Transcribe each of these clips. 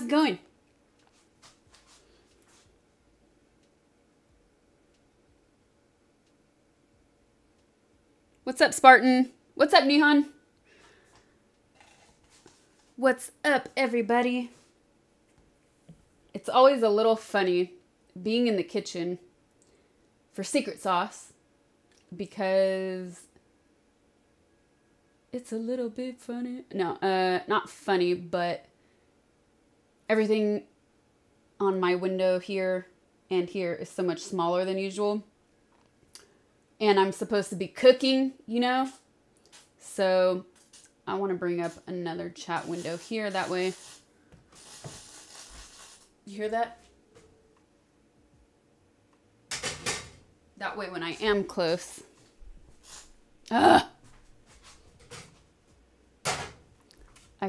it going? What's up, Spartan? What's up, Nihan? What's up, everybody? It's always a little funny being in the kitchen for secret sauce because it's a little bit funny. No, not funny, but everything on my window here and here is so much smaller than usual. And I'm supposed to be cooking, you know? So I want to bring up another chat window here. That way, you hear that? That way when I am close. I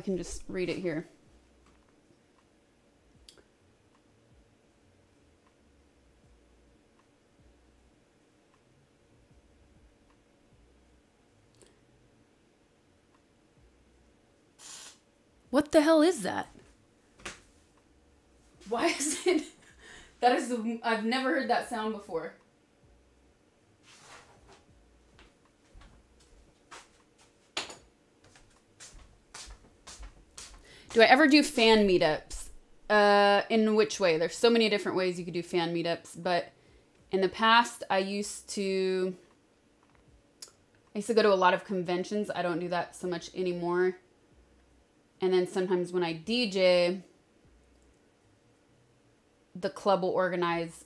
can just read it here. What the hell is that? Why is it? That is I've never heard that sound before. Do I ever do fan meetups? In which way? There's so many different ways you could do fan meetups, but in the past I used to go to a lot of conventions. I don't do that so much anymore. And then sometimes when I DJ, the club will organize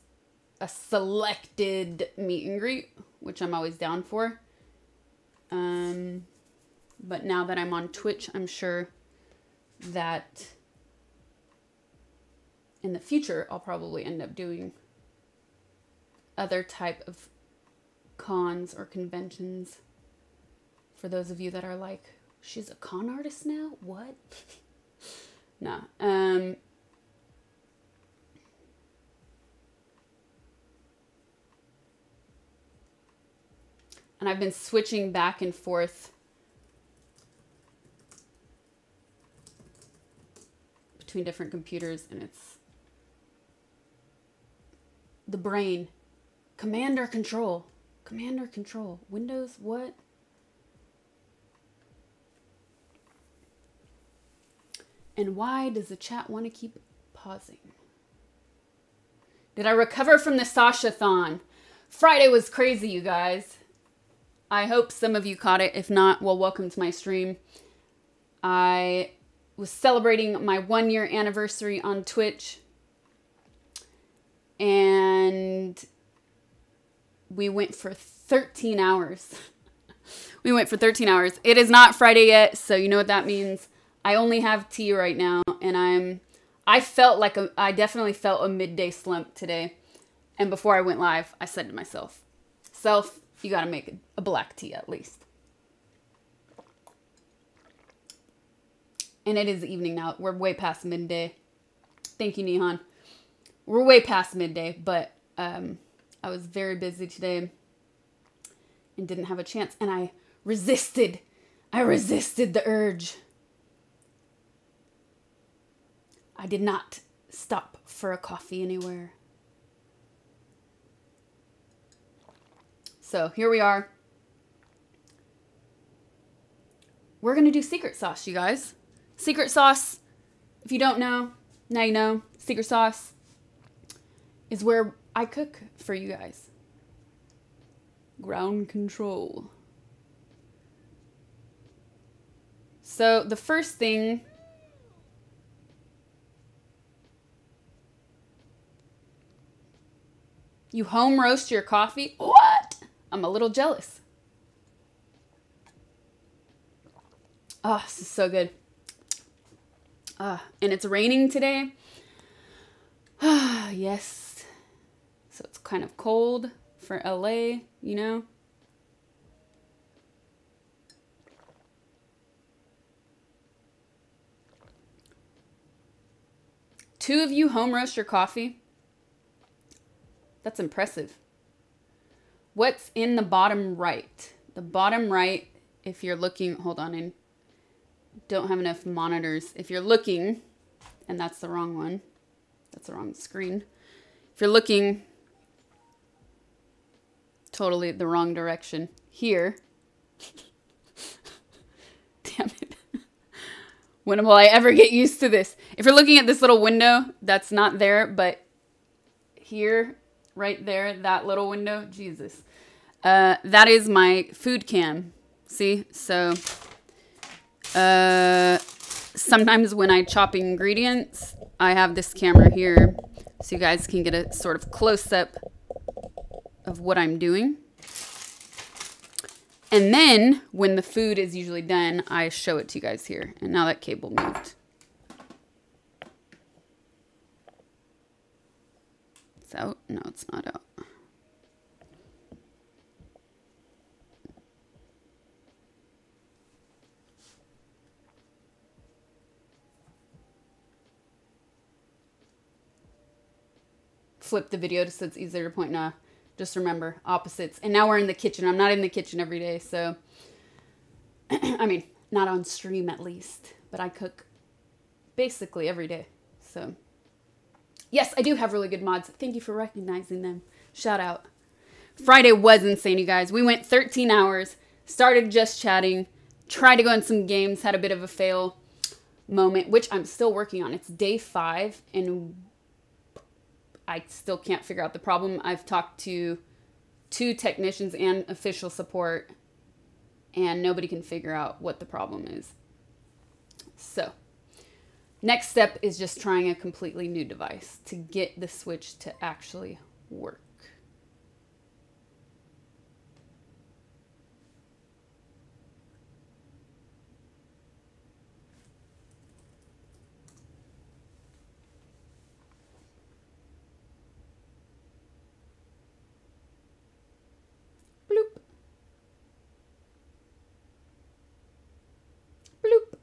a selected meet and greet, which I'm always down for. But now that I'm on Twitch, I'm sure that in the future, I'll probably end up doing other type of cons or conventions. For those of you that are like, she's a con artist now? What? No. And I've been switching back and forth between different computers, and it's the brain. Command or control? Command or control? Windows? What? And why does the chat want to keep pausing? Did I recover from the Sasha-thon? Friday was crazy, you guys. I hope some of you caught it. If not, well, welcome to my stream. I was celebrating my 1-year anniversary on Twitch. And we went for 13 hours. We went for 13 hours. It is not Friday yet, so you know what that means. I only have tea right now, and I definitely felt a midday slump today. And before I went live, I said to myself, you gotta make a black tea at least. And it is evening now. We're way past midday. Thank you, Nihan. We're way past midday, but I was very busy today and didn't have a chance. And I resisted the urge. I did not stop for a coffee anywhere. So here we are. We're going to do secret sauce, you guys. Secret sauce, if you don't know, now you know. Secret sauce is where I cook for you guys. Ground control. So the first thing... You home roast your coffee? What? I'm a little jealous. Oh, this is so good. And it's raining today. Yes. So it's kind of cold for LA, you know? Two of you home roast your coffee? That's impressive. What's in the bottom right? The bottom right, if you're looking, hold on, I don't have enough monitors. If you're looking and that's the wrong one. That's the wrong screen. If you're looking totally the wrong direction here. Damn it. When will I ever get used to this? If you're looking at this little window, that's not there, but here, right there, that little window, Jesus. That is my food cam. See? So, sometimes when I chop ingredients, I have this camera here so you guys can get a sort of close-up of what I'm doing. And then when the food is usually done, I show it to you guys here. And now that cable moved. It's out? No, it's not out. Flip the video so it's easier to point. Nah, just remember, opposites. And now we're in the kitchen. I'm not in the kitchen every day, so... I mean, not on stream at least. But I cook basically every day, so... Yes, I do have really good mods. Thank you for recognizing them. Shout out. Friday was insane, you guys. We went 13 hours, started just chatting, tried to go in some games, had a bit of a fail moment, which I'm still working on. It's day 5, and I still can't figure out the problem. I've talked to 2 technicians and official support, and nobody can figure out what the problem is. So, next step is just trying a completely new device to get the switch to actually work. Bloop. Bloop.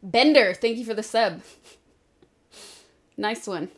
Bender, thank you for the sub. Nice one.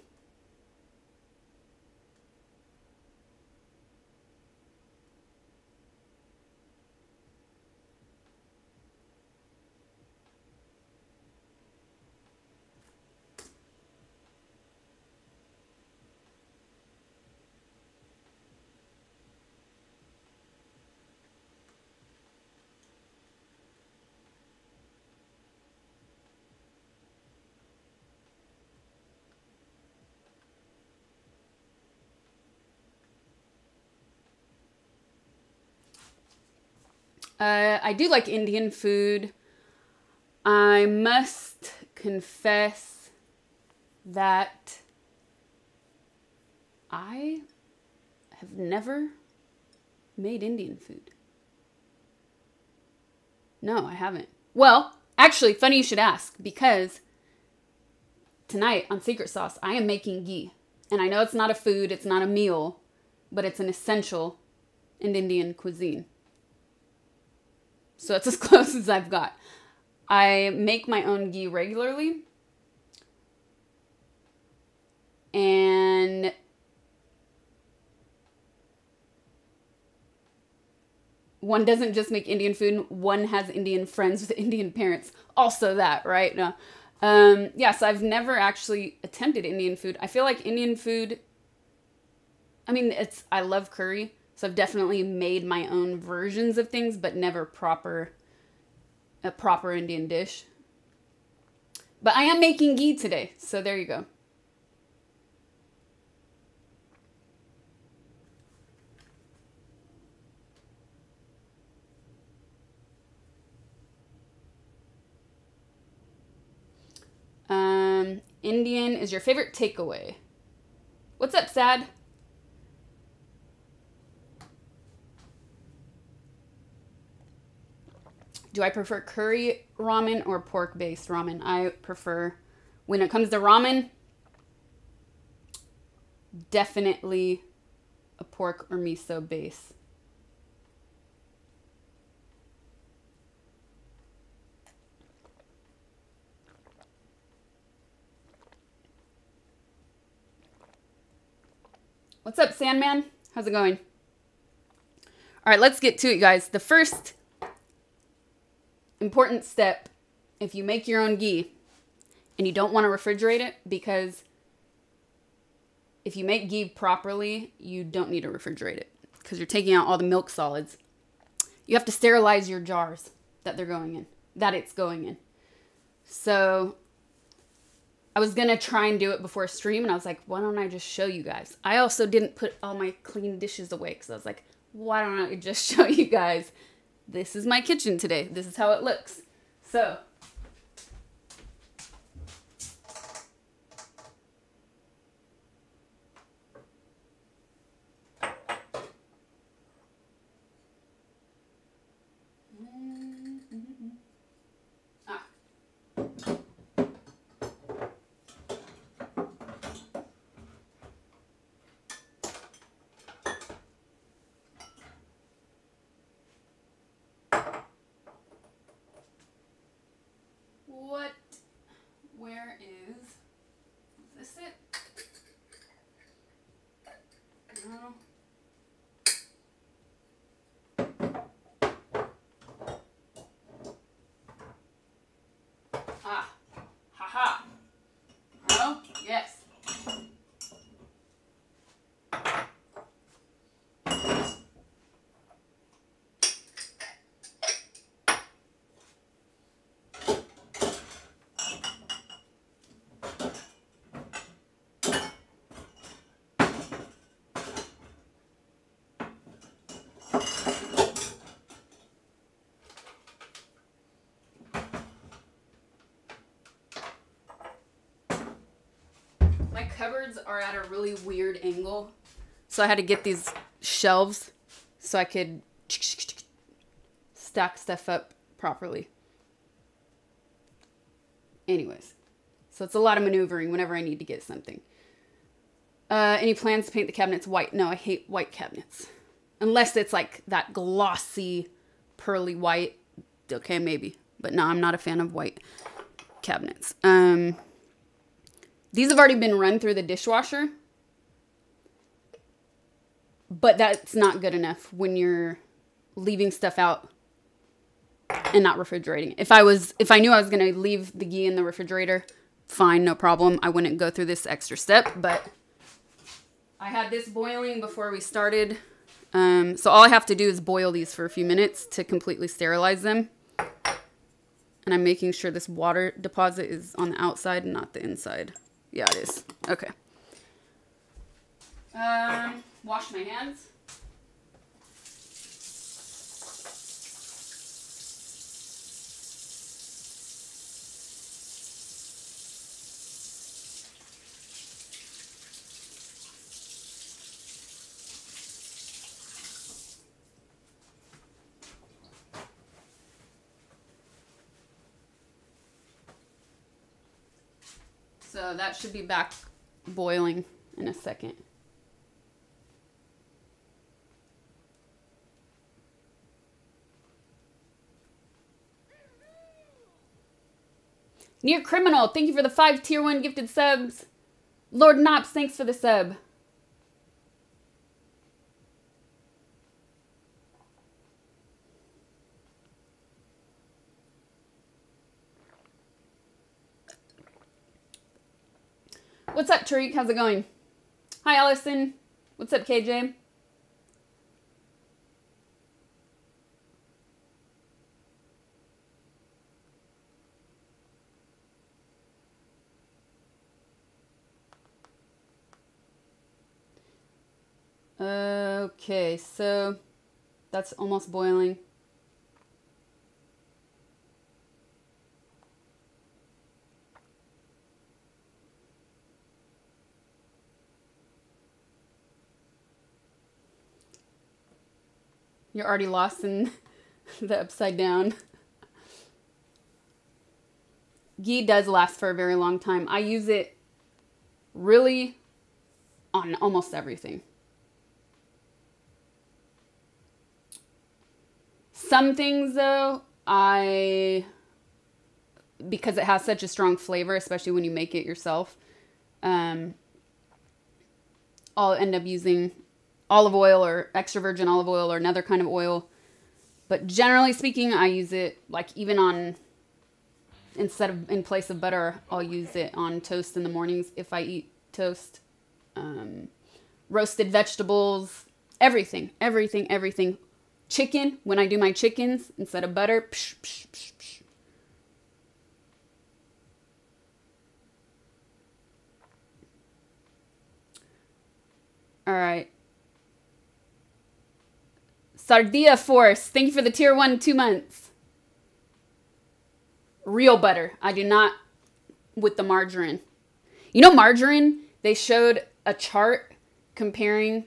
I do like Indian food. I must confess that I have never made Indian food. No, I haven't. Well, actually, funny you should ask, because tonight on Secret Sauce, I am making ghee. And I know it's not a food, it's not a meal, but it's an essential in Indian cuisine. So that's as close as I've got. I make my own ghee regularly. And one doesn't just make Indian food. One has Indian friends with Indian parents. Also that, right? No. Yeah, so I've never actually attempted Indian food. I feel like Indian food, I mean, I love curry. So I've definitely made my own versions of things, but never a proper Indian dish. But I am making ghee today, so there you go. Indian is your favorite takeaway. What's up, Sad? Do I prefer curry ramen or pork-based ramen? I prefer, when it comes to ramen, definitely a pork or miso base. What's up, Sandman? How's it going? All right, let's get to it, guys. The first important step, if you make your own ghee and you don't want to refrigerate it, because if you make ghee properly, you don't need to refrigerate it because you're taking out all the milk solids. You have to sterilize your jars that it's going in. So I was going to try and do it before a stream, and I was like, why don't I just show you guys? I also didn't put all my clean dishes away because I was like, why don't I just show you guys? This is my kitchen today. This is how it looks. So where is this it? No. Ah, haha. No, yes. My cupboards are at a really weird angle, so I had to get these shelves so I could stack stuff up properly. Anyways, so it's a lot of maneuvering whenever I need to get something. Any plans to paint the cabinets white? No, I hate white cabinets. Unless it's like that glossy, pearly white. Okay, maybe. But no, I'm not a fan of white cabinets. These have already been run through the dishwasher. But that's not good enough when you're leaving stuff out and not refrigerating. If I knew I was going to leave the ghee in the refrigerator, fine, no problem. I wouldn't go through this extra step, but I had this boiling before we started. So all I have to do is boil these for a few minutes to completely sterilize them. And I'm making sure this water deposit is on the outside and not the inside. Yeah, it is. Okay. Wash my hands. So that should be back boiling in a second. Near Criminal, thank you for the 5 tier 1 gifted subs. Lord Knops, thanks for the sub. What's up, Tariq? How's it going? Hi, Allison. What's up, KJ? Okay, so that's almost boiling. You're already lost in the upside down. Ghee does last for a very long time. I use it really on almost everything. Some things though, because it has such a strong flavor, especially when you make it yourself, I'll end up using olive oil or extra virgin olive oil or another kind of oil But generally speaking, I use it like even on, in place of butter, I'll use it on toast in the mornings if I eat toast. Roasted vegetables, everything. Chicken, when I do my chickens, instead of butter, psh, psh, psh, psh. All right. Sardia Force, thank you for the tier 1 2 months. Real butter. I do not with the margarine. You know margarine, they showed a chart comparing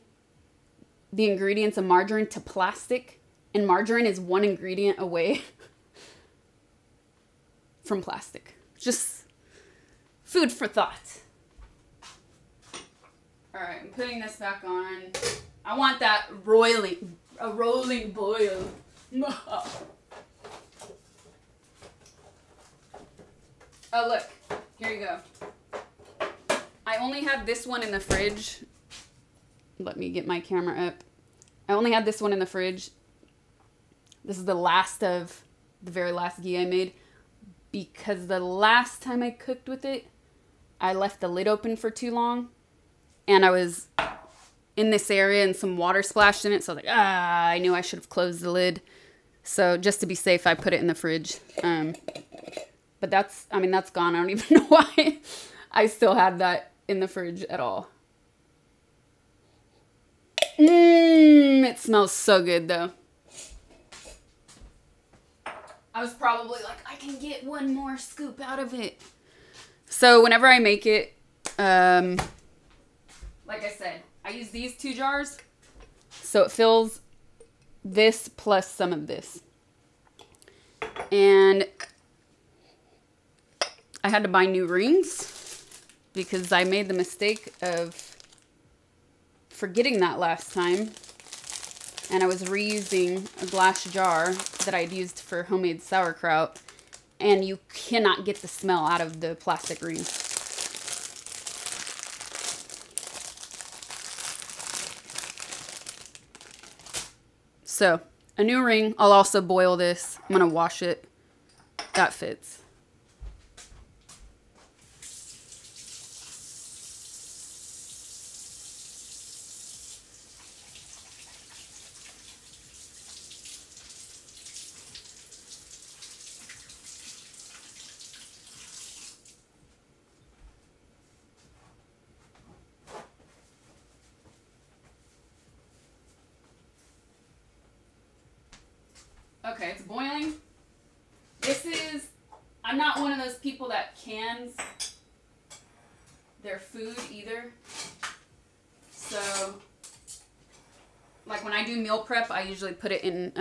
the ingredients of margarine to plastic, and margarine is 1 ingredient away from plastic. Just food for thought. All right, I'm putting this back on. I want that a rolling boil. Oh, look. Here you go. I only have this one in the fridge. Let me get my camera up. I only had this one in the fridge. This is the last of the very last ghee I made, because the last time I cooked with it, I left the lid open for too long, and I was in this area and some water splashed in it. So I was like, I knew I should have closed the lid. So just to be safe, I put it in the fridge. But that's gone. I don't even know why I still had that in the fridge at all. It smells so good though. I was probably like, I can get one more scoop out of it. So whenever I make it, like I said, I use these 2 jars. So it fills this plus some of this. And I had to buy new rings because I made the mistake of forgetting that last time. And I was reusing a glass jar that I'd used for homemade sauerkraut. And you cannot get the smell out of the plastic ring. So, a new ring. I'll also boil this. I'm going to wash it. That fits. Okay, it's boiling. I'm not one of those people that cans their food either. So, like when I do meal prep, I usually put it in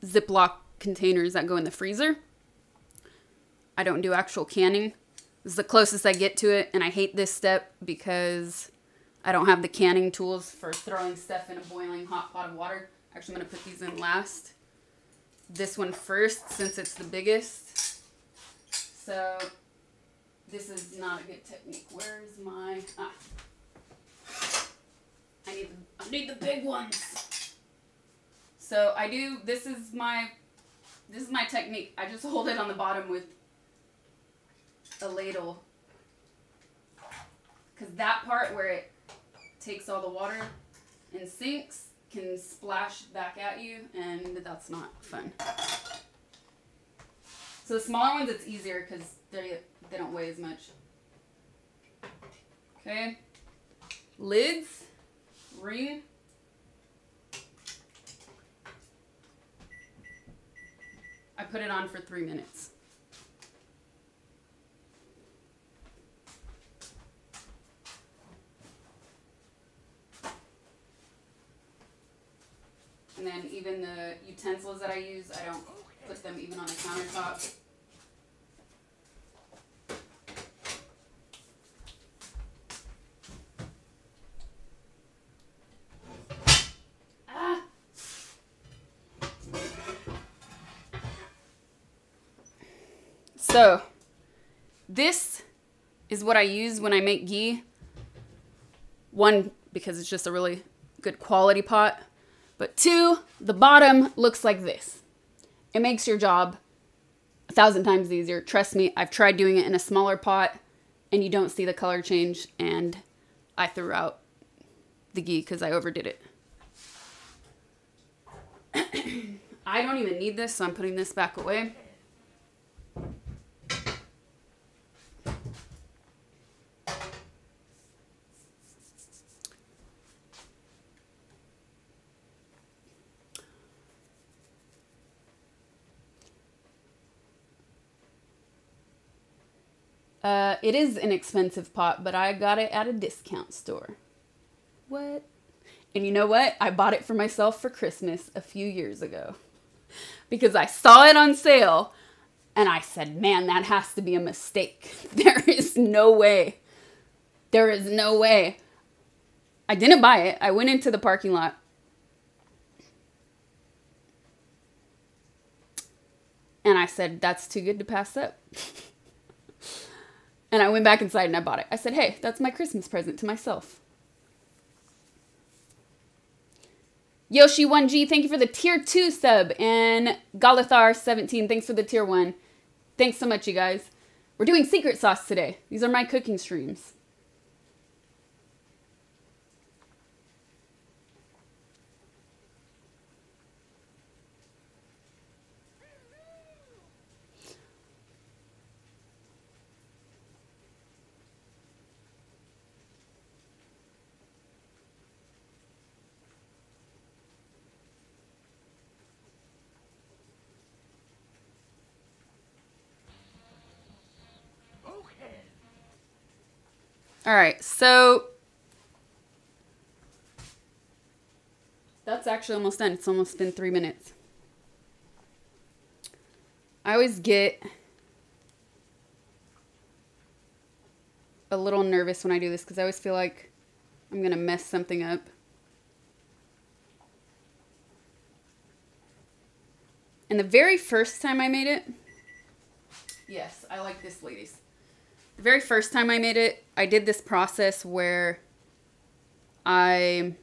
Ziploc containers that go in the freezer. I don't do actual canning. This is the closest I get to it, and I hate this step because I don't have the canning tools for throwing stuff in a boiling hot pot of water. Actually, I'm going to put these in last. This one first, since it's the biggest. So, this is not a good technique. Where's my... I need the big ones. So, this is my technique. I just hold it on the bottom with a ladle. Because that part where it takes all the water and sinks can splash back at you, and that's not fun. So the smaller ones, it's easier because they don't weigh as much. Okay. Lids. Ring. I put it on for 3 minutes. And then even the utensils that I use, I don't put them even on the countertop. So, this is what I use when I make ghee. One, because it's just a really good quality pot. But 2, the bottom looks like this. It makes your job 1,000 times easier. Trust me, I've tried doing it in a smaller pot and you don't see the color change, and I threw out the ghee because I overdid it. I don't even need this, so I'm putting this back away. It is an expensive pot, but I got it at a discount store. What? And you know what? I bought it for myself for Christmas a few years ago because I saw it on sale and I said, man, that has to be a mistake. There is no way. There is no way. I didn't buy it. I went into the parking lot. And I said, that's too good to pass up. And I went back inside and I bought it. I said, hey, that's my Christmas present to myself. Yoshi1G, thank you for the tier 2 sub. And Galathar17, thanks for the tier 1. Thanks so much, you guys. We're doing secret sauce today. These are my cooking streams. All right, so that's actually almost done. It's almost been 3 minutes. I always get a little nervous when I do this because I always feel like I'm going to mess something up. And the very first time I made it, yes, I like this, ladies. The very first time I made it, I did this process where I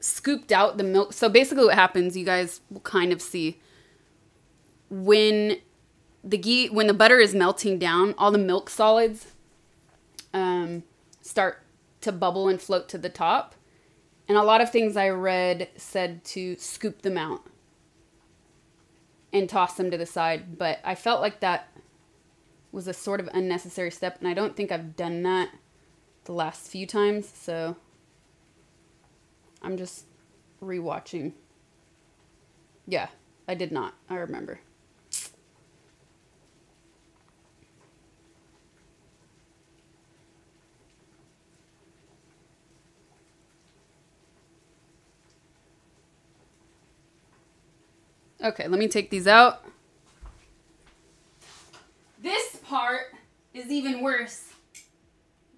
scooped out the milk. So basically what happens, you guys will kind of see, when the butter is melting down, all the milk solids start to bubble and float to the top. And a lot of things I read said to scoop them out and toss them to the side. But I felt like that was a sort of unnecessary step. And I don't think I've done that the last few times. So I'm just rewatching. Yeah, I did not. I remember. Okay, let me take these out. This part is even worse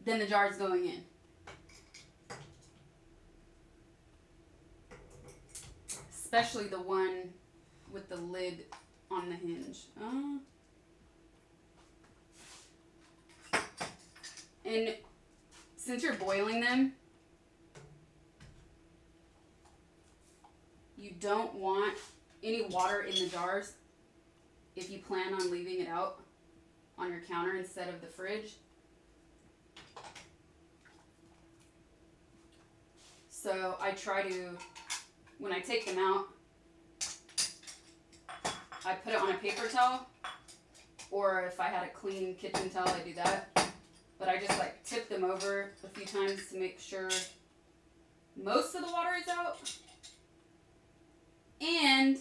than the jars going in. Especially the one with the lid on the hinge. And since you're boiling them, you don't want any water in the jars if you plan on leaving it out on your counter instead of the fridge. So I try to, when I take them out, I put it on a paper towel, or if I had a clean kitchen towel, I do that. But I just like tip them over a few times to make sure most of the water is out. And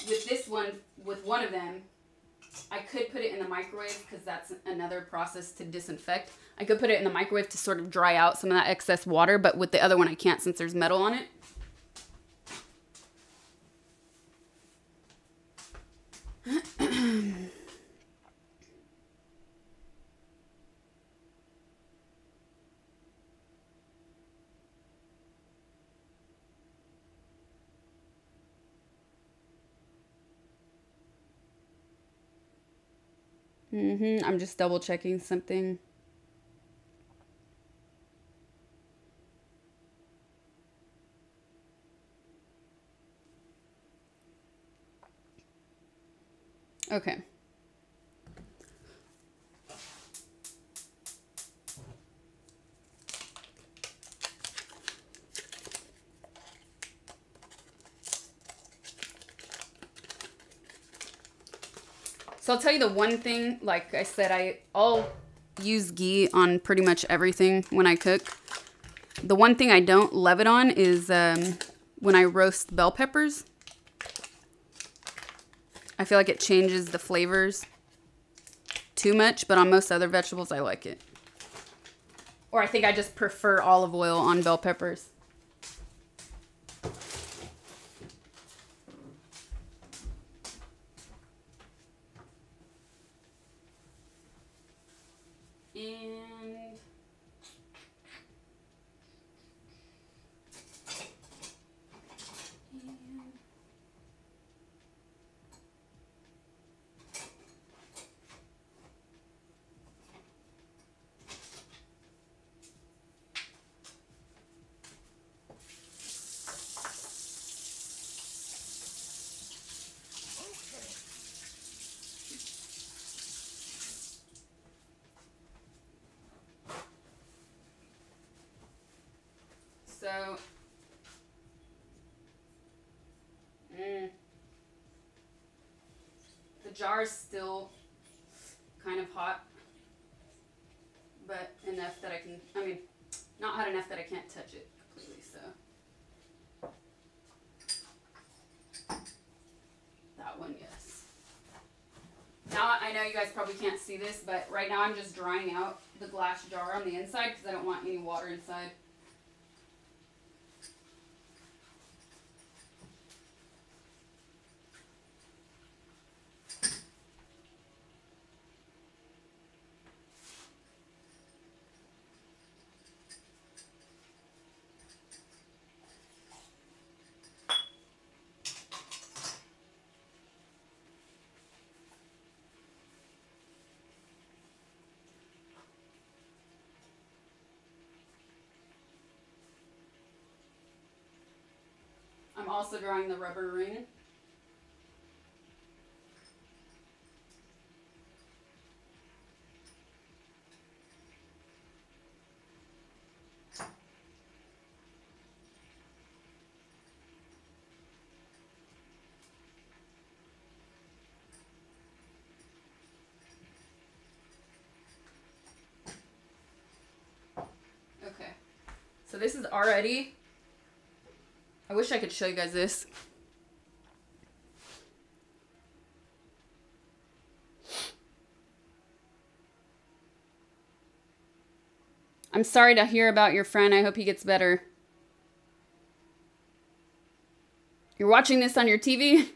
with this one, with one of them, I could put it in the microwave because that's another process to disinfect. I could put it in the microwave to sort of dry out some of that excess water, but with the other one I can't since there's metal on it. I'm just double checking something. Okay. So I'll tell you the one thing, like I said, I'll use ghee on pretty much everything when I cook. The one thing I don't love it on is when I roast bell peppers. I feel like it changes the flavors too much, but on most other vegetables, I like it. Or I think I just prefer olive oil on bell peppers. And so, the jar is still kind of hot, but enough that I can, I mean, not hot enough that I can't touch it completely, so. That one, yes. Now, I know you guys probably can't see this, but right now I'm just drying out the glass jar on the inside because I don't want any water inside. I'm also drawing the rubber ring. Okay, so this is already, I wish I could show you guys this. I'm sorry to hear about your friend. I hope he gets better. You're watching this on your TV?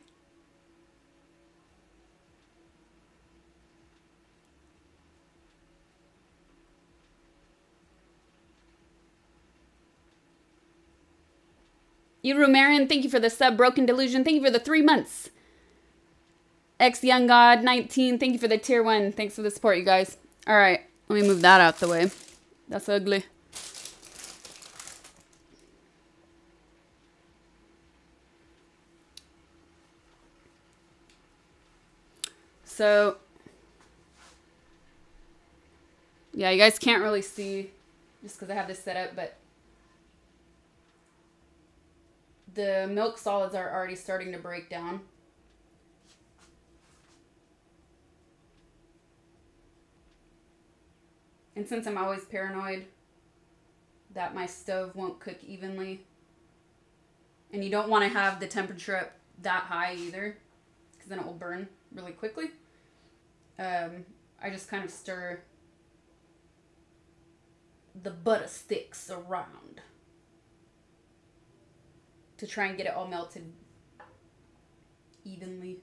You Romarian, thank you for the sub. Broken Delusion, thank you for the 3 months. X Young God 19, thank you for the tier 1. Thanks for the support, you guys. All right, let me move that out the way. That's ugly. So, yeah, you guys can't really see just because I have this set up, but the milk solids are already starting to break down. And since I'm always paranoid that my stove won't cook evenly, and you don't want to have the temperature up that high either, because then it will burn really quickly, I just kind of stir the butter sticks around to try and get it all melted evenly.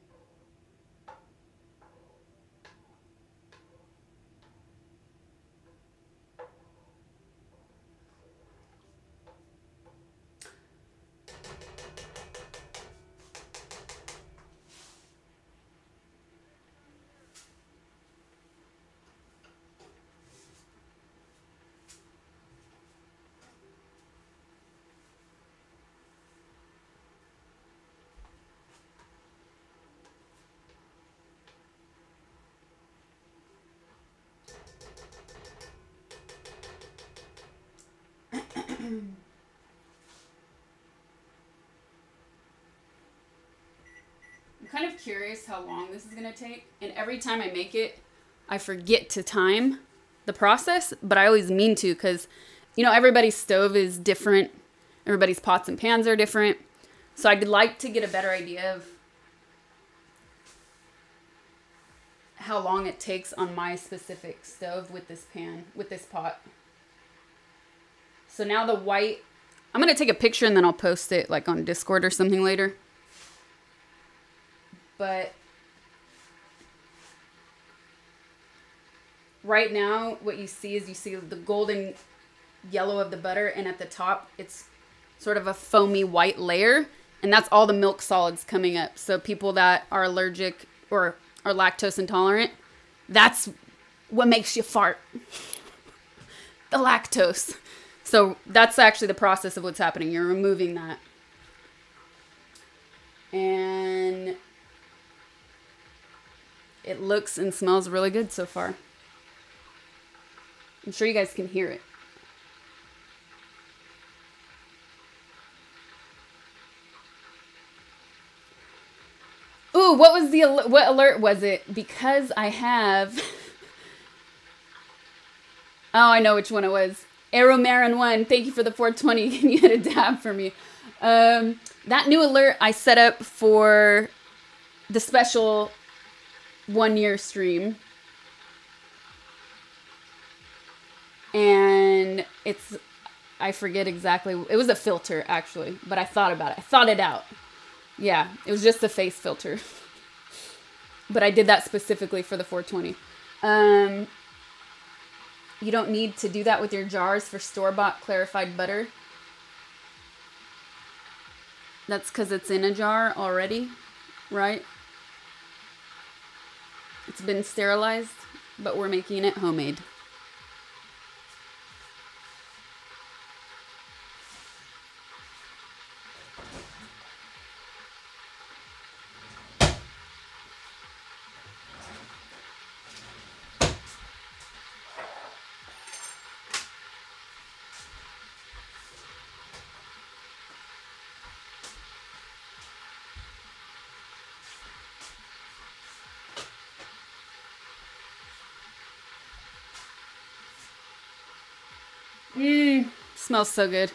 I'm kind of curious how long this is going to take. And every time I make it, I forget to time the process. But I always mean to because, you know, everybody's stove is different. Everybody's pots and pans are different. So I'd like to get a better idea of how long it takes on my specific stove with this pan, with this pot. So now the white, I'm going to take a picture and then I'll post it like on Discord or something later. But right now, what you see is you see the golden yellow of the butter, and at the top, it's sort of a foamy white layer, and that's all the milk solids coming up. So people that are allergic or are lactose intolerant, that's what makes you fart. The lactose. So that's actually the process of what's happening. You're removing that. And it looks and smells really good so far. I'm sure you guys can hear it. Ooh, what alert was it? Because I have... Oh, I know which one it was. Aeromarin 1, thank you for the 420. And you had a dab for me. That new alert I set up for the special 1-year stream. And it's, I forget exactly. It was a filter, actually. But I thought about it. I thought it out. Yeah, it was just a face filter. But I did that specifically for the 420. You don't need to do that with your jars for store-bought clarified butter. That's because it's in a jar already, right? It's been sterilized, but we're making it homemade. Smells so good.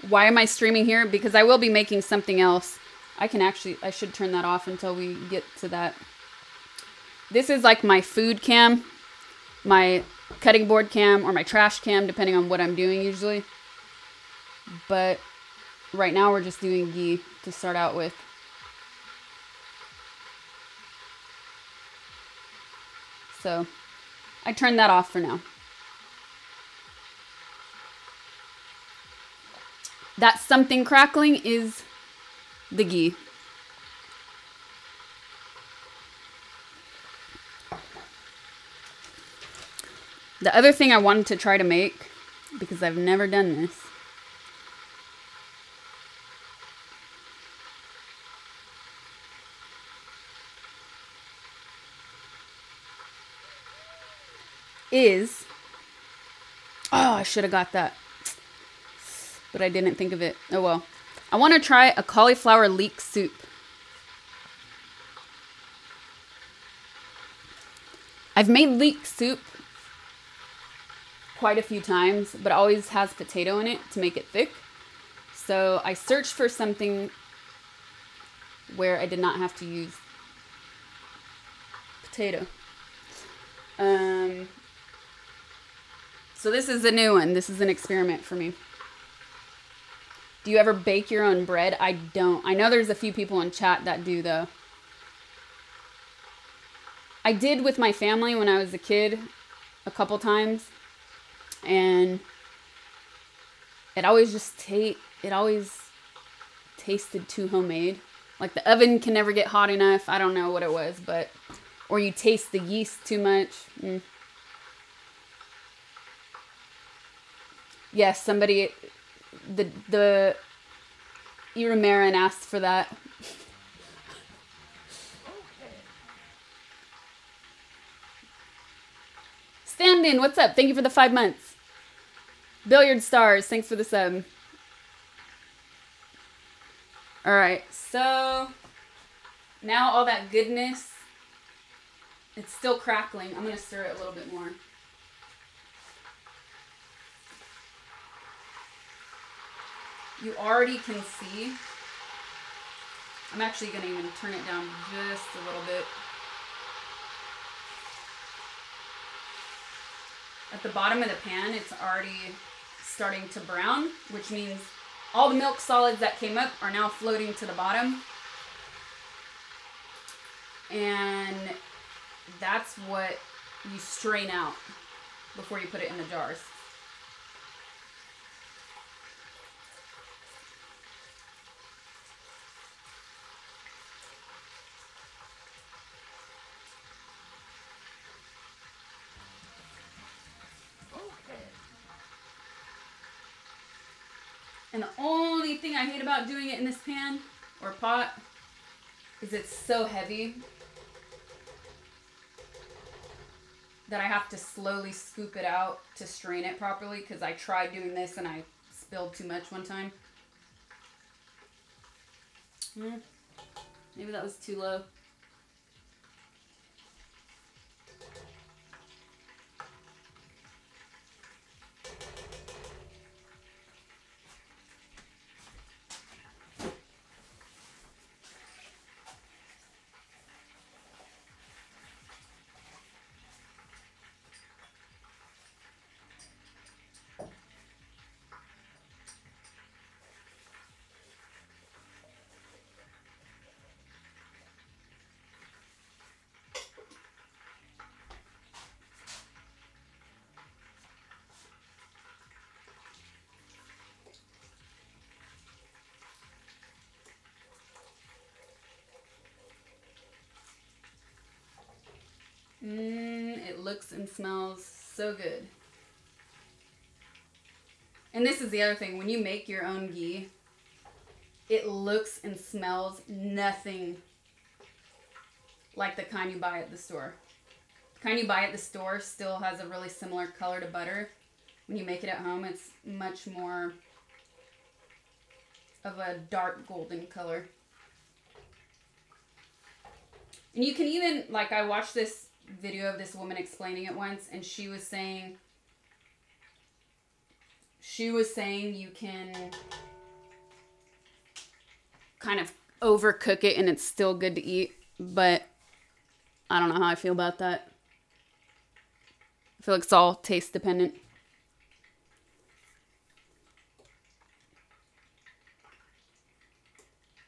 Why am I streaming here? Because I will be making something else. I should turn that off until we get to that. This is like my food cam, my cutting board cam, or my trash cam, depending on what I'm doing usually. But right now we're just doing ghee to start out with. So I turned that off for now. That something crackling is the ghee. The other thing I wanted to try to make, because I've never done this, is, oh, I should have got that, but I didn't think of it. Oh well. I want to try a cauliflower leek soup. I've made leek soup quite a few times, but it always has potato in it to make it thick. So I searched for something where I did not have to use potato. So this is a new one. This is an experiment for me. Do you ever bake your own bread? I don't. I know there's a few people in chat that do, though. I did with my family when I was a kid a couple times. And it always tasted too homemade. Like the oven can never get hot enough. I don't know what it was, but... Or you taste the yeast too much. Yes, somebody... The Iramaran asked for that. Stand-in, what's up? Thank you for the 5 months. Billiard Stars, thanks for the sub. All right, so now all that goodness, it's still crackling. I'm gonna stir it a little bit more. You already can see. I'm actually gonna even turn it down just a little bit. At the bottom of the pan, it's already starting to brown, which means all the milk solids that came up are now floating to the bottom. And that's what you strain out before you put it in the jars. And the only thing I hate about doing it in this pan or pot is it's so heavy that I have to slowly scoop it out to strain it properly, because I tried doing this and I spilled too much one time. Maybe that was too low. It looks and smells so good. And this is the other thing. When you make your own ghee, it looks and smells nothing like the kind you buy at the store. The kind you buy at the store still has a really similar color to butter. When you make it at home, it's much more of a dark golden color. And you can even, like, I watched this video of this woman explaining it once, and she was saying you can kind of overcook it and it's still good to eat, but I don't know how I feel about that. I feel like it's all taste dependent.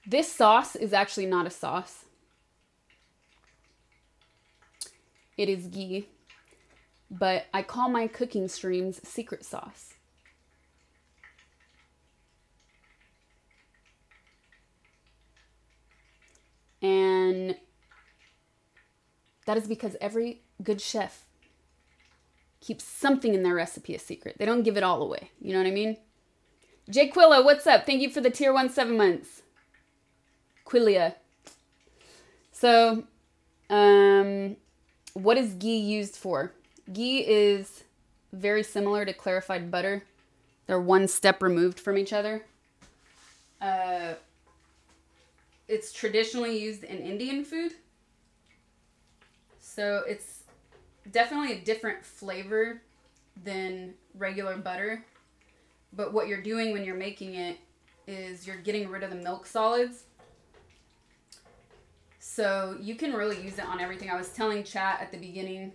This sauce is actually not a sauce. It is ghee, but I call my cooking streams secret sauce. And that is because every good chef keeps something in their recipe a secret. They don't give it all away. You know what I mean? Jay Quilla, what's up? Thank you for the tier 1 7 months. Quillia. So, what is ghee used for? Ghee is very similar to clarified butter. They're one step removed from each other. It's traditionally used in Indian food. So it's definitely a different flavor than regular butter. But what you're doing when you're making it is you're getting rid of the milk solids. So you can really use it on everything. I was telling chat at the beginning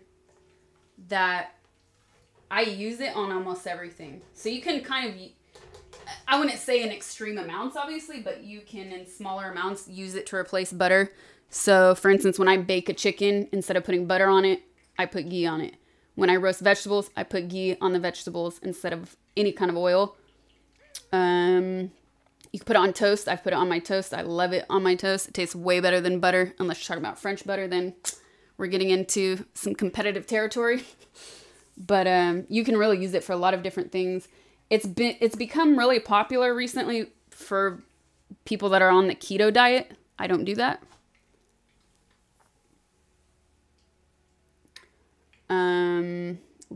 that I use it on almost everything. So you can kind of, I wouldn't say in extreme amounts, obviously, but you can in smaller amounts use it to replace butter. So for instance, when I bake a chicken, instead of putting butter on it, I put ghee on it. When I roast vegetables, I put ghee on the vegetables instead of any kind of oil. You can put it on toast. I've put it on my toast. I love it on my toast. It tastes way better than butter. Unless you're talking about French butter, then we're getting into some competitive territory. But you can really use it for a lot of different things. It's become really popular recently for people that are on the keto diet. I don't do that.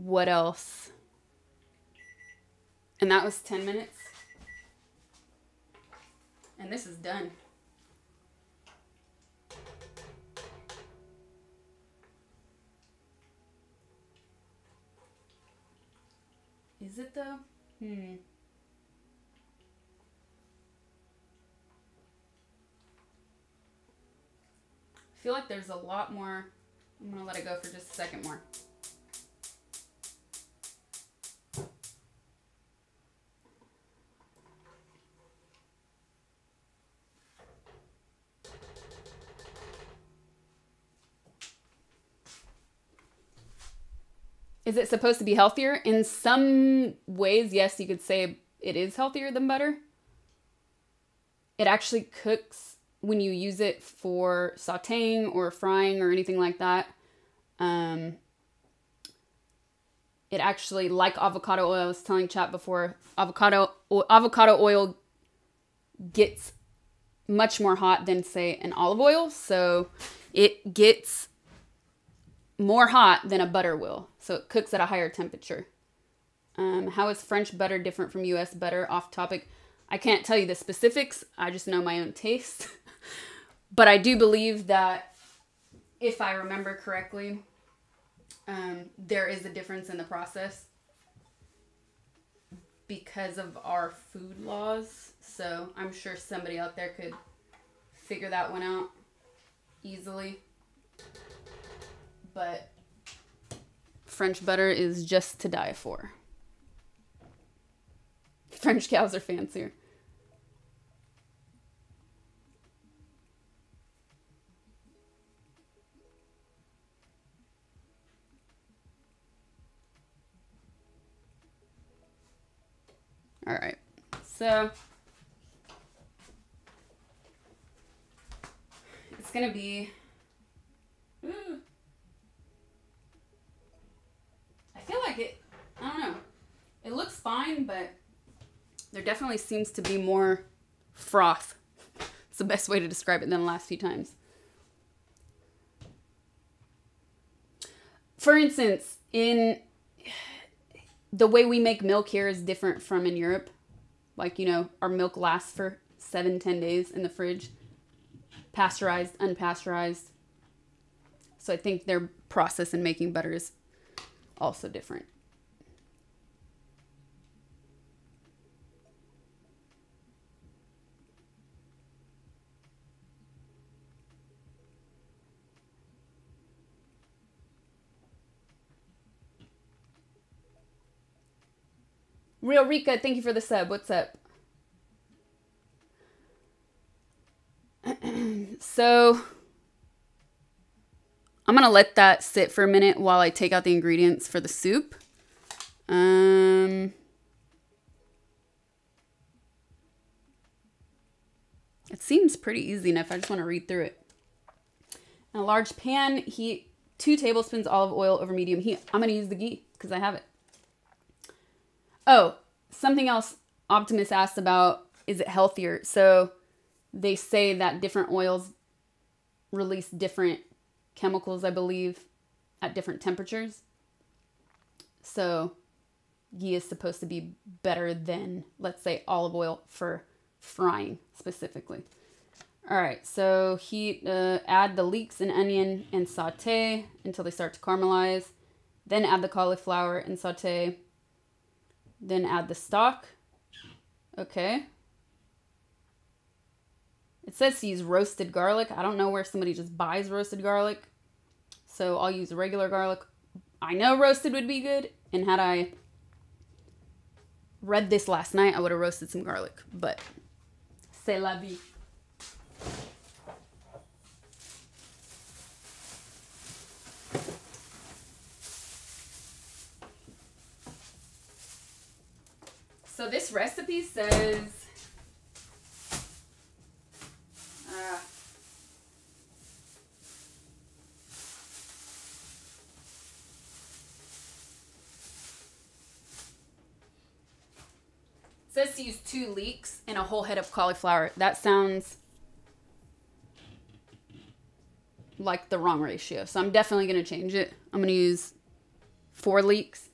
What else? And that was 10 minutes. And this is done. Is it though? I feel like there's a lot more. I'm gonna let it go for just a second more. Is it supposed to be healthier? In some ways, yes, you could say it is healthier than butter. It actually cooks when you use it for sauteing or frying or anything like that. It actually, like avocado oil, I was telling chat before, avocado oil gets much more hot than, say, an olive oil. So it gets more hot than a butter will. So it cooks at a higher temperature. How is French butter different from US butter? Off topic. I can't tell you the specifics. I just know my own taste. But I do believe that, if I remember correctly, there is a difference in the process because of our food laws. So I'm sure somebody out there could figure that one out easily. But French butter is just to die for. French cows are fancier. All right, so it's gonna be, I feel like it, I don't know, it looks fine, but there definitely seems to be more froth. It's the best way to describe it than the last few times. For instance, in the way we make milk here is different from in Europe. Like, you know, our milk lasts for 7-10 days in the fridge. Pasteurized, unpasteurized. So I think their process in making butter is also different. Real Rika, thank you for the sub. What's up? So I'm going to let that sit for a minute while I take out the ingredients for the soup. It seems pretty easy enough. I just want to read through it. In a large pan, heat 2 tablespoons olive oil over medium heat. I'm going to use the ghee because I have it. Oh, something else Optimus asked about, is it healthier? So they say that different oils release different chemicals, I believe, at different temperatures. So ghee is supposed to be better than, let's say, olive oil for frying specifically. All right, so heat, add the leeks and onion and saute until they start to caramelize. Then add the cauliflower and saute. Then add the stock. Okay. It says to use roasted garlic. I don't know where somebody just buys roasted garlic. So I'll use regular garlic. I know roasted would be good. And had I read this last night, I would have roasted some garlic. But c'est la vie. So this recipe says, says to use 2 leeks and a whole head of cauliflower. That sounds like the wrong ratio. So I'm definitely going to change it. I'm going to use 4 leeks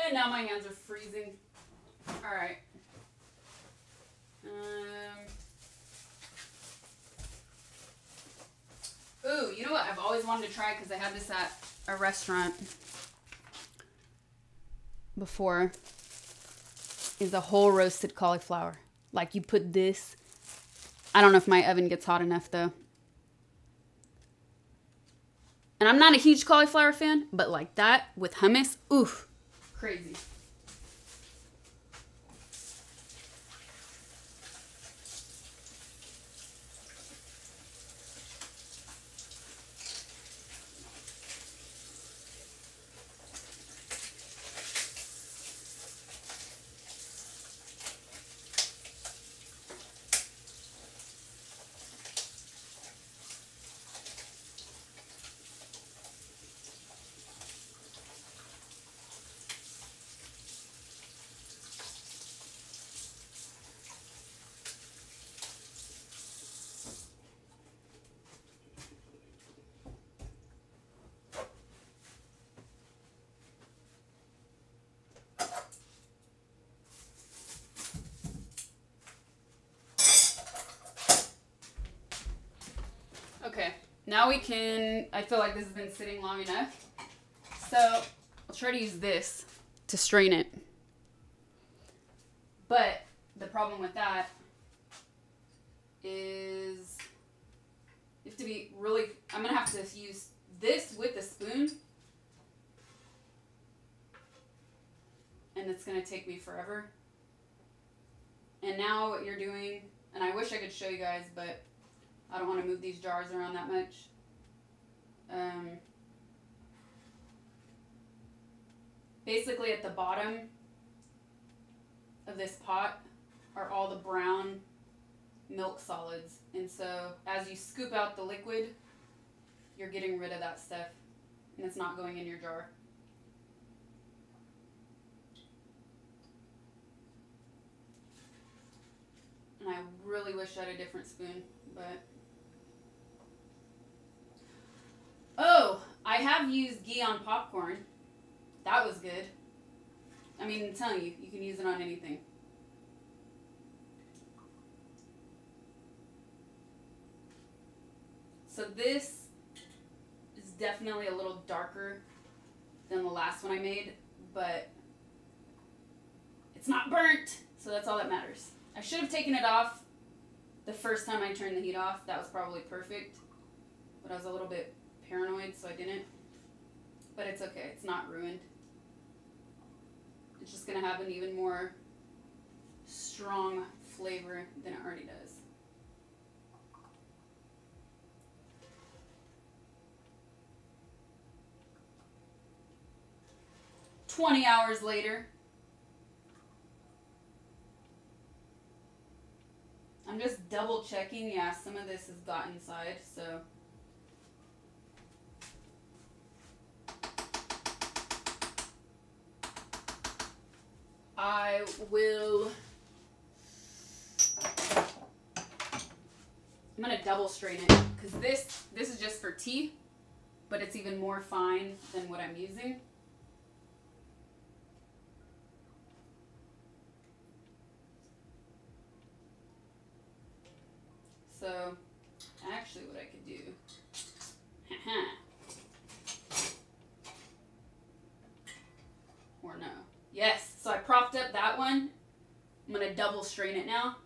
And now my hands are freezing. All right. Ooh, you know what I've always wanted to try because I had this at a restaurant before, is a whole roasted cauliflower. Like you put this, I don't know if my oven gets hot enough though. And I'm not a huge cauliflower fan, but like that with hummus, oof, crazy. Okay, now we can, I feel like this has been sitting long enough. So I'll try to use this to strain it. But the problem with that is you have to be really, I'm going to have to use this with a spoon. And it's going to take me forever. And now what you're doing, and I wish I could show you guys, but I don't want to move these jars around that much. Basically at the bottom of this pot are all the brown milk solids. And so as you scoop out the liquid, you're getting rid of that stuff. And it's not going in your jar. And I really wish I had a different spoon, but... Oh, I have used ghee on popcorn. That was good. I mean, I'm telling you, you can use it on anything. So this is definitely a little darker than the last one I made, but it's not burnt, so that's all that matters. I should have taken it off the first time I turned the heat off. That was probably perfect, but I was a little bit paranoid, so I didn't. But it's okay, it's not ruined. It's just gonna have an even more strong flavor than it already does. "20 hours later. I'm just double checking. Yeah, some of this has got inside, so. I will, I'm going to double strain it because this is just for tea, but it's even more fine than what I'm using. So actually what I could do, or no. Yes, so I propped up that one. I'm going to double strain it now.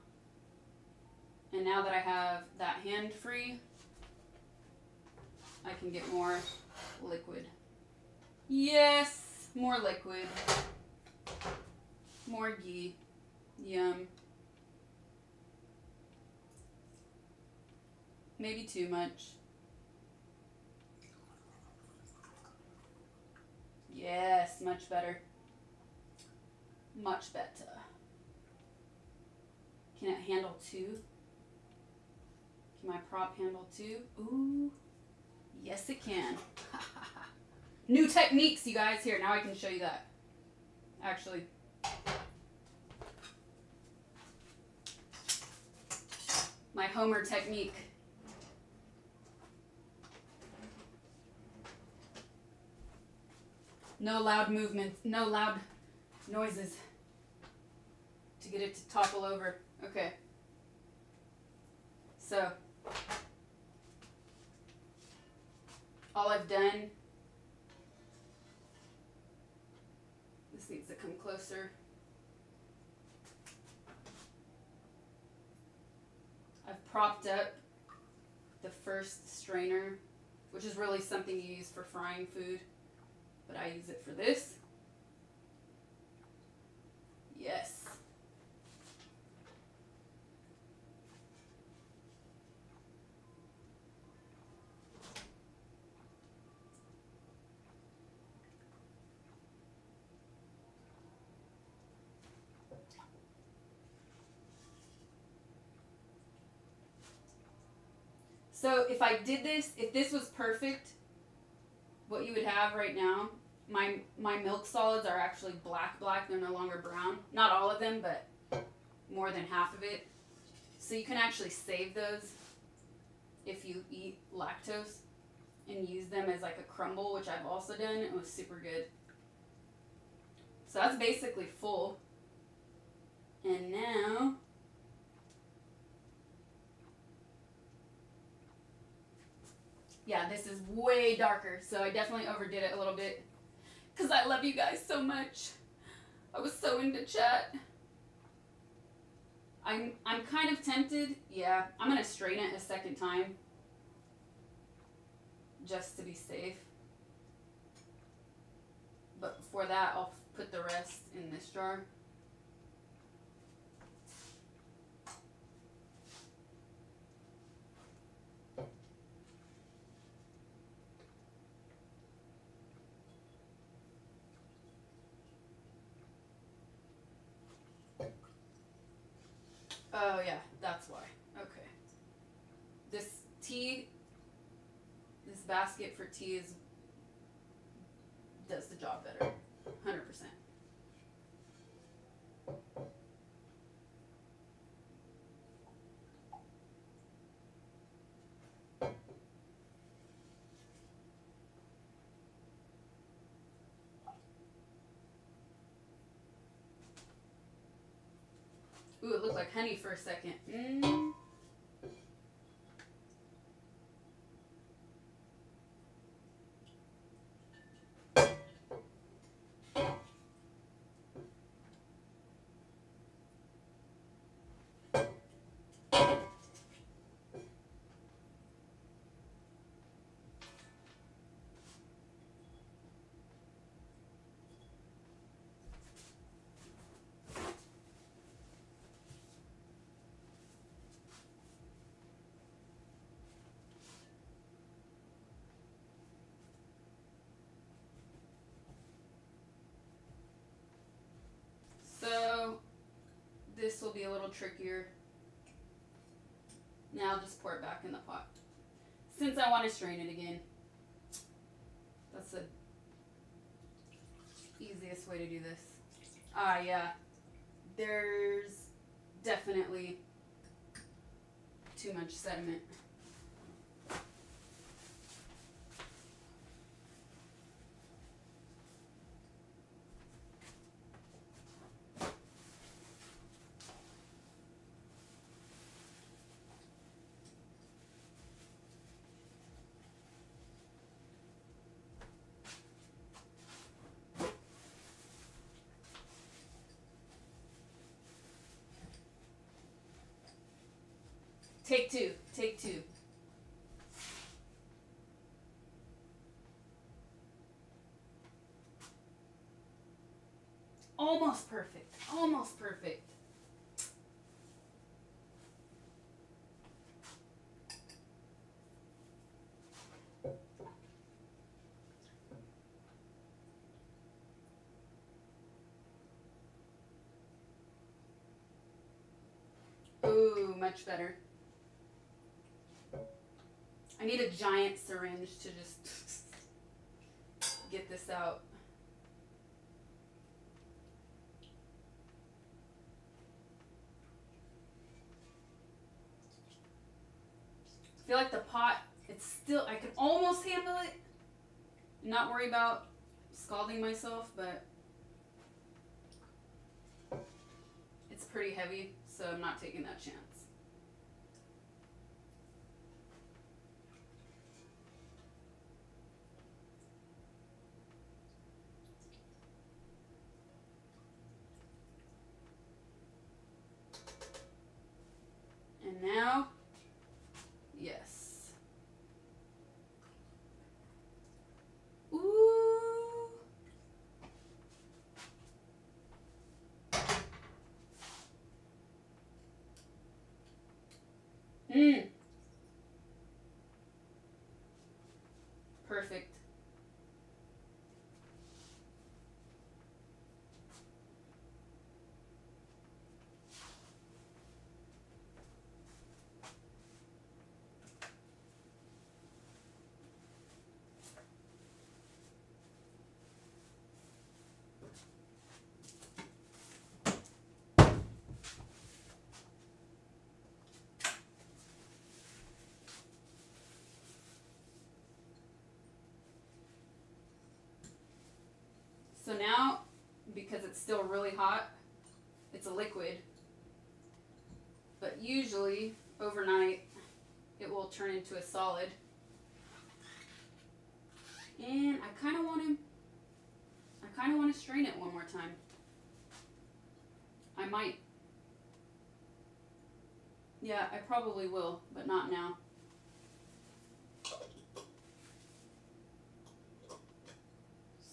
And now that I have that hand free, I can get more liquid. Yes, more liquid. More ghee. Yum. Maybe too much. Yes, much better. Much better. Can it handle two? Can my prop handle two? Ooh. Yes, it can. New techniques, you guys. Here, now I can show you that. Actually. My Homer technique. No loud movements. No loud noises to get it to topple over. Okay. So, all I've done, this needs to come closer. I've propped up the first strainer, which is really something you use for frying food, but I use it for this. Yes. So if I did this, if this was perfect, what you would have right now, my milk solids are actually black. They're no longer brown. Not all of them, but more than half of it. So you can actually save those if you eat lactose and use them as like a crumble, which I've also done. It was super good. So that's basically full. And now, yeah, this is way darker, so I definitely overdid it a little bit because I love you guys so much. I was so into chat. I'm kind of tempted. Yeah, I'm going to strain it a second time just to be safe. But before that, I'll put the rest in this jar. Oh yeah, that's why. Okay. This basket for tea does the job better. 100%. Ooh, it looked like honey for a second. So this will be a little trickier. Now I'll just pour it back in the pot. Since I want to strain it again. That's the easiest way to do this. Ah, yeah. There's definitely too much sediment. Take two. Take two. Almost perfect. Almost perfect. Ooh, much better. I need a giant syringe to just get this out. I feel like the pot, it's still, I can almost handle it. Not worry about scalding myself, but pretty heavy, so I'm not taking that chance. And now, yes. Ooh. Mmm. Perfect. So now, because it's still really hot, it's a liquid. But usually, overnight, it will turn into a solid. And I kind of want to strain it one more time. I might. Yeah, I probably will, but not now.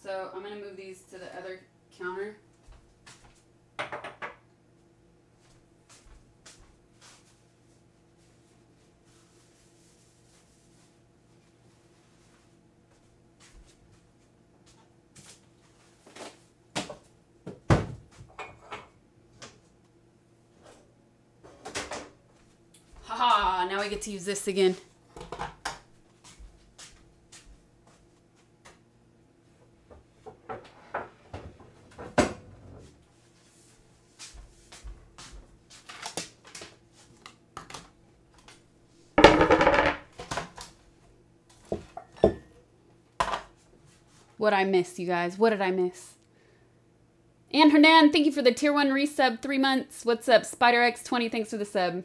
So I'm going to move these to the other counter. Haha, now we get to use this again. What I miss, you guys? What did I miss? Ann Hernan, thank you for the tier 1 resub, 3 months. What's up? SpiderX20, thanks for the sub.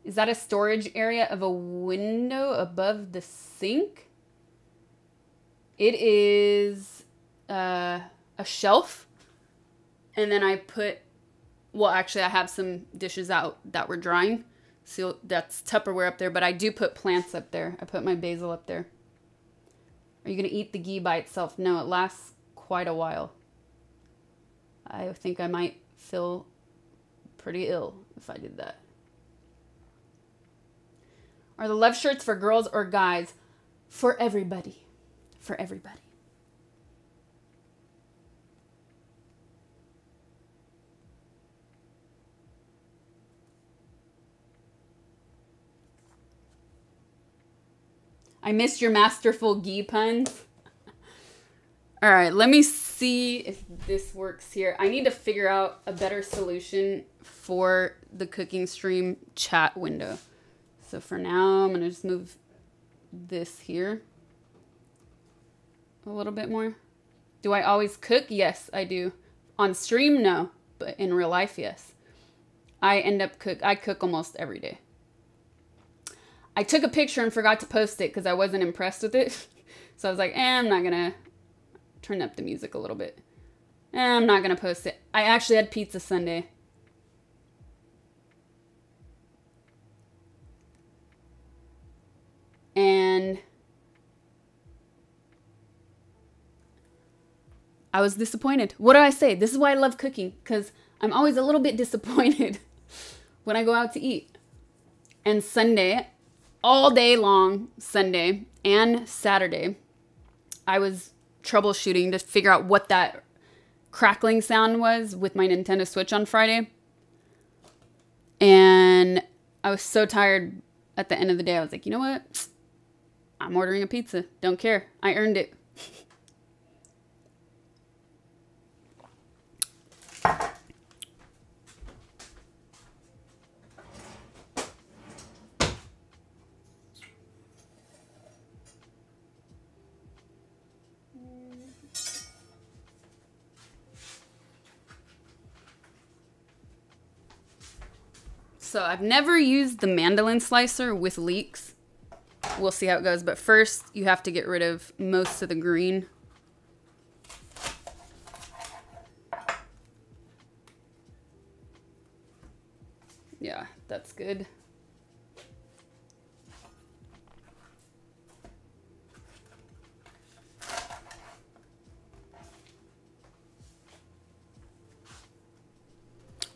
Is that a storage area of a window above the sink? It is a shelf. And then I put, well, actually I have some dishes out that were drying. So that's Tupperware up there, but I do put plants up there. I put my basil up there. Are you going to eat the ghee by itself? No, it lasts quite a while. I think I might feel pretty ill if I did that. Are the love shirts for girls or guys? For everybody. For everybody. I missed your masterful ghee puns. All right, let me see if this works here. I need to figure out a better solution for the cooking stream chat window. So for now, I'm going to just move this here a little bit more. Do I always cook? Yes, I do. On stream, no. But in real life, yes. I cook almost every day. I took a picture and forgot to post it because I wasn't impressed with it. So I was like, I'm not going to turn up the music a little bit. I'm not going to post it. I actually had pizza Sunday. And I was disappointed. What do I say? This is why I love cooking, because I'm always a little bit disappointed when I go out to eat. And Sunday, all day long, Sunday and Saturday, I was troubleshooting to figure out what that crackling sound was with my Nintendo Switch on Friday. And I was so tired at the end of the day. I was like, you know what? I'm ordering a pizza. Don't care. I earned it. So I've never used the mandolin slicer with leeks. We'll see how it goes. But first, you have to get rid of most of the green. Yeah, that's good.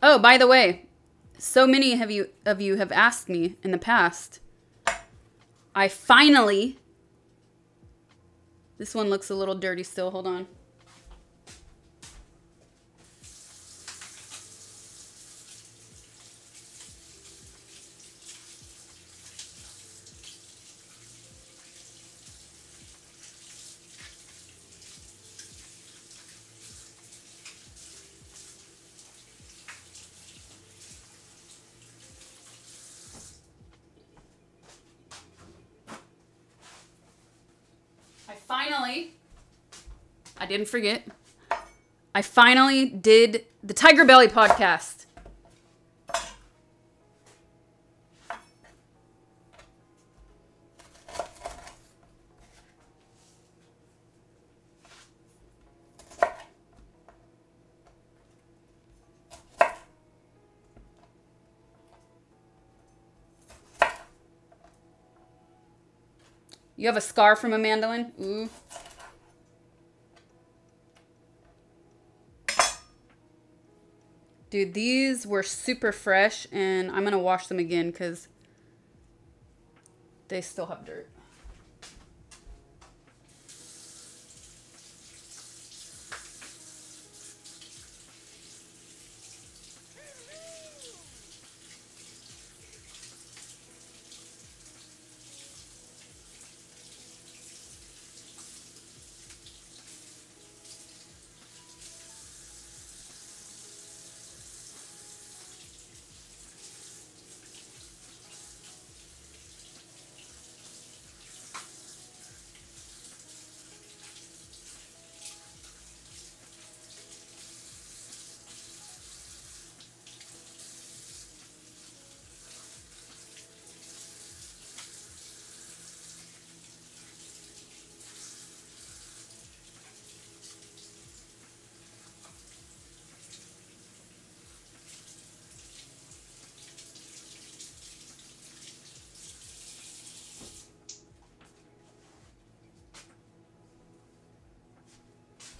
Oh, by the way, so many of you have asked me in the past. I finally, this one looks a little dirty still, hold on. I didn't forget. I finally did the Tiger Belly podcast. You have a scar from a mandolin? Ooh. Dude, these were super fresh, and I'm going to wash them again because they still have dirt.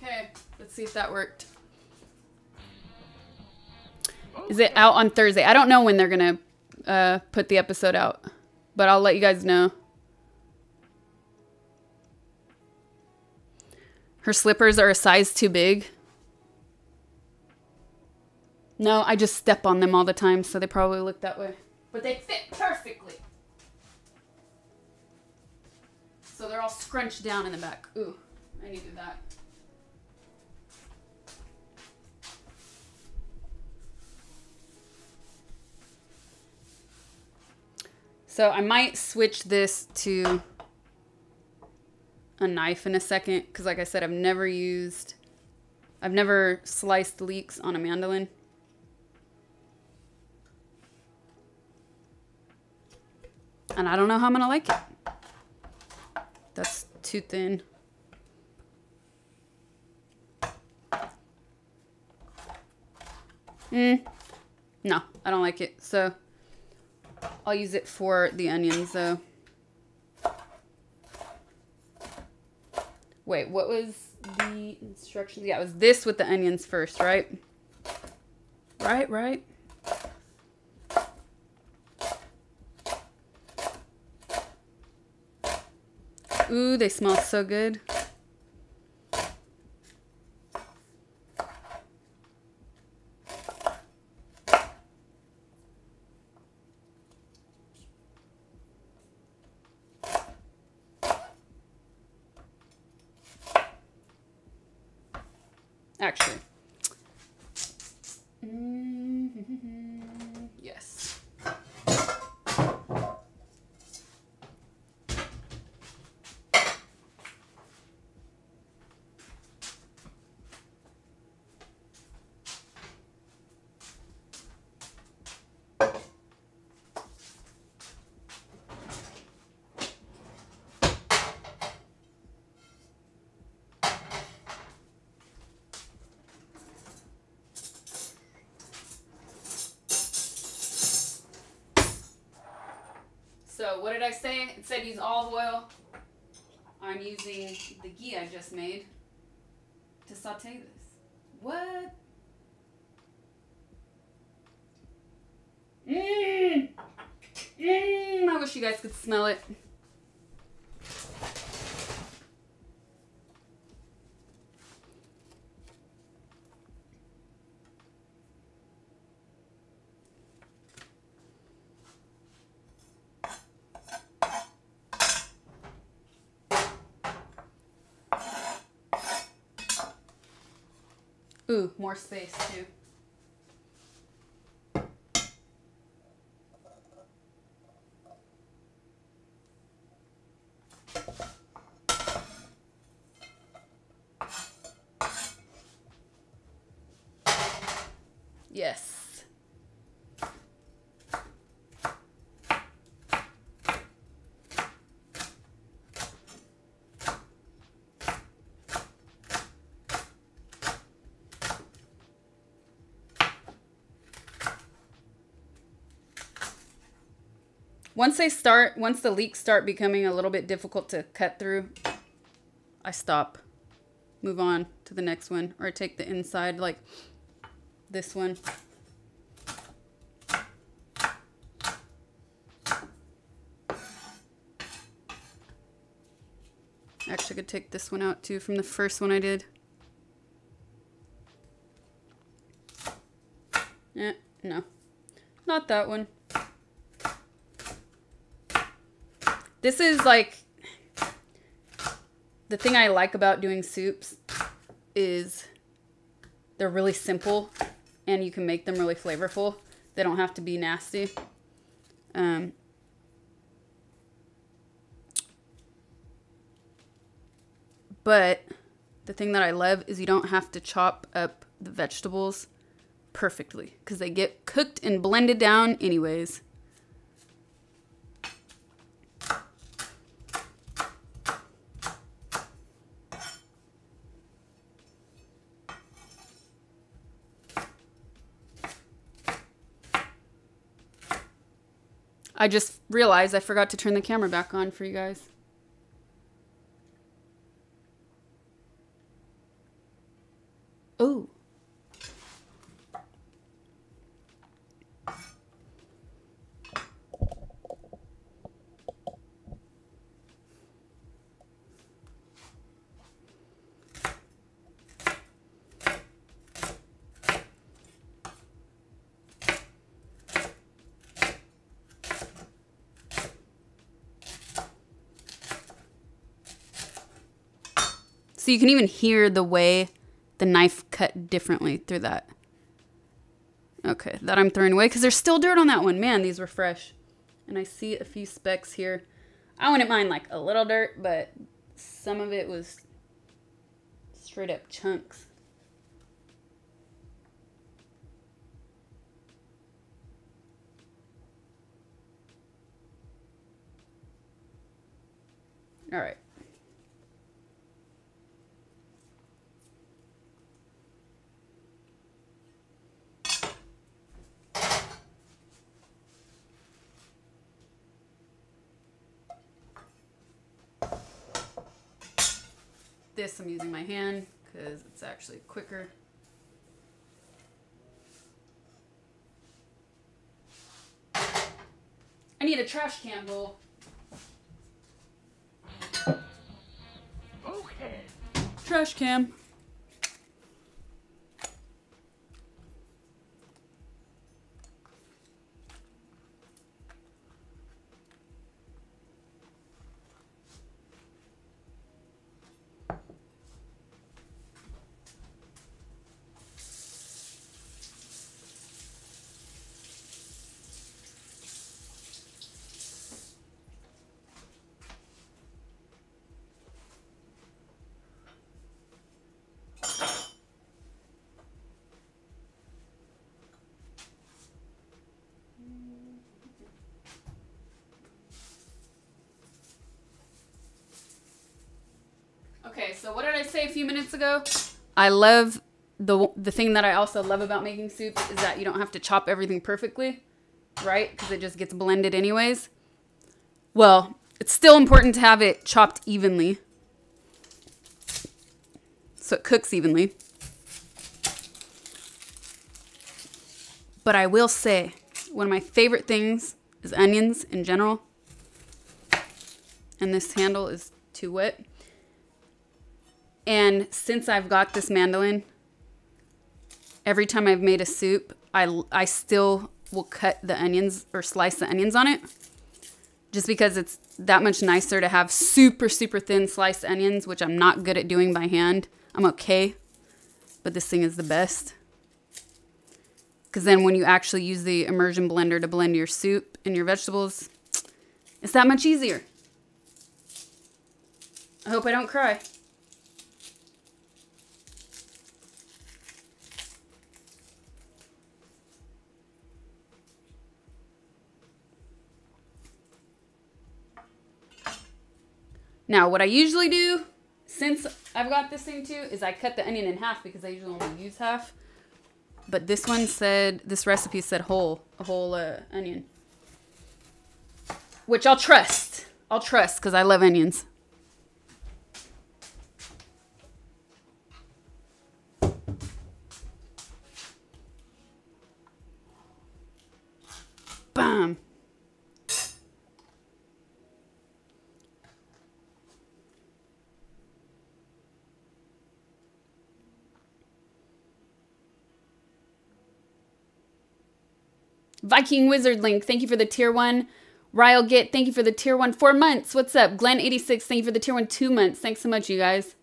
Okay, let's see if that worked. Is it out on Thursday? I don't know when they're going to put the episode out, but I'll let you guys know. Her slippers are a size too big. No, I just step on them all the time, so they probably look that way. But they fit perfectly. So they're all scrunched down in the back. Ooh, I needed that. So I might switch this to a knife in a second because, like I said, I've never sliced leeks on a mandolin. And I don't know how I'm going to like it. That's too thin. No, I don't like it. So I'll use it for the onions, though. Wait, what was the instructions? Yeah, it was this with the onions first, right? Right. Ooh, they smell so good. Actually. Yes. So what did I say? It said use olive oil. I'm using the ghee I just made to saute this. What? I wish you guys could smell it. Ooh, more space too. Yes. Once the leeks start becoming a little bit difficult to cut through, I stop. Move on to the next one, or I take the inside like this one. Actually, I could take this one out too from the first one I did. No, not that one. This is like, the thing I like about doing soups is they're really simple and you can make them really flavorful. They don't have to be nasty. But the thing that I love is you don't have to chop up the vegetables perfectly because they get cooked and blended down anyways. I just realized I forgot to turn the camera back on for you guys. Oh. So you can even hear the way the knife cut differently through that. Okay, that I'm throwing away because there's still dirt on that one. Man, these were fresh. And I see a few specks here. I wouldn't mind like a little dirt, but some of it was straight up chunks. All right. This I'm using my hand because it's actually quicker. I need a trash can bowl. Okay. Trash can. Okay, so what did I say a few minutes ago? I love the thing that I also love about making soups is that you don't have to chop everything perfectly, right? Because it just gets blended anyways. Well, it's still important to have it chopped evenly, so it cooks evenly. But I will say, one of my favorite things is onions in general. And this handle is too wet. And since I've got this mandolin, every time I've made a soup, I still will cut the onions or slice the onions on it. Just because it's that much nicer to have super, super thin sliced onions, which I'm not good at doing by hand. I'm okay, but this thing is the best. Because then when you actually use the immersion blender to blend your soup and your vegetables, it's that much easier. I hope I don't cry. Now, what I usually do, since I've got this thing too, is I cut the onion in half because I usually only use half. But this one said, this recipe said a whole onion. Which I'll trust. I'll trust because I love onions. Bam. Viking Wizard Link, thank you for the tier 1. Ryle Get, thank you for the tier 1 4 months. What's up? Glenn86, thank you for the tier 1 2 months. Thanks so much, you guys.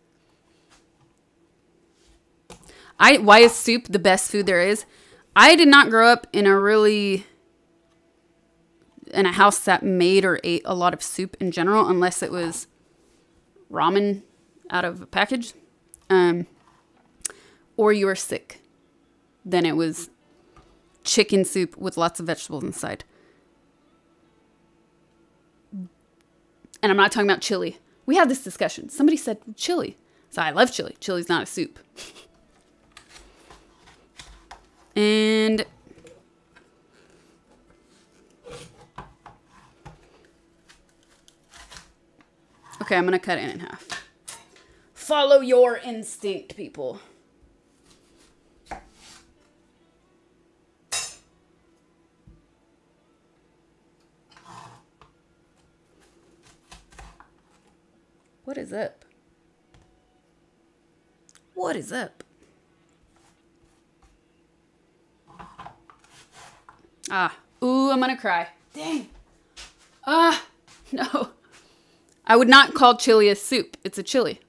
Why is soup the best food there is? I did not grow up in a house that made or ate a lot of soup in general, unless it was ramen out of a package. Or you were sick. Then it was chicken soup with lots of vegetables inside. And I'm not talking about chili. We had this discussion. Somebody said chili. So I love chili. Chili's not a soup. And okay, I'm going to cut it in half. Follow your instinct, people. What is up? What is up? Ooh, I'm gonna cry. Dang. No. I would not call chili a soup. It's a chili.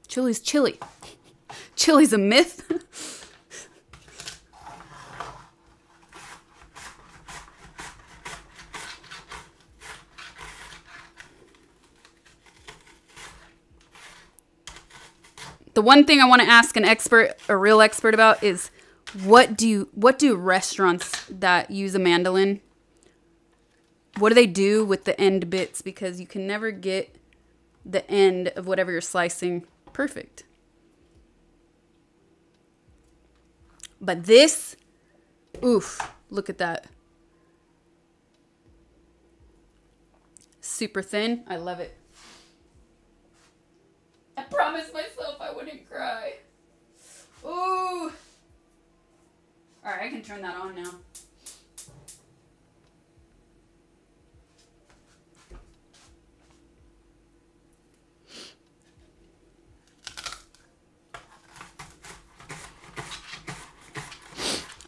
Chili's chili. Chili's a myth. The one thing I want to ask a real expert about is what do restaurants that use a mandolin, what do they do with the end bits? Because you can never get the end of whatever you're slicing perfect. But this, oof, look at that. Super thin. I love it. I promised myself I wouldn't cry. Ooh. All right, I can turn that on now.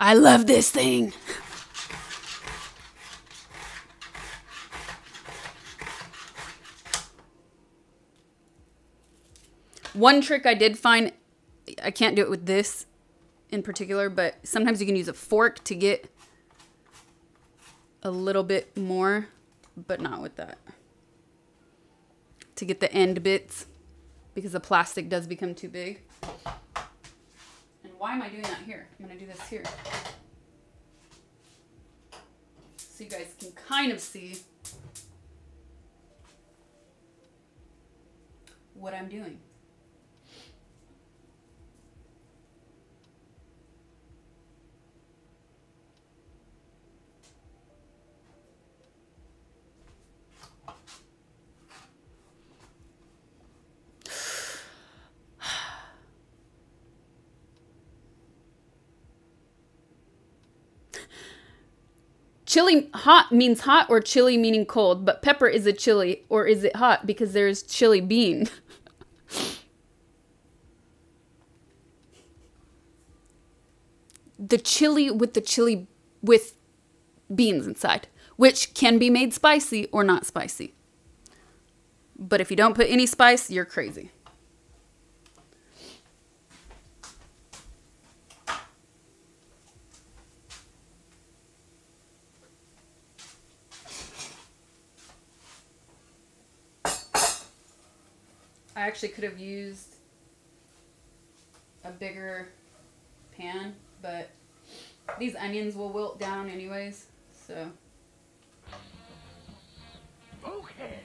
I love this thing. One trick I did find, I can't do it with this in particular, but sometimes you can use a fork to get a little bit more, but not with that. To get the end bits, because the plastic does become too big. And why am I doing that here? I'm going to do this here. So you guys can kind of see. what I'm doing. Chili hot means hot or chili meaning cold, but pepper is a chili, or is it hot because there's chili bean? The chili with beans inside, which can be made spicy or not spicy. But if you don't put any spice, you're crazy. I actually could have used a bigger pan, but these onions will wilt down anyways, so. Okay.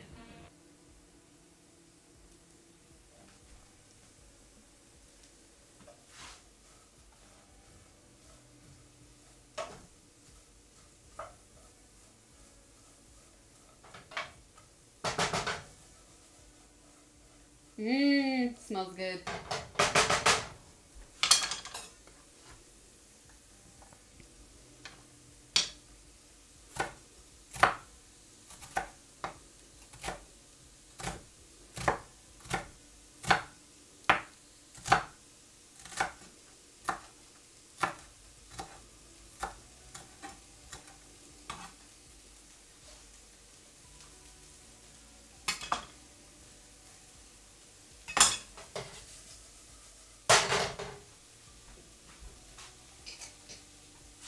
Smells good.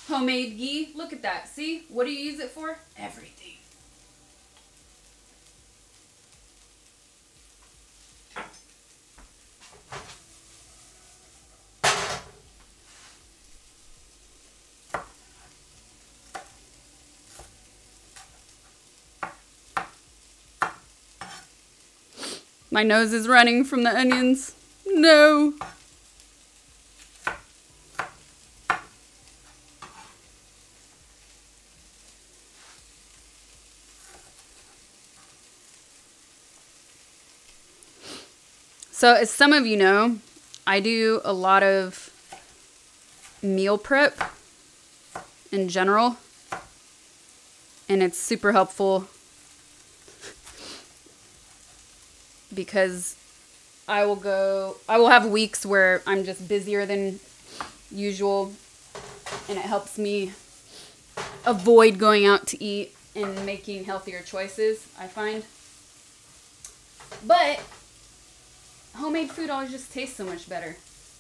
Homemade ghee. Look at that. See? What do you use it for? Everything. My nose is running from the onions. No. So as some of you know, I do a lot of meal prep in general, and it's super helpful because I will have weeks where I'm just busier than usual, and it helps me avoid going out to eat and making healthier choices, I find. But homemade food always just tastes so much better.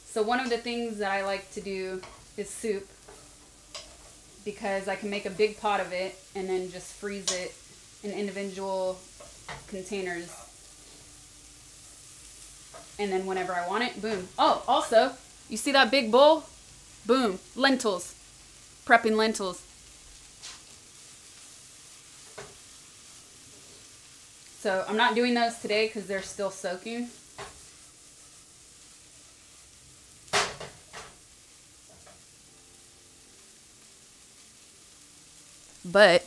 So one of the things that I like to do is soup, because I can make a big pot of it and then just freeze it in individual containers. And then whenever I want it, boom. Oh, also, you see that big bowl? Boom, lentils. Prepping lentils. So I'm not doing those today because they're still soaking. But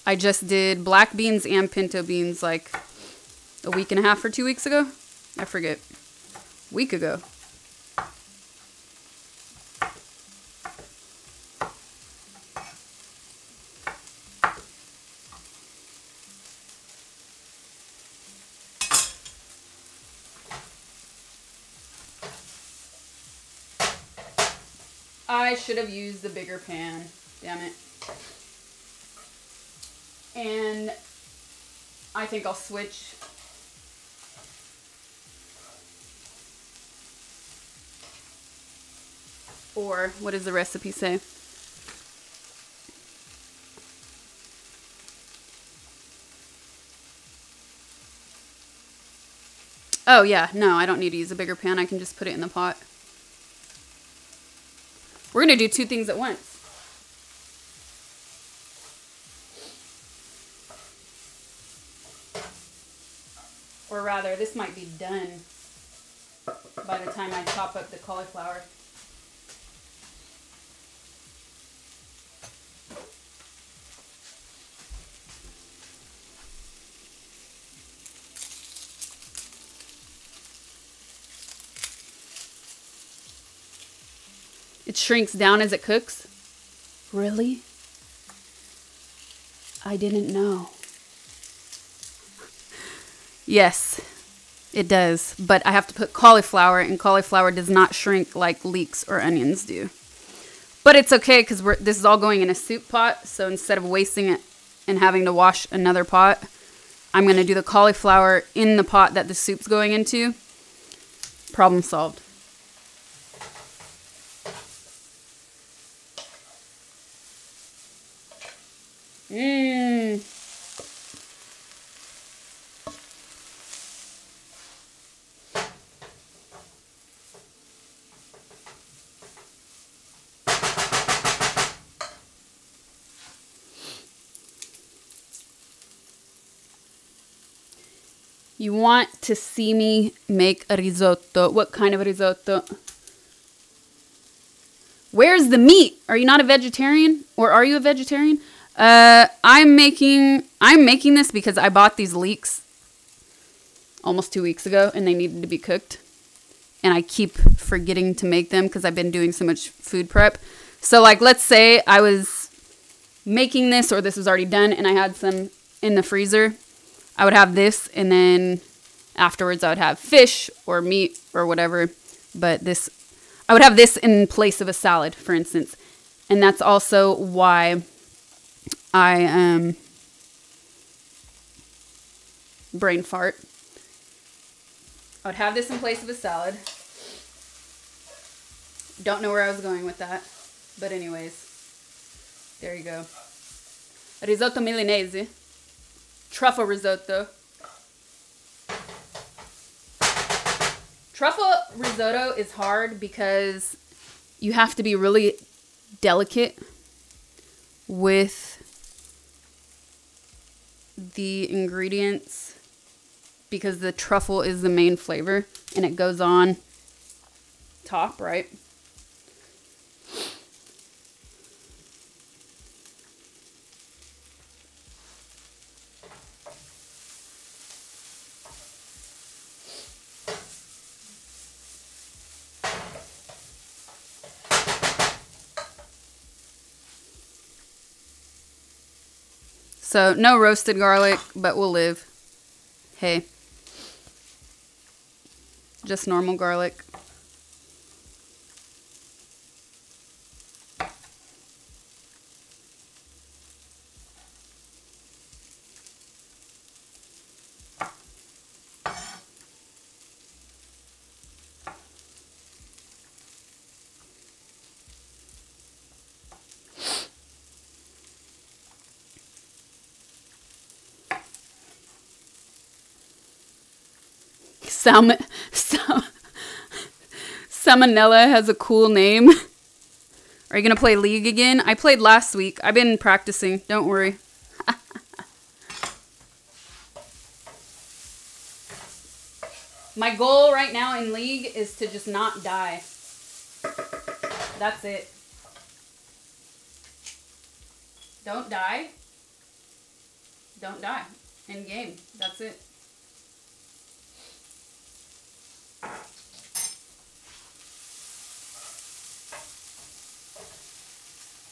I just did black beans and pinto beans like a week and a half or 2 weeks ago. I forget. Week ago. I should have used the bigger pan. Damn it. And I think I'll switch. Or what does the recipe say? Oh yeah, no, I don't need to use a bigger pan. I can just put it in the pot. We're going to do two things at once. Or rather, this might be done by the time I chop up the cauliflower. It shrinks down as it cooks. Really? I didn't know. Yes, it does. But I have to put cauliflower, and cauliflower does not shrink like leeks or onions do. But it's okay because this is all going in a soup pot. So instead of wasting it and having to wash another pot, I'm going to do the cauliflower in the pot that the soup's going into. Problem solved. Mmm. You want to see me make a risotto. What kind of a risotto? Where's the meat? Are you not a vegetarian? Or are you a vegetarian? I'm making this because I bought these leeks almost 2 weeks ago and they needed to be cooked. And I keep forgetting to make them because I've been doing so much food prep. So like, let's say I was making this or this was already done and I had some in the freezer. I would have this and then afterwards I would have fish or meat or whatever. But I would have this in place of a salad, for instance. And that's also why I brain fart. I would have this in place of a salad. Don't know where I was going with that. But anyways, there you go. Risotto Milanese. Truffle risotto. Truffle risotto is hard because you have to be really delicate with the ingredients because the truffle is the main flavor and it goes on top, right? So, no roasted garlic, but we'll live. Hey. Just normal garlic. Salmonella has a cool name. Are you going to play League again? I played last week. I've been practicing. Don't worry. My goal right now in League is to just not die. That's it. Don't die. Don't die. In game. That's it.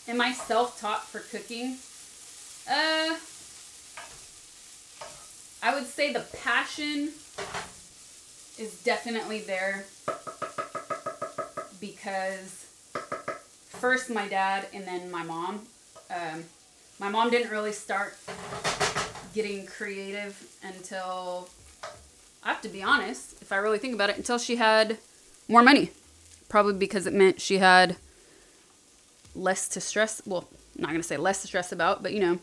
Am I self-taught for cooking? I would say the passion is definitely there because first my dad and then my mom. My mom didn't really start getting creative until, I have to be honest, if I really think about it, until she had more money. Probably because it meant she had less to stress. Well, I'm not going to say less to stress about, but you know,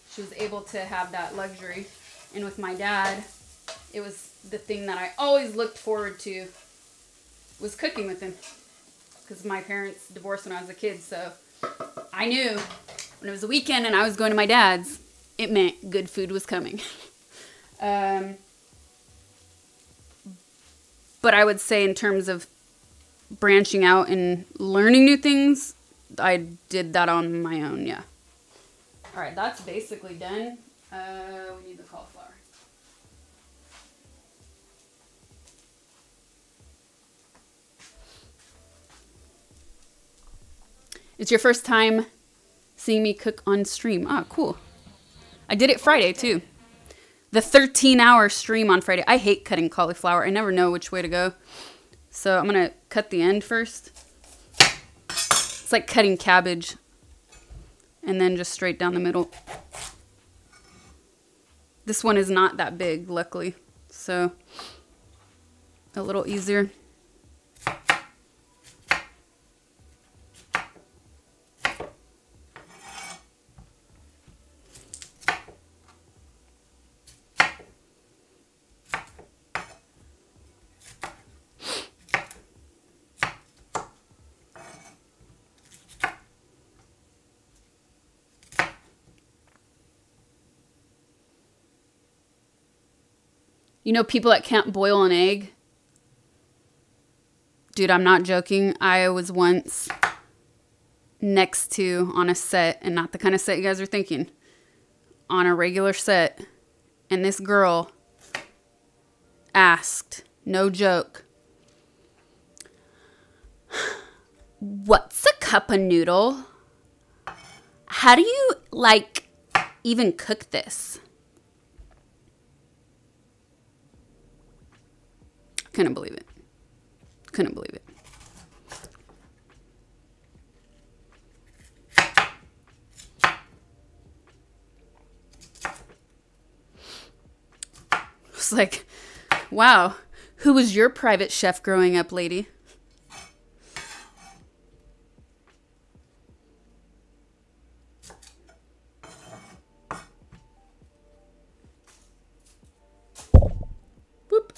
she was able to have that luxury. And with my dad, it was the thing that I always looked forward to was cooking with him. Because my parents divorced when I was a kid, so I knew when it was a weekend and I was going to my dad's, it meant good food was coming. But I would say in terms of branching out and learning new things, I did that on my own, yeah. All right, that's basically done. We need the cauliflower. It's your first time seeing me cook on stream. Ah, cool. I did it Friday, too. The 13-hour stream on Friday. I hate cutting cauliflower. I never know which way to go. So I'm going to cut the end first. It's like cutting cabbage. And then just straight down the middle. This one is not that big, luckily. So a little easier. You know people that can't boil an egg? Dude, I'm not joking. I was once next to on a set, and not the kind of set you guys are thinking, on a regular set, and this girl asked, no joke, "What's a cup of noodle? How do you, like, even cook this?" Couldn't believe it. Couldn't believe it. It's like, wow, who was your private chef growing up, lady? Whoop.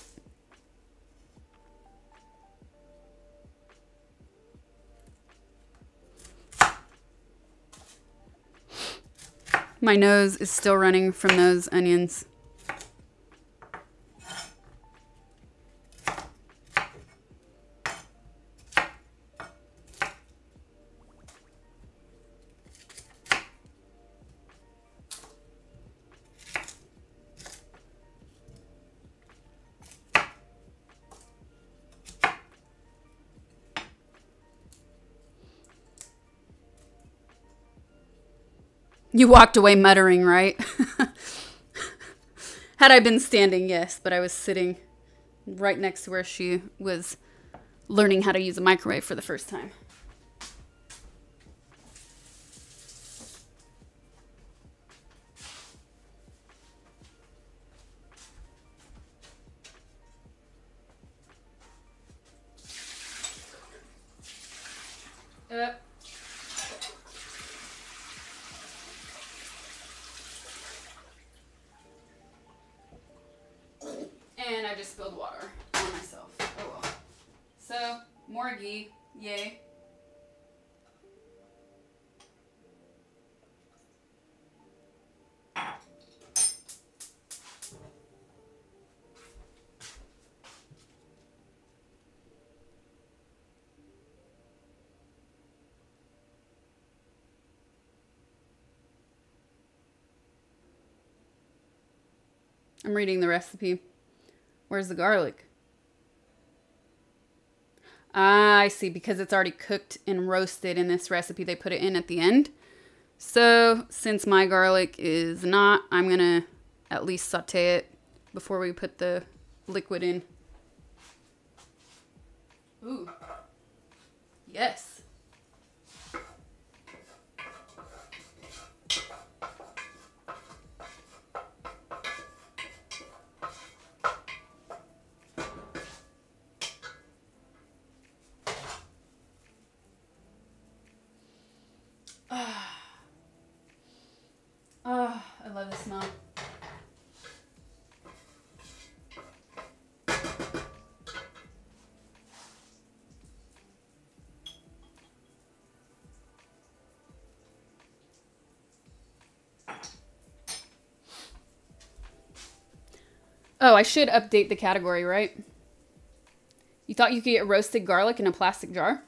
My nose is still running from those onions. You walked away muttering, right? Had I been standing, yes, but I was sitting right next to where she was learning how to use a microwave for the first time. And I just spilled water on myself. Oh well. So, more ghee. Yay. I'm reading the recipe. Where's the garlic? Ah, I see. Because it's already cooked and roasted in this recipe, they put it in at the end. So, since my garlic is not, I'm going to at least saute it before we put the liquid in. Ooh. Yes. Oh, I love the smell. Oh, I should update the category, right? You thought you could get roasted garlic in a plastic jar?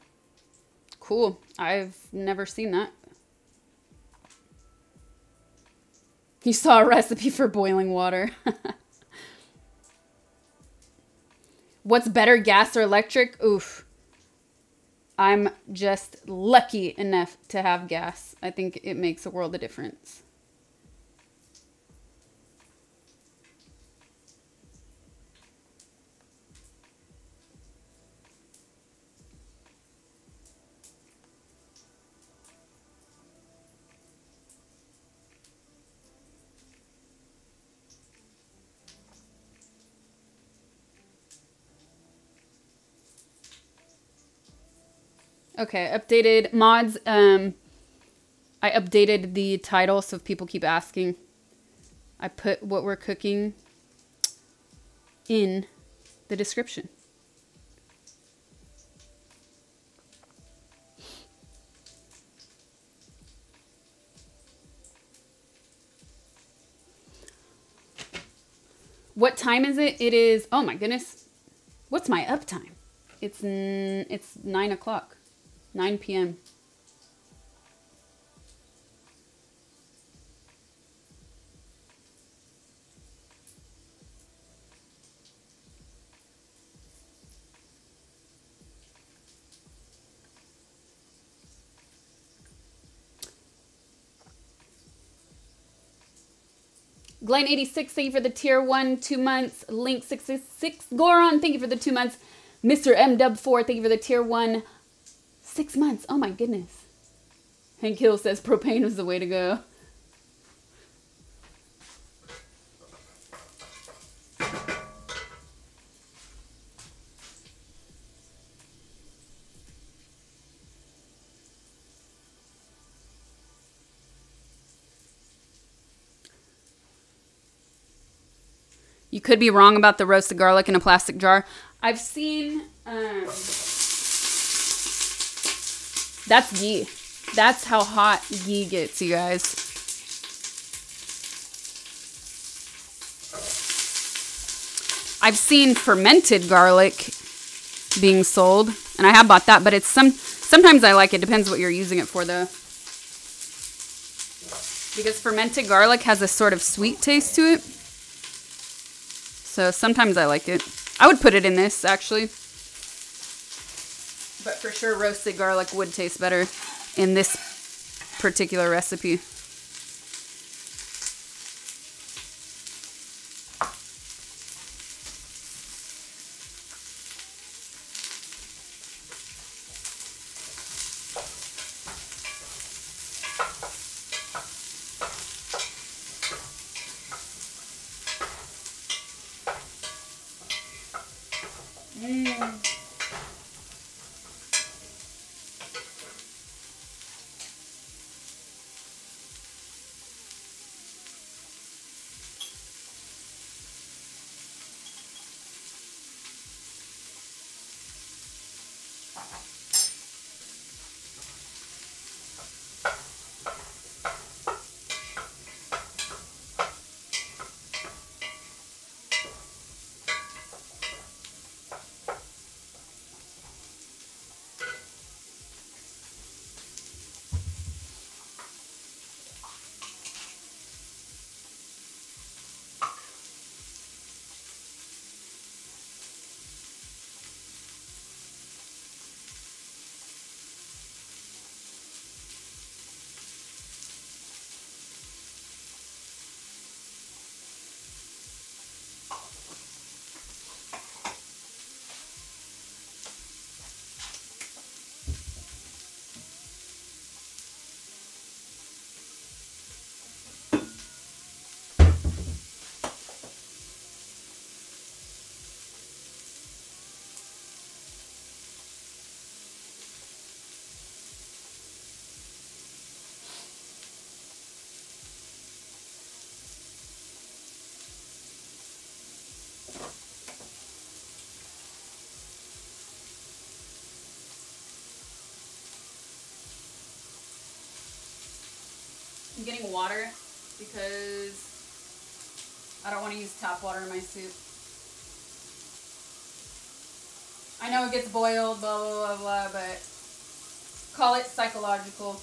Cool. I've never seen that. You saw a recipe for boiling water. What's better, gas or electric? Oof. I'm just lucky enough to have gas. I think it makes a world of difference. Okay, updated mods. I updated the title, so if people keep asking, I put what we're cooking in the description. What time is it? It is, oh my goodness. What's my uptime? It's 9 o'clock. 9 p.m. Glenn86, thank you for the tier 1, 2 months. Link666, Goron, thank you for the 2 months. Mr. MW4, thank you for the tier 1, 6 months. Oh my goodness. Hank Hill says propane was the way to go. You could be wrong about the roasted garlic in a plastic jar. I've seen, that's ghee. That's how hot ghee gets, you guys. I've seen fermented garlic being sold, and I have bought that, but it's sometimes I like it. Depends what you're using it for, though. Because fermented garlic has a sort of sweet taste to it. So sometimes I like it. I would put it in this, actually. But for sure, roasted garlic would taste better in this particular recipe. I'm getting water because I don't want to use tap water in my soup. I know it gets boiled, blah, blah, blah, blah, but call it psychological.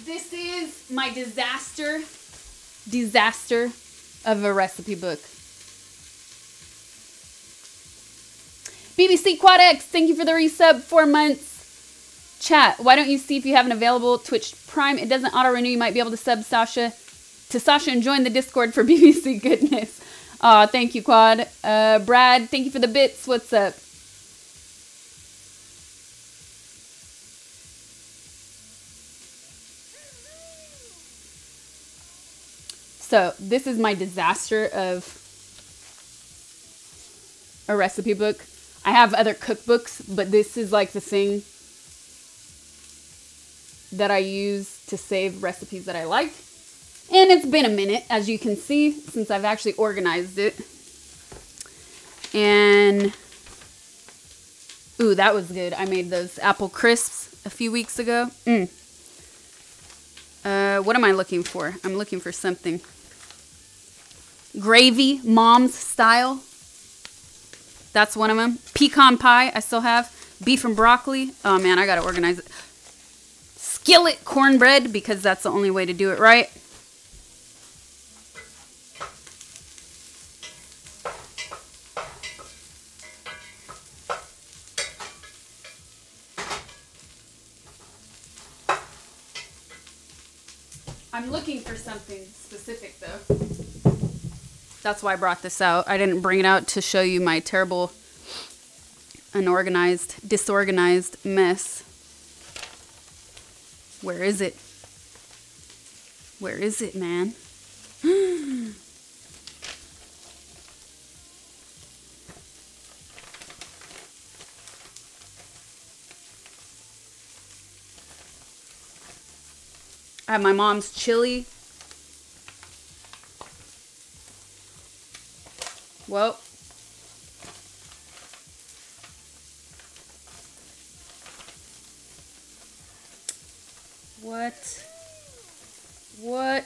This is my disaster of a recipe book. BBC Quad X, thank you for the resub, 4 months. Chat, why don't you see if you have an available Twitch Prime? It doesn't auto-renew. You might be able to sub Sasha and join the Discord for BBC goodness. Aw, thank you, Quad. Brad, thank you for the bits. What's up? So, this is my disaster of a recipe book. I have other cookbooks, but this is like the thing that I use to save recipes that I like. And it's been a minute, as you can see, since I've actually organized it. And, ooh, that was good. I made those apple crisps a few weeks ago. What am I looking for? I'm looking for something. Gravy, mom's style. That's one of them. Pecan pie, I still have. Beef and broccoli. Oh man, I gotta organize it. Skillet cornbread, because that's the only way to do it right. I'm looking for something specific though. That's why I brought this out. I didn't bring it out to show you my terrible, unorganized, disorganized mess. Where is it? Where is it, man? I have my mom's chili. Well, what?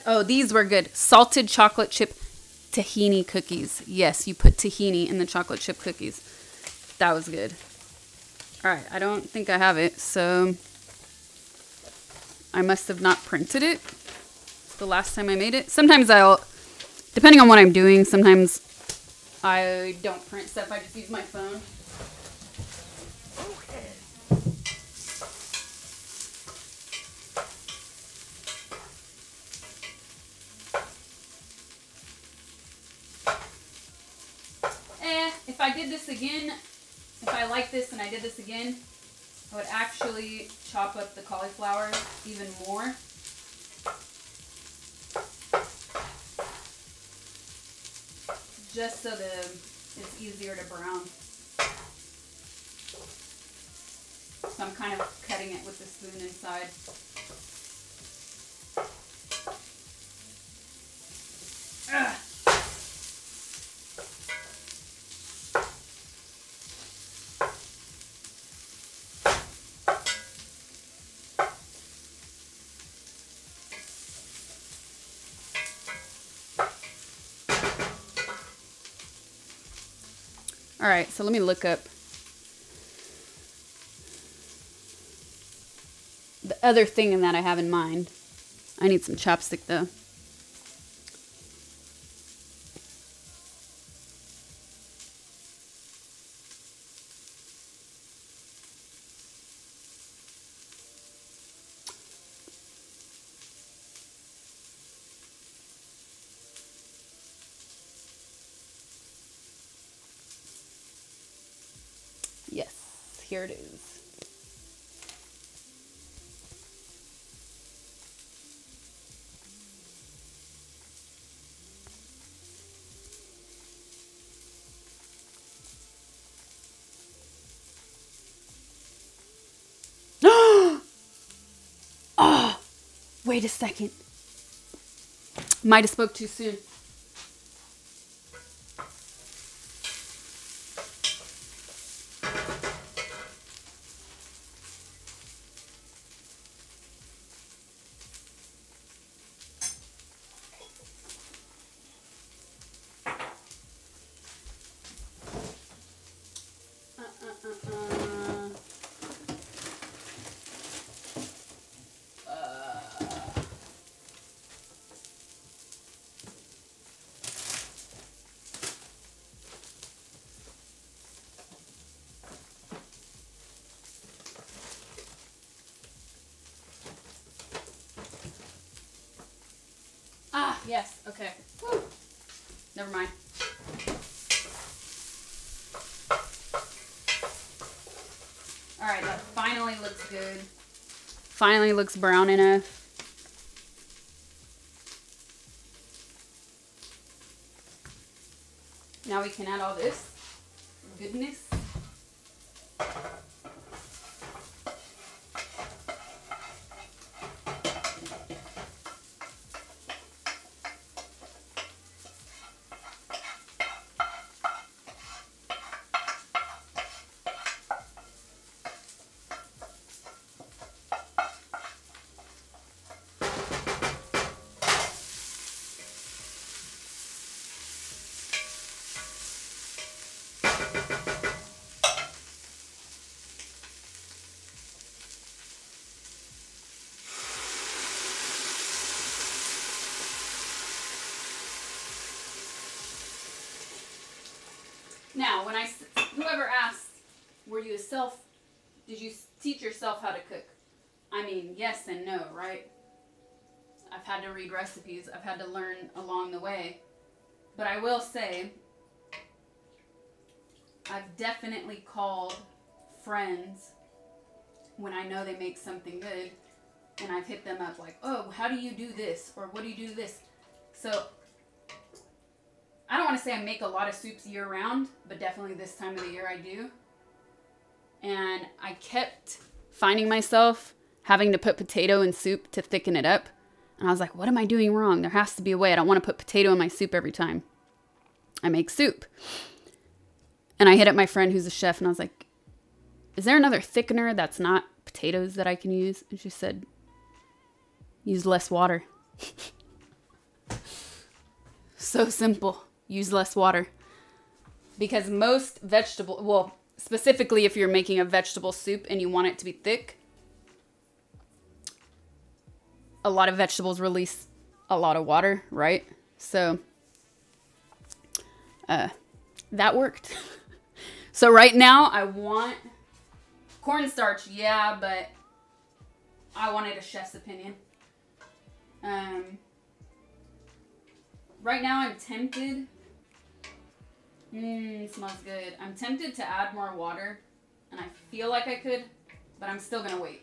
Oh, these were good. Salted chocolate chip tahini cookies. Yes, you put tahini in the chocolate chip cookies. That was good. All right, I don't think I have it, so I must have not printed it the last time I made it. Sometimes I'll, depending on what I'm doing, sometimes I don't print stuff. I just use my phone. If I did this again, if I like this and I did this again, I would actually chop up the cauliflower even more. Just so that it's easier to brown. So I'm kind of cutting it with the spoon inside. Ugh. All right, so let me look up the other thing that I have in mind. I need some chapstick though. Yes, here it is. Oh, wait a second. Might have spoke too soon. Ah, yes, okay. Whew. Never mind. Alright, that finally looks good. Finally looks brown enough. Now we can add all this goodness. Now, when whoever asked, did you teach yourself how to cook? I mean, yes and no, right? I've had to read recipes. I've had to learn along the way. But I will say, I've definitely called friends when I know they make something good. And I've hit them up like, oh, how do you do this? Or what do you do this? So, I don't want to say I make a lot of soups year round, but definitely this time of the year I do. And I kept finding myself having to put potato in soup to thicken it up. And I was like, what am I doing wrong? There has to be a way. I don't want to put potato in my soup every time I make soup. And I hit up my friend who's a chef and I was like, is there another thickener that's not potatoes that I can use? And she said, use less water. So simple. Use less water. Because most specifically if you're making a vegetable soup and you want it to be thick, a lot of vegetables release a lot of water, right? So that worked. So right now I want cornstarch, yeah, but I wanted a chef's opinion. Right now I'm tempted. Smells good. I'm tempted to add more water, and I feel like I could, but I'm still gonna wait.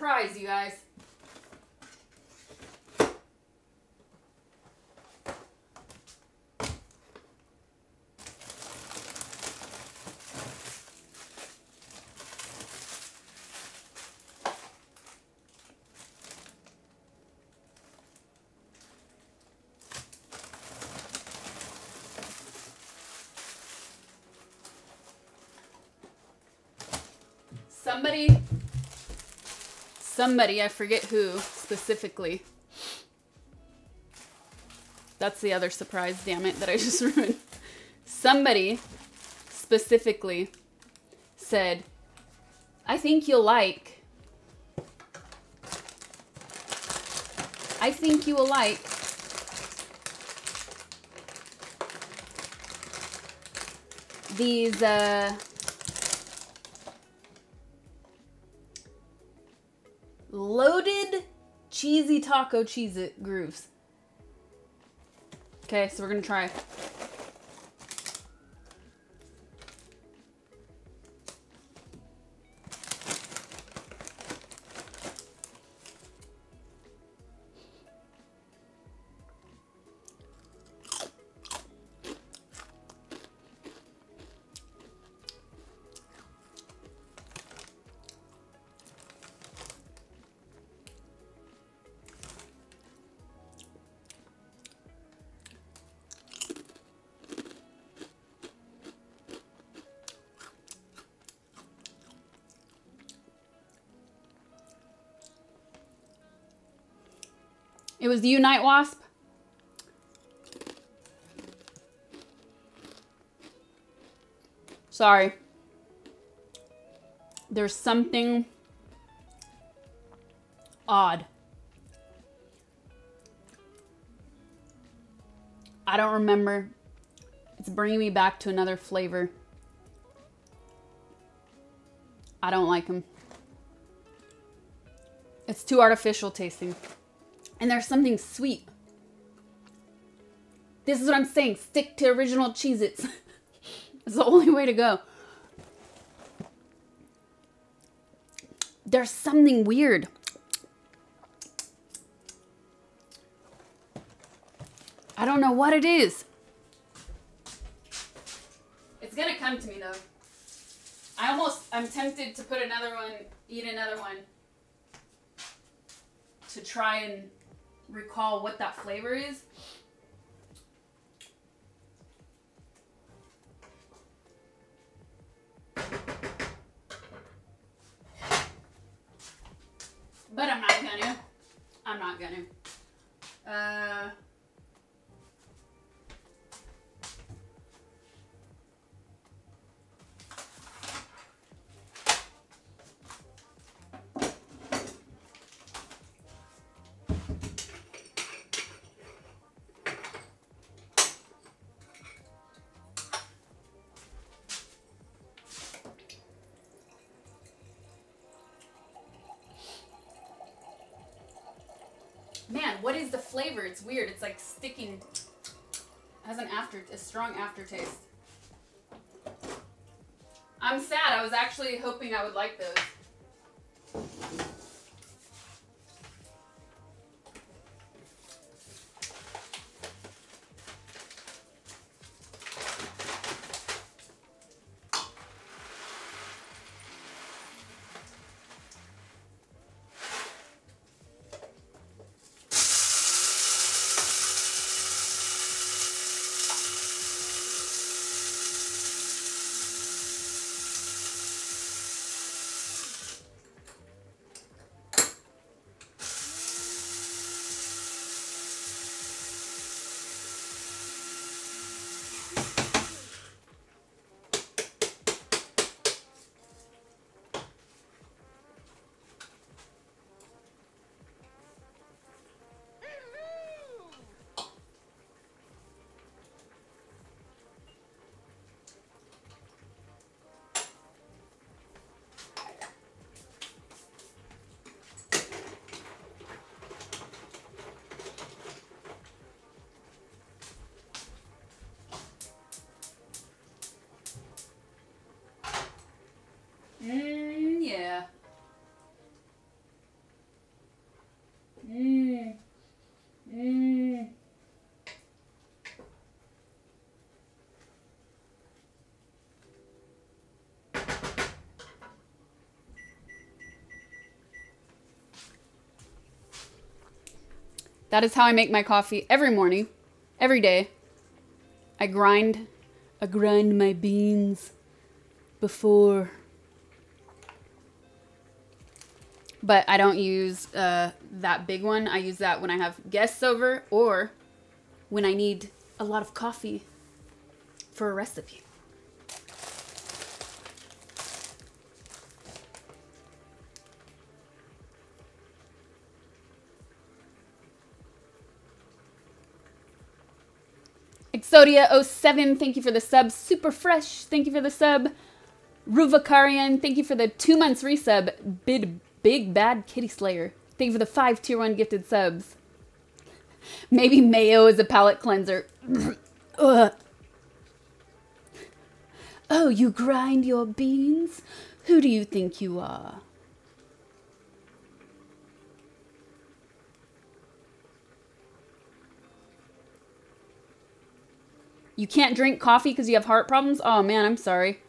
surprise, you guys. Somebody, I forget who specifically. That's the other surprise, damn it, that I just ruined. Somebody specifically said, I think you will like these, loaded cheesy taco Cheez-It grooves. Okay, so we're gonna try. It was the Unite Wasp. Sorry. There's something odd. I don't remember. It's bringing me back to another flavor. I don't like them. It's too artificial tasting. And there's something sweet. This is what I'm saying. Stick to original Cheez-Its. It's the only way to go. There's something weird. I don't know what it is. It's gonna come to me though. I'm tempted to put another one, eat another one, to try and recall what that flavor is. But I'm not gonna. Man, what is the flavor? It's weird. It's like sticking. It has a strong aftertaste. I'm sad. I was actually hoping I would like those. That is how I make my coffee every morning, every day. I grind my beans before. But I don't use that big one. I use that when I have guests over or when I need a lot of coffee for a recipe. Exodia07, thank you for the sub. Super Fresh, thank you for the sub. Ruvakarian, thank you for the 2 months resub. Big Bad Kitty Slayer, thank you for the 5 tier 1 gifted subs. Maybe mayo is a palate cleanser. Ugh. Oh, you grind your beans? Who do you think you are? You can't drink coffee because you have heart problems? Oh man, I'm sorry.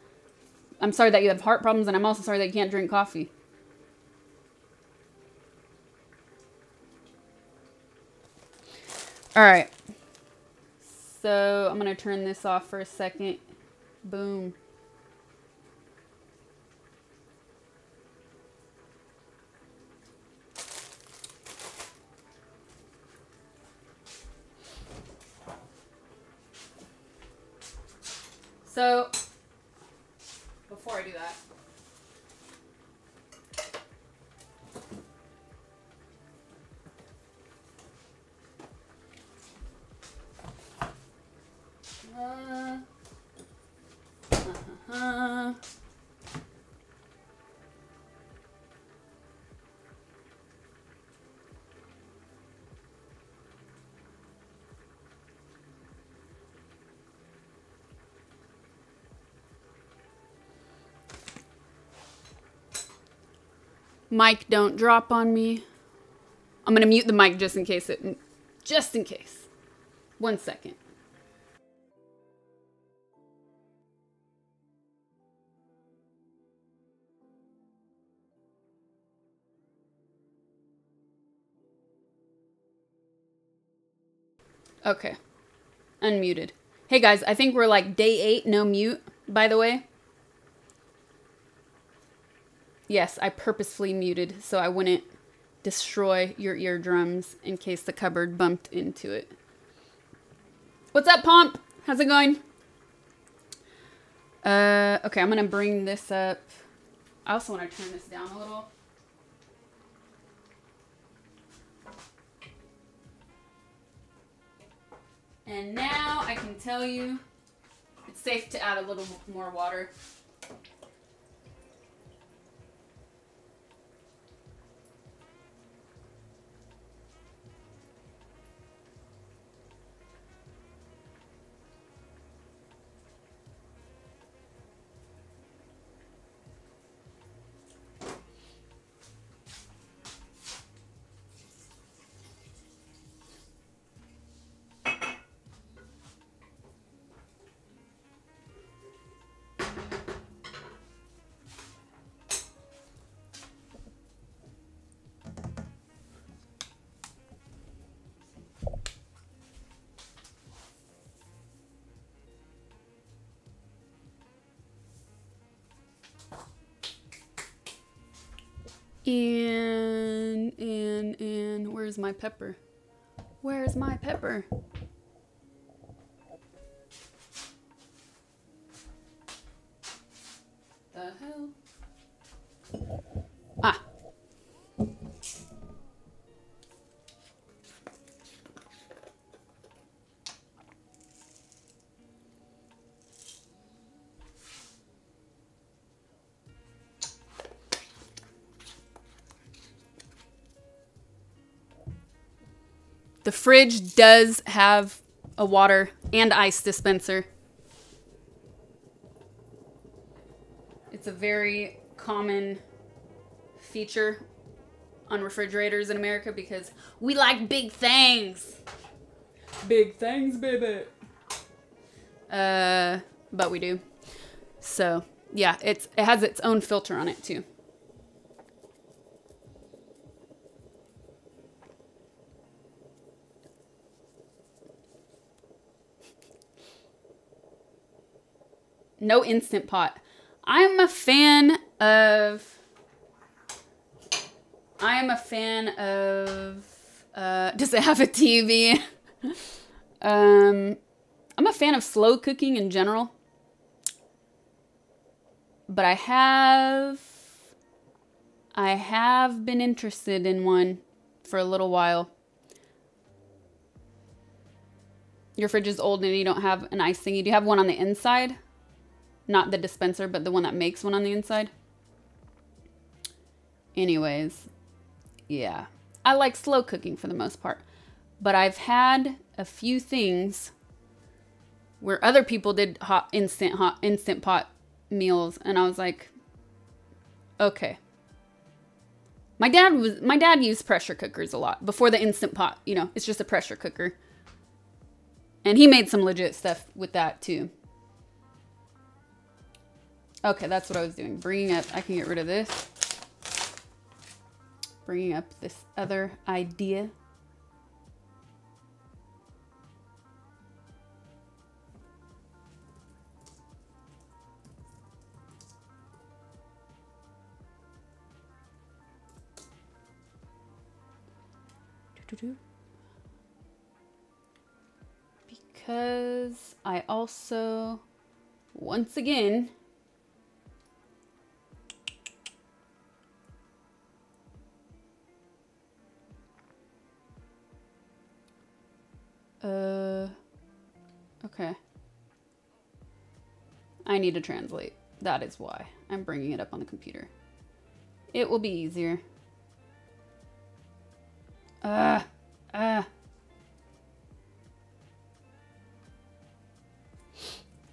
I'm sorry that you have heart problems, and I'm also sorry that you can't drink coffee. All right. So I'm going to turn this off for a second. Boom. So before I do that, mic, don't drop on me. I'm gonna mute the mic just in case just in case. 1 second. Okay, unmuted. Hey guys, I think we're like day 8, no mute, by the way. Yes, I purposefully muted so I wouldn't destroy your eardrums in case the cupboard bumped into it. What's up, Pomp? How's it going? Okay, I'm gonna bring this up. I also want to turn this down a little. And now I can tell you it's safe to add a little more water. And where's my pepper? Where's my pepper? The hell? Ah. The fridge does have a water and ice dispenser. It's a very common feature on refrigerators in America because we like big things. Big things, baby. But we do. So, yeah, it has its own filter on it too. No Instant Pot. I'm a fan of... does it have a TV? I'm a fan of slow cooking in general. But I have been interested in one for a little while. Your fridge is old and you don't have an ice thingy. Do you have one on the inside? Not the dispenser, but the one that makes one on the inside. Anyways, yeah. I like slow cooking for the most part. But I've had a few things where other people did instant pot meals, and I was like, okay. My dad used pressure cookers a lot before the Instant Pot. You know, it's just a pressure cooker. And he made some legit stuff with that too. Okay, that's what I was doing. Bringing up, I can get rid of this. Bringing up this other idea. Because I also, once again, okay. I need to translate. That is why I'm bringing it up on the computer. It will be easier.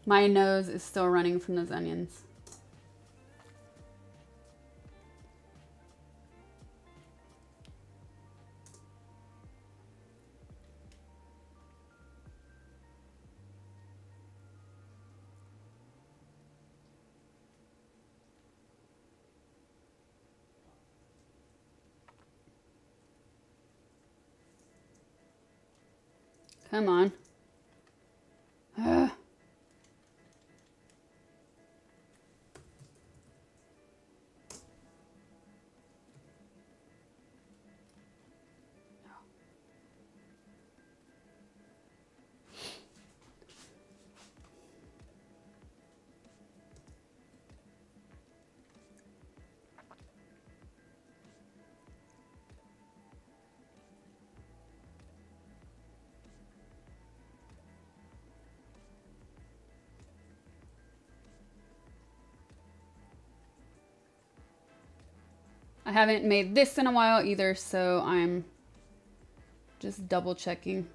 My nose is still running from those onions. Come on. I haven't made this in a while either, so I'm just double checking.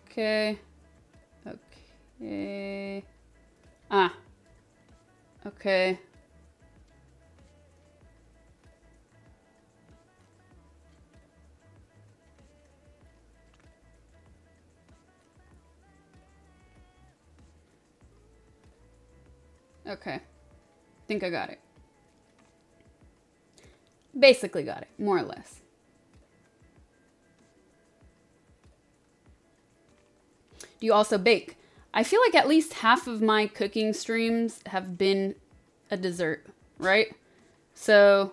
Okay. Okay. Ah. Okay. Okay. I think I got it. Basically got it, more or less. Do you also bake? I feel like at least half of my cooking streams have been a dessert, right? So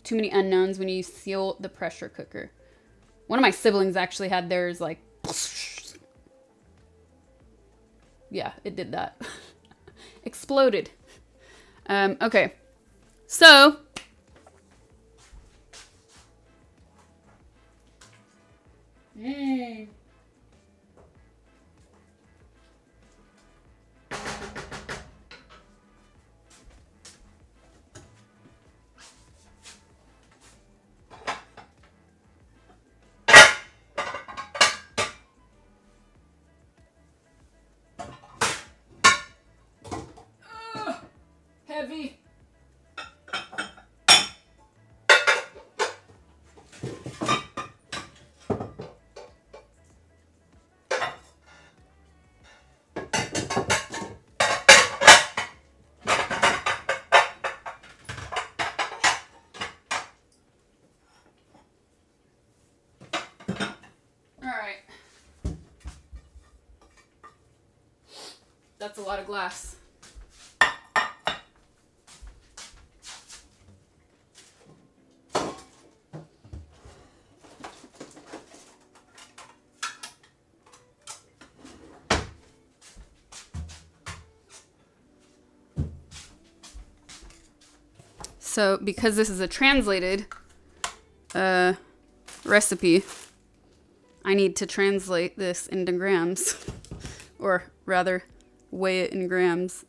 too many unknowns when you seal the pressure cooker. One of my siblings actually had theirs like, yeah, it did that. Exploded. Okay. So heavy. That's a lot of glass. So because this is a translated recipe, I need to translate this into grams, or rather weigh it in grams.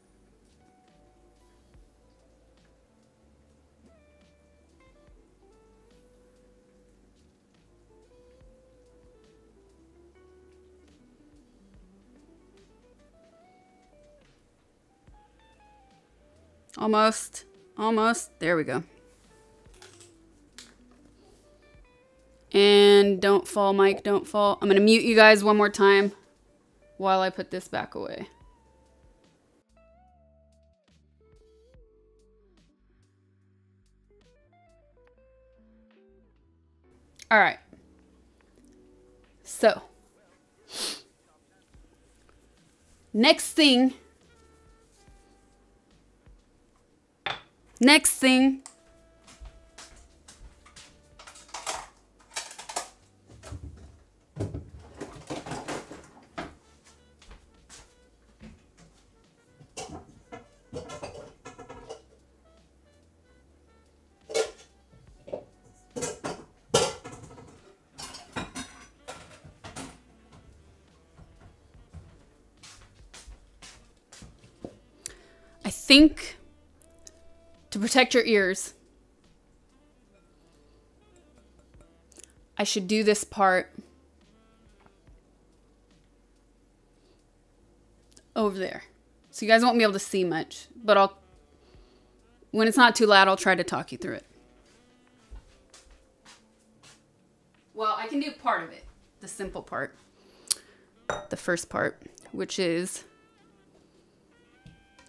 Almost. Almost. There we go. And don't fall, Mike. Don't fall. I'm going to mute you guys one more time while I put this back away. All right. So, next thing. I think to protect your ears, I should do this part over there. So you guys won't be able to see much, but when it's not too loud, I'll try to talk you through it. Well, I can do part of it, the simple part, the first part, which is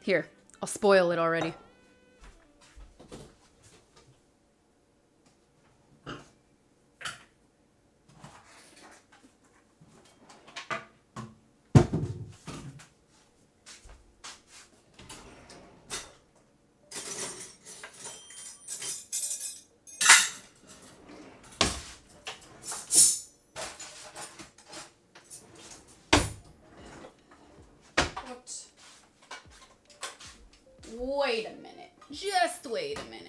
here. I'll spoil it already. Wait a minute. Just wait a minute.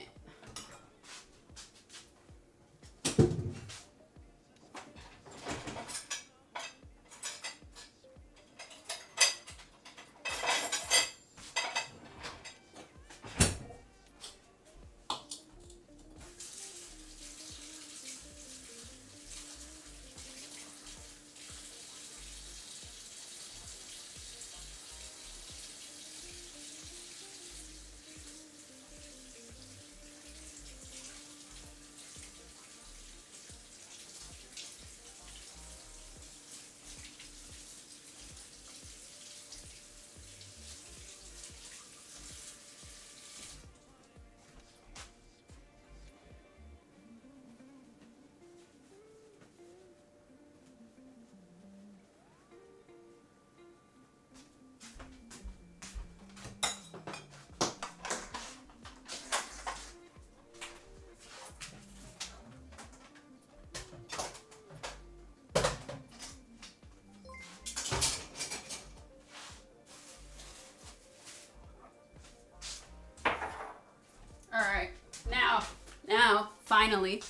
All right, now, finally,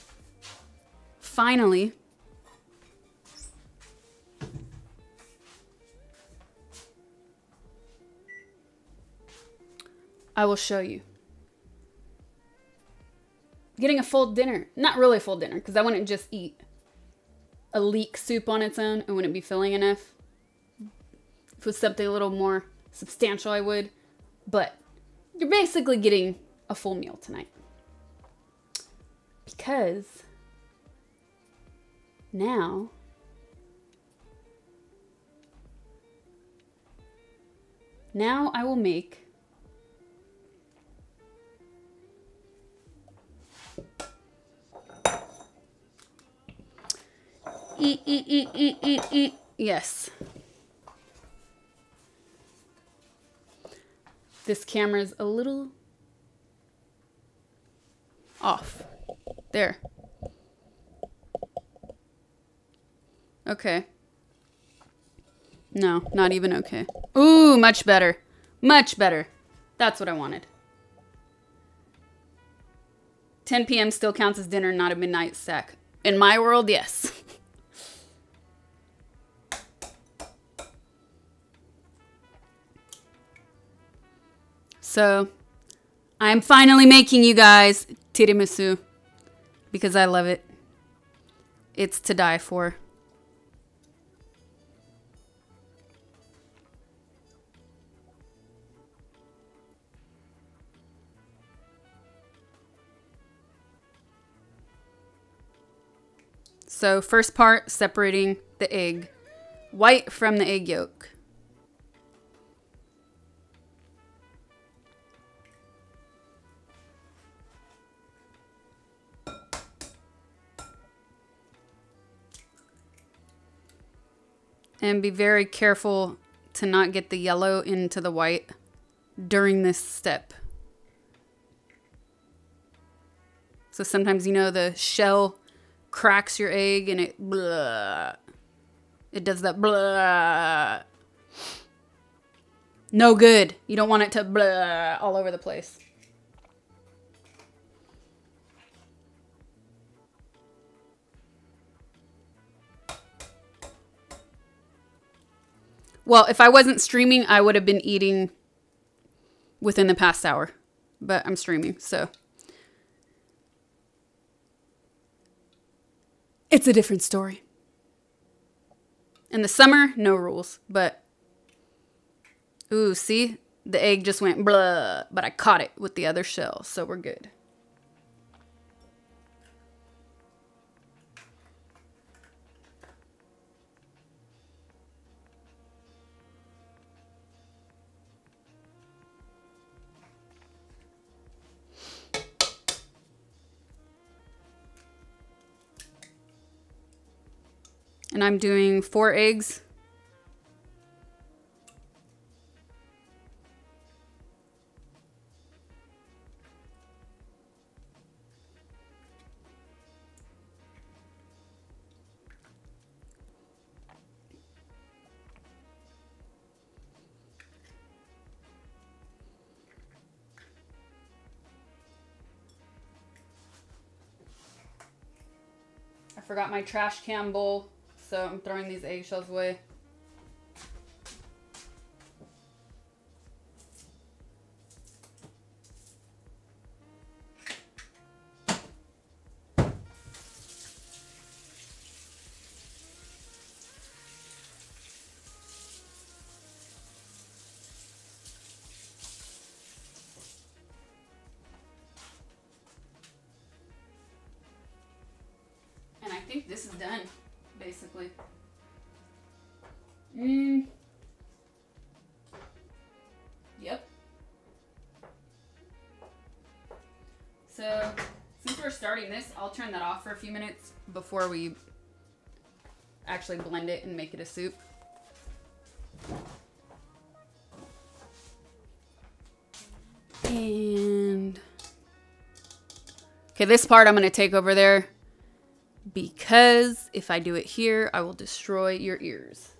I will show you. Getting a full dinner, not really a full dinner, because I wouldn't just eat a leek soup on its own. It wouldn't be filling enough. If it was something a little more substantial, I would. But you're basically getting a full meal tonight. Because now I will make eat. Yes. This camera's a little off. There. Okay. No, not even okay. Ooh, much better. Much better. That's what I wanted. 10 p.m. still counts as dinner, not a midnight snack. In my world, yes. So, I'm finally making you guys tiramisu because I love it. It's to die for. So first part, separating the egg white from the egg yolk. And be very careful to not get the yellow into the white during this step. So sometimes, you know, the shell cracks your egg and it blah. It does that blah. No good. You don't want it to blah all over the place. Well, if I wasn't streaming, I would have been eating within the past hour. But I'm streaming, so. It's a different story. In the summer, no rules. But, ooh, see? The egg just went blah. But I caught it with the other shell, so we're good. And I'm doing 4 eggs. I forgot my trash can bowl. So I'm throwing these eggshells away. And I think this is done. Basically. Yep. So, since we're starting this, I'll turn that off for a few minutes before we actually blend it and make it a soup. And okay, this part I'm going to take over there. Because if I do it here, I will destroy your ears.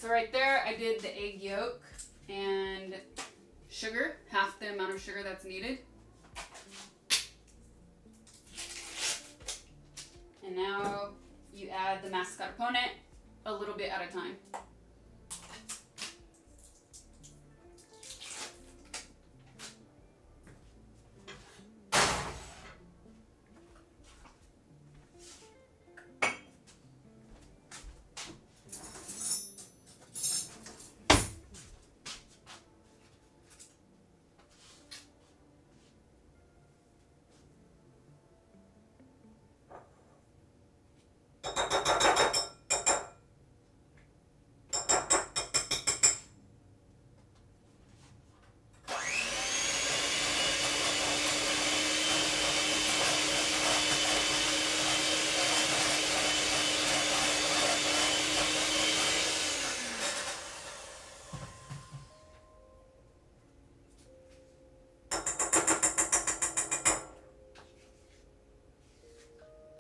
So right there, I did the egg yolk and sugar, half the amount of sugar that's needed. And now you add the mascarpone a little bit at a time.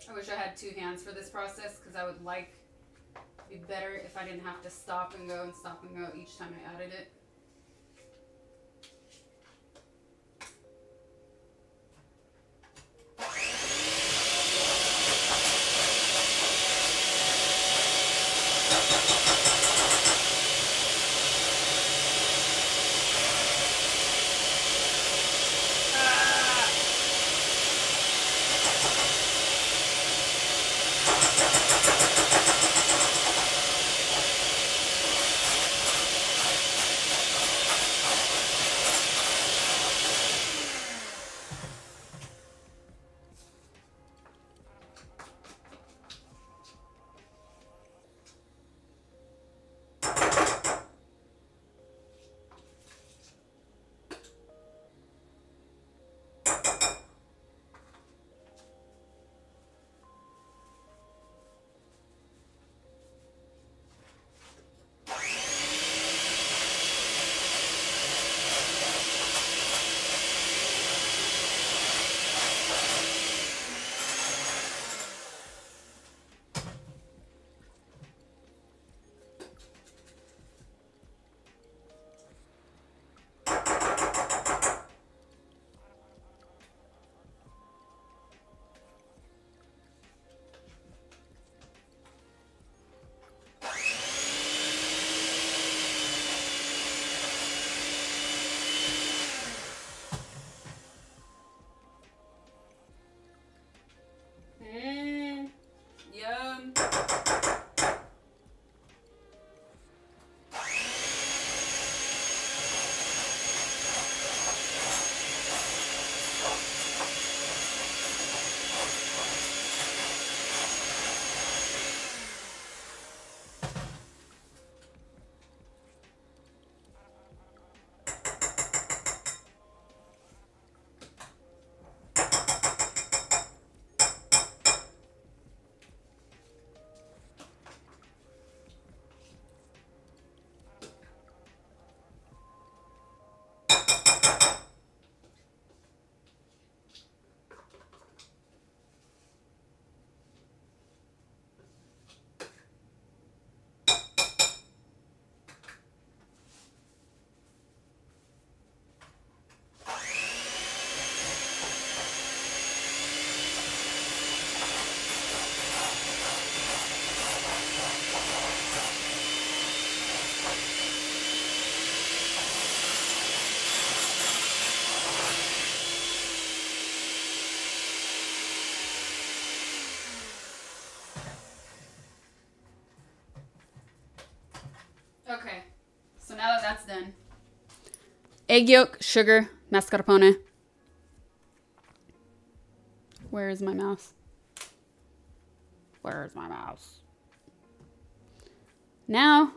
I wish I had 2 hands for this process because I would like it be better if I didn't have to stop and go each time I added it. Yum. Okay, so now that that's done, egg yolk, sugar, mascarpone. Where is my mouse? Where is my mouse? Now,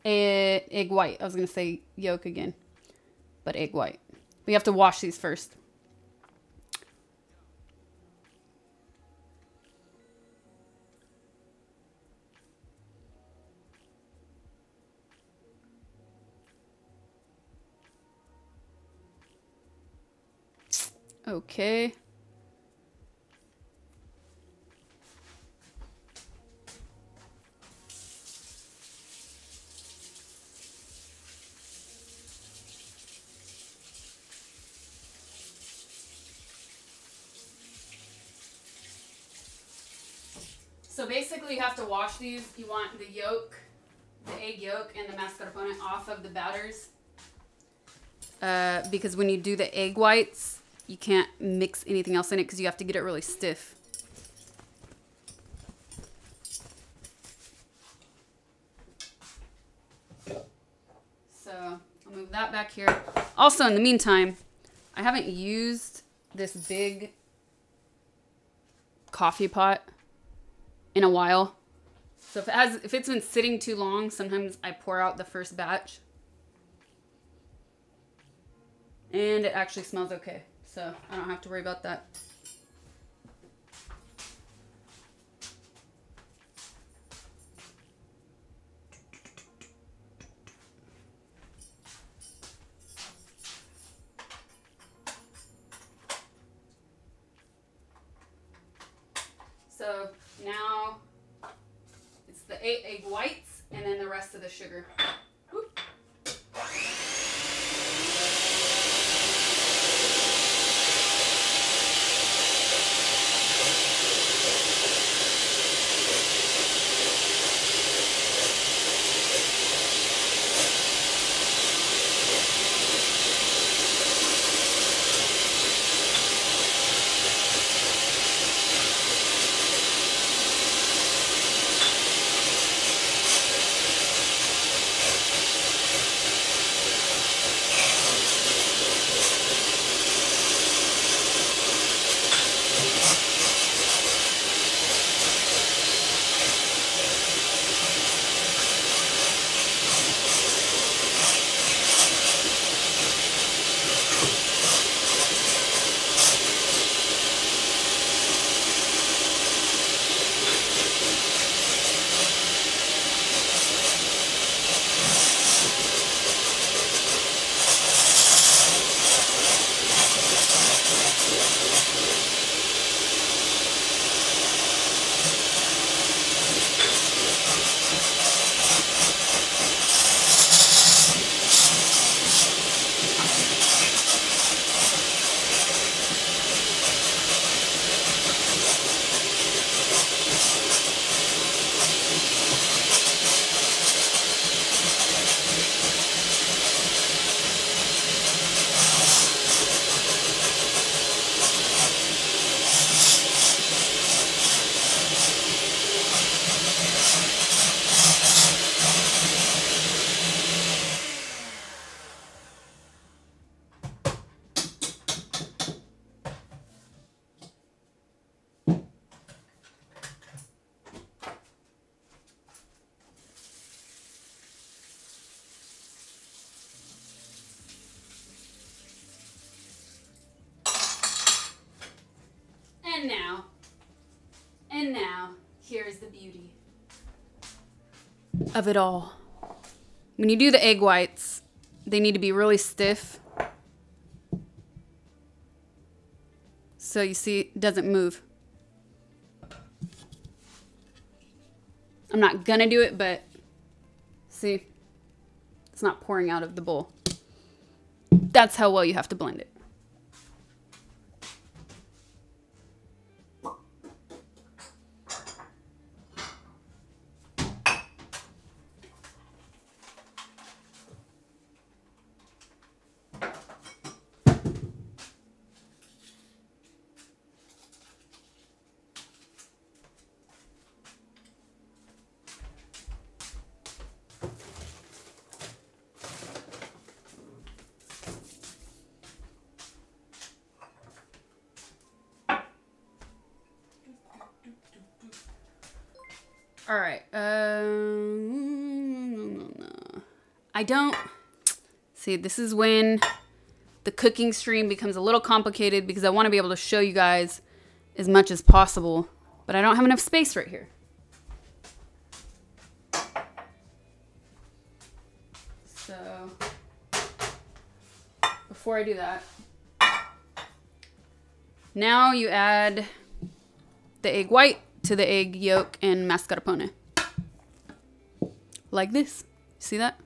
egg white. I was going to say yolk again, but egg white. We have to wash these first. Okay. So basically you have to wash these. You want the yolk, the egg yolk, and the mascarpone off of the batters. Because when you do the egg whites, you can't mix anything else in it because you have to get it really stiff. So I'll move that back here. Also, in the meantime, I haven't used this big coffee pot in a while. So if it's been sitting too long, sometimes I pour out the first batch. And it actually smells okay. So I don't have to worry about that. So now it's the 8 egg whites and then the rest of the sugar. Whoop. And now, here's the beauty of it all. When you do the egg whites, they need to be really stiff. So you see, it doesn't move. I'm not gonna do it, but see, it's not pouring out of the bowl. That's how well you have to blend it. All right. I don't see. This is when the cooking stream becomes a little complicated because I want to be able to show you guys as much as possible, but I don't have enough space right here. So before I do that, Now you add the egg white to the egg yolk and mascarpone. Like this. See that?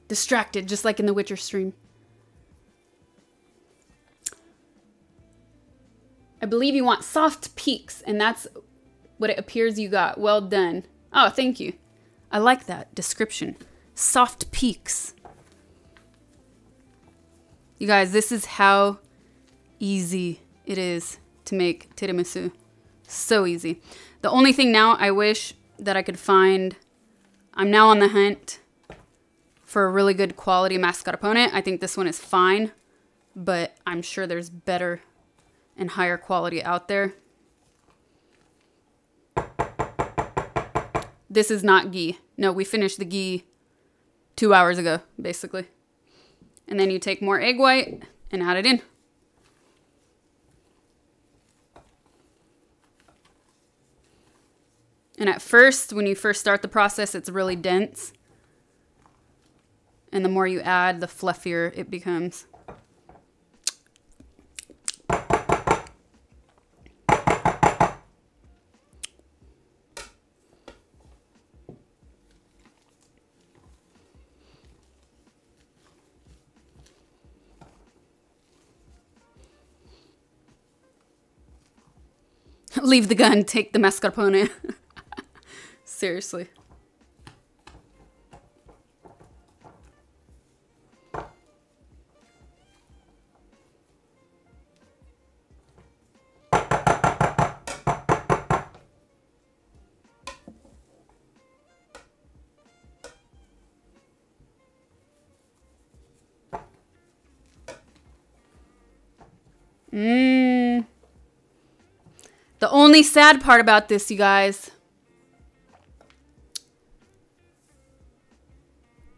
Distracted, just like in the Witcher stream. I believe you want soft peaks, and that's what it appears you got. Well done. Oh, thank you. I like that description. Soft peaks. You guys, this is how easy it is to make tiramisu. So easy. The only thing now I wish that I could find, I'm now on the hunt for a really good quality mascarpone. I think this one is fine, but I'm sure there's better and higher quality out there. This is not ghee. No, we finished the ghee 2 hours ago, basically. And then you take more egg white and add it in. And at first, when you first start the process, it's really dense. And the more you add, the fluffier it becomes. Leave the gun, take the mascarpone. Seriously. The only sad part about this, you guys.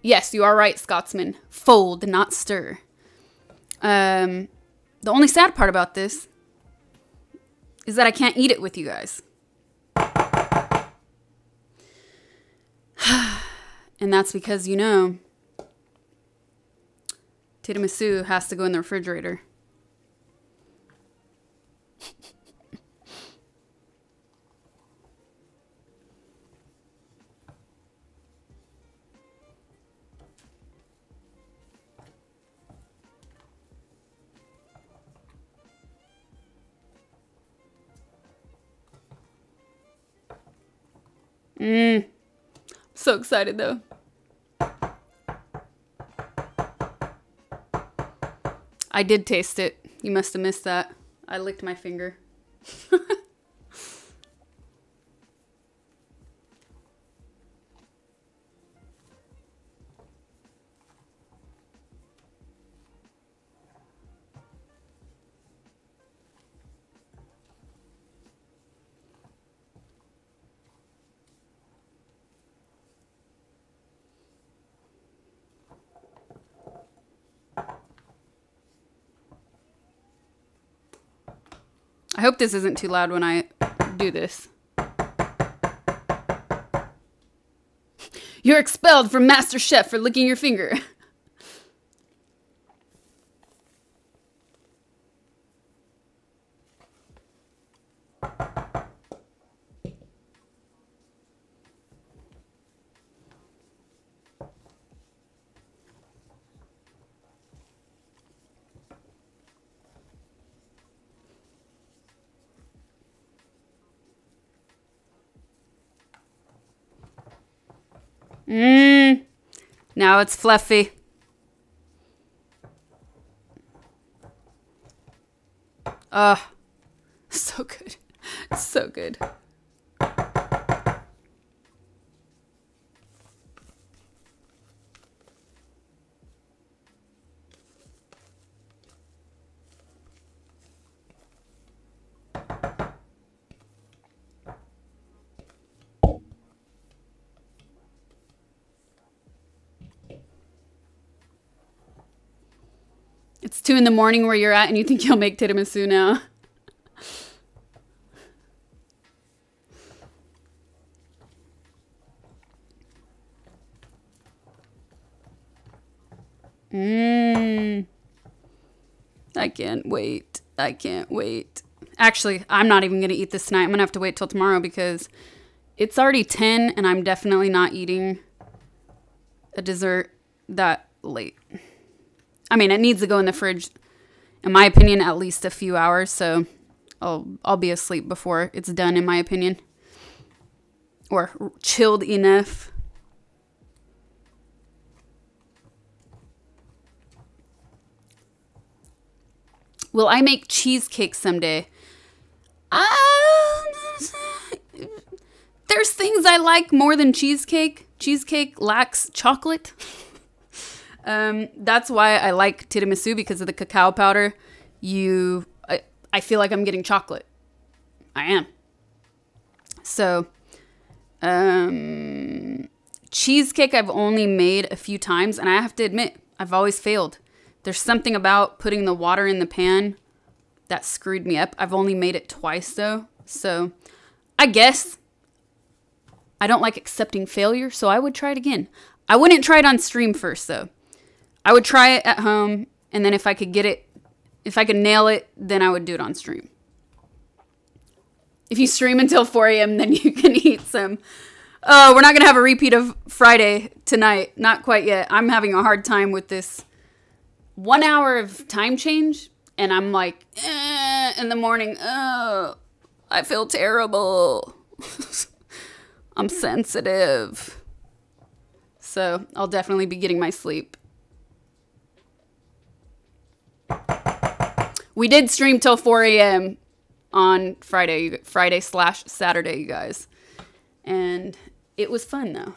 Yes, you are right, Scotsman. Fold, not stir. The only sad part about this is that I can't eat it with you guys. And that's because, you know, tiramisu has to go in the refrigerator. So excited though. I did taste it. You must have missed that. I licked my finger. I hope this isn't too loud when I do this. You're expelled from Master Chef for licking your finger. Now it's fluffy. So good. So good. It's 2 in the morning where you're at and you think you'll make tiramisu now. I can't wait. I can't wait. Actually, I'm not even going to eat this tonight. I'm going to have to wait till tomorrow because it's already 10 and I'm definitely not eating a dessert that late. I mean, it needs to go in the fridge, in my opinion, at least a few hours. So I'll be asleep before it's done, in my opinion. Or chilled enough. Will I make cheesecake someday? There's things I like more than cheesecake. Cheesecake lacks chocolate. That's why I like tiramisu, because of the cacao powder. I feel like I'm getting chocolate. I am. So, cheesecake I've only made a few times, and I have to admit, I've always failed. There's something about putting the water in the pan that screwed me up. I've only made it twice, though. So, I guess I don't like accepting failure, so I would try it again. I wouldn't try it on stream first, though. I would try it at home, and then if I could get it, if I could nail it, then I would do it on stream. If you stream until 4 a.m., then you can eat some. Oh, we're not going to have a repeat of Friday tonight. Not quite yet. I'm having a hard time with this 1 hour of time change, and I'm like, in the morning, oh, I feel terrible. I'm sensitive. So I'll definitely be getting my sleep. We did stream till 4 a.m. on Friday/Saturday, you guys. And it was fun, though.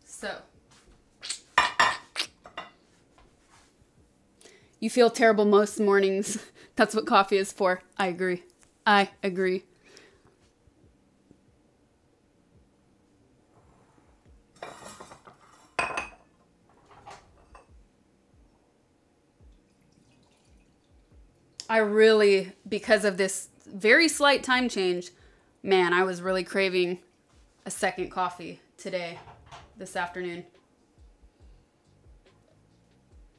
So, you feel terrible most mornings. That's what coffee is for. I agree. I agree. I really, because of this very slight time change, man, I was really craving a second coffee today, this afternoon.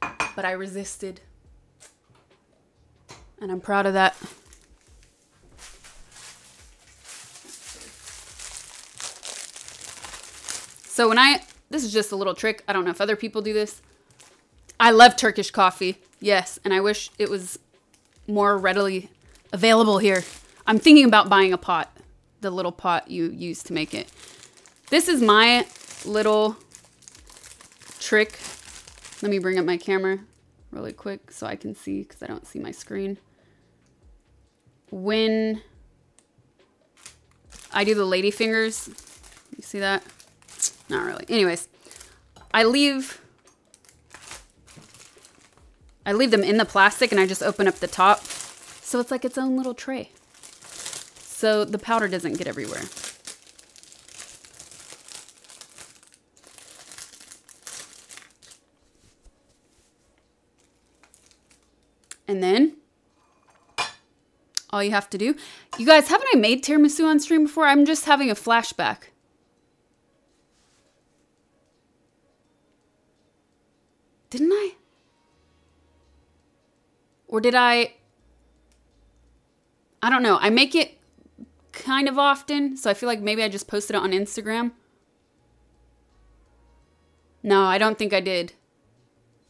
But I resisted. And I'm proud of that. So this is just a little trick. I don't know if other people do this. I love Turkish coffee. Yes. And I wish it was more readily available here. I'm thinking about buying a pot. The little pot you use to make it. This is my little trick. Let me bring up my camera really quick so I can see, because I don't see my screen. When I do the lady fingers, you see that? Not really. Anyways, I leave them in the plastic and I just open up the top. So it's like its own little tray. So the powder doesn't get everywhere. And then all you have to do, you guys, haven't I made tiramisu on stream before? I'm just having a flashback. Didn't I? Or did I don't know. I make it kind of often, so I feel like maybe I just posted it on Instagram. No, I don't think I did.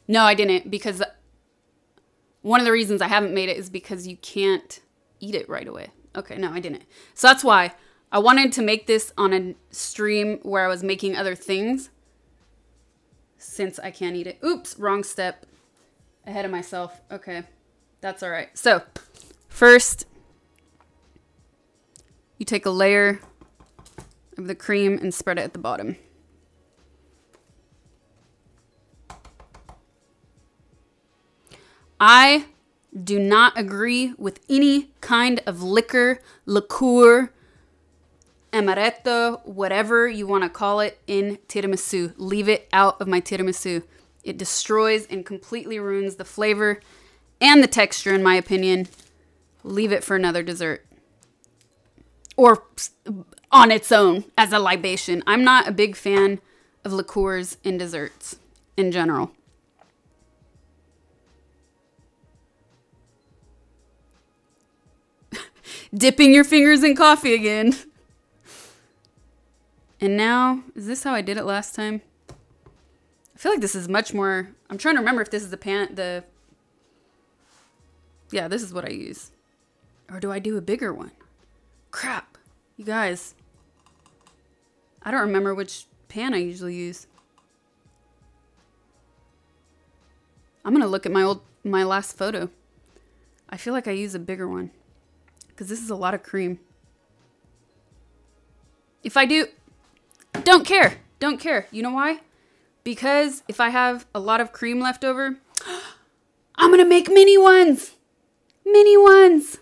No, I didn't, because one of the reasons I haven't made it is because you can't eat it right away. Okay, no, I didn't. So that's why I wanted to make this on a stream where I was making other things, since I can't eat it. Oops, wrong step. Ahead of myself. Okay, that's all right. So first, you take a layer of the cream and spread it at the bottom. I do not agree with any kind of liquor, liqueur, amaretto, whatever you want to call it in tiramisu. Leave it out of my tiramisu. It destroys and completely ruins the flavor and the texture, in my opinion. Leave it for another dessert. Or on its own as a libation. I'm not a big fan of liqueurs in desserts in general. Dipping your fingers in coffee again. And now, is this how I did it last time? I feel like this is much more, I'm trying to remember if this is yeah, this is what I use. Or do I do a bigger one? Crap, you guys. I don't remember which pan I usually use. I'm gonna look at my last photo. I feel like I use a bigger one. Because this is a lot of cream. If I do, don't care. Don't care. You know why? Because if I have a lot of cream left over, I'm going to make mini ones. Mini ones.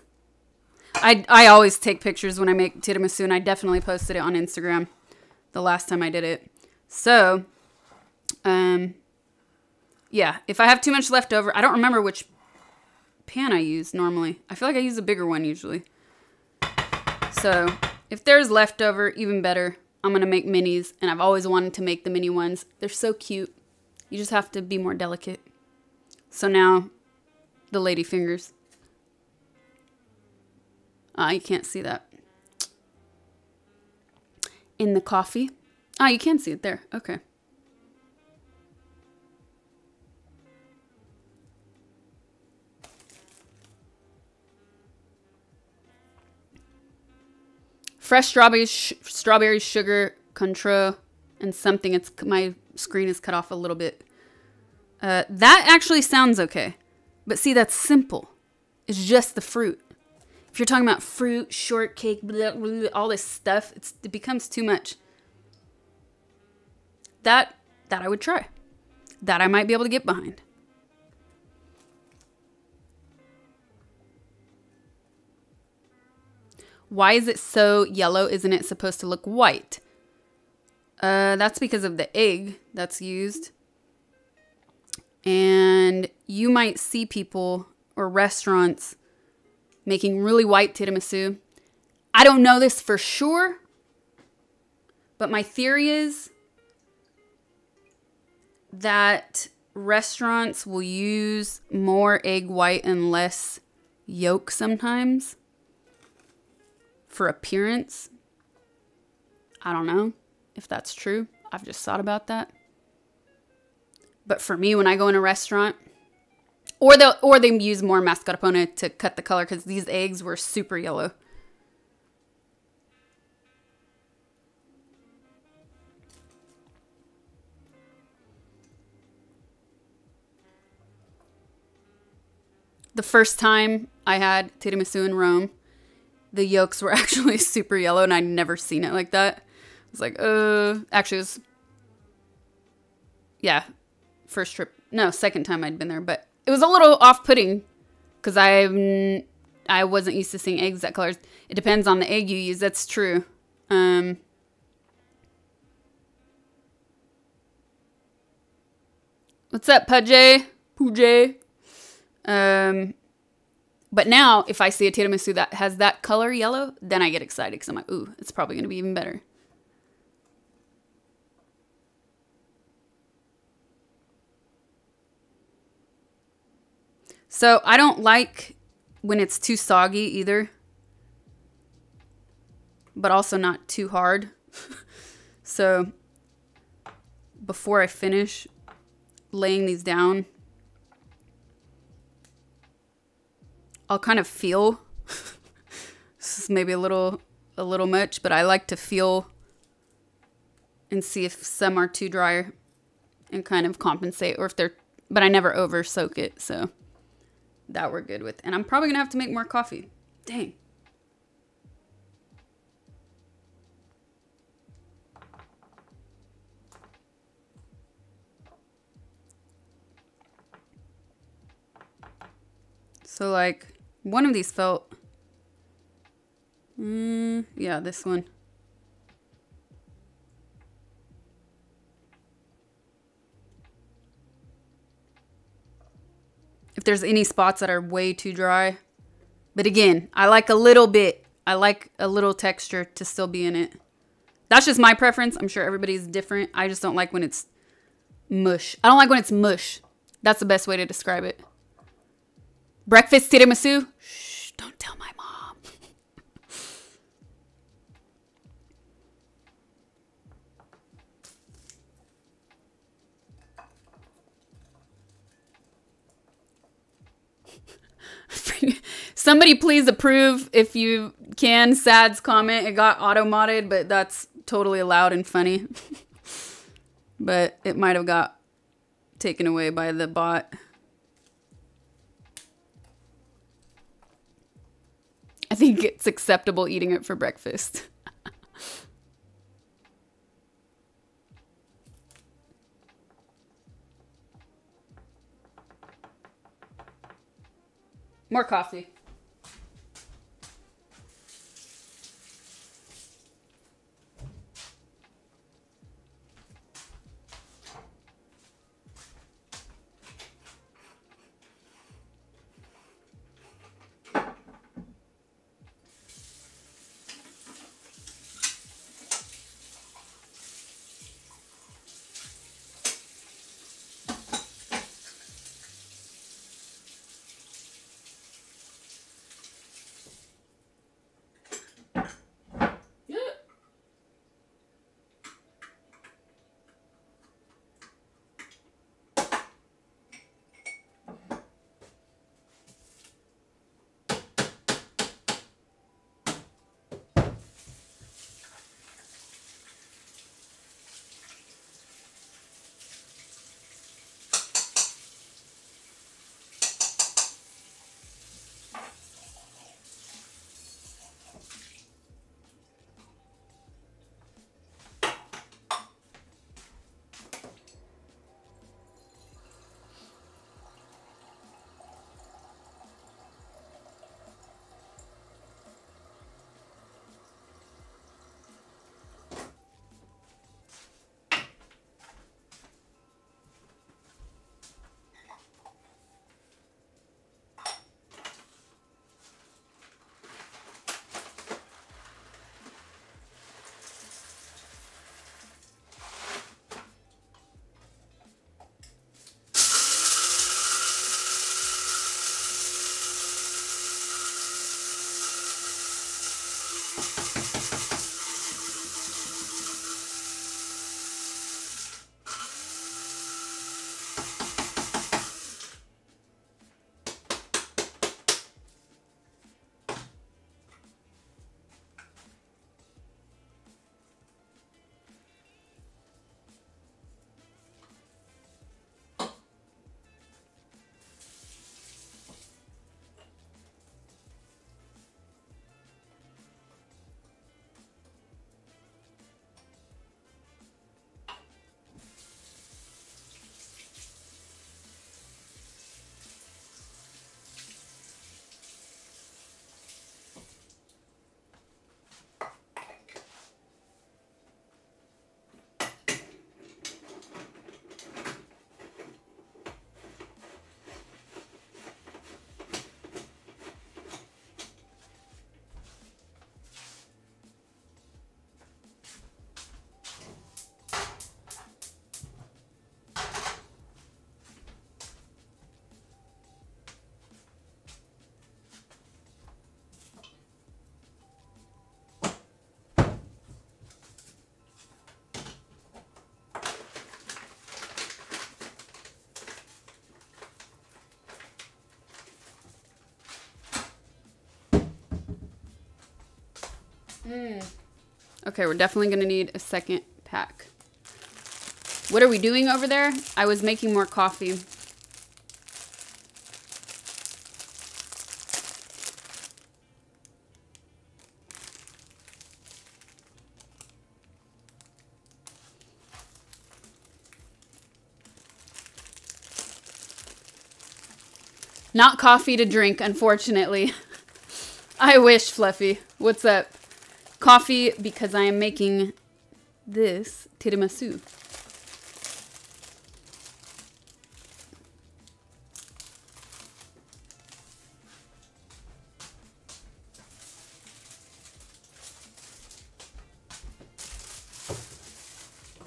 I always take pictures when I make tiramisu, and I definitely posted it on Instagram the last time I did it. So, yeah, if I have too much left over, I don't remember which pan I use normally. I feel like I use a bigger one usually. So if there's leftover, even better. I'm gonna make minis, and I've always wanted to make the mini ones. They're so cute. You just have to be more delicate. So now the lady fingers. You can't see that. In the coffee. You can see it there. Okay. Fresh strawberry sugar control and something. My screen is cut off a little bit. That actually sounds okay. But see, that's simple. It's just the fruit. If you're talking about fruit, shortcake, blah, blah, all this stuff, it becomes too much. That I would try. That I might be able to get behind. Why is it so yellow? Isn't it supposed to look white? That's because of the egg that's used. And you might see people or restaurants making really white tiramisu. I don't know this for sure, but my theory is that restaurants will use more egg white and less yolk sometimes. For appearance. I don't know if that's true. I've just thought about that. But for me, when I go in a restaurant, or they use more mascarpone to cut the color, because these eggs were super yellow. The first time I had tiramisu in Rome, the yolks were actually super yellow, and I'd never seen it like that. I was like, actually it was, yeah, second time I'd been there, but it was a little off-putting because I wasn't used to seeing eggs that colors. It depends on the egg you use. That's true. What's up, Pujay? But now, if I see a tiramisu that has that color yellow, then I get excited because I'm like, ooh, it's probably going to be even better. So I don't like when it's too soggy either, but also not too hard. So before I finish laying these down, I'll kind of feel, this is maybe a little much, but I like to feel and see if some are too dry and kind of compensate, or if they're, but I never over soak it, so that we're good with. And I'm probably gonna have to make more coffee. Dang. So like, one of these felt, yeah, this one. if there's any spots that are way too dry. But again, I like a little bit. I like a little texture to still be in it. That's just my preference. I'm sure everybody's different. I just don't like when it's mush. I don't like when it's mush. That's the best way to describe it. Breakfast tiramisu? Shh, don't tell my mom. Somebody please approve if you can. Sad's comment. It got auto-modded, but that's totally allowed and funny. But it might have got taken away by the bot. I think it's acceptable eating it for breakfast. More coffee. Okay, we're definitely going to need a second pack. What are we doing over there? I was making more coffee. Not coffee to drink, unfortunately. I wish, Fluffy. What's up? Coffee because I am making this tiramisu.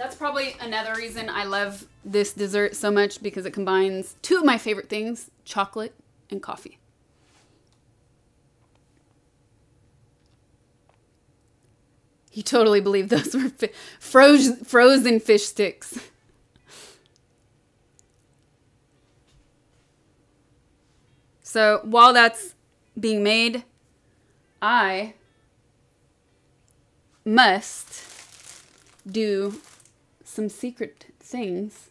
That's probably another reason I love this dessert so much, because it combines two of my favorite things, chocolate and coffee. He totally believed those were frozen fish sticks. So while that's being made, I must do some secret things,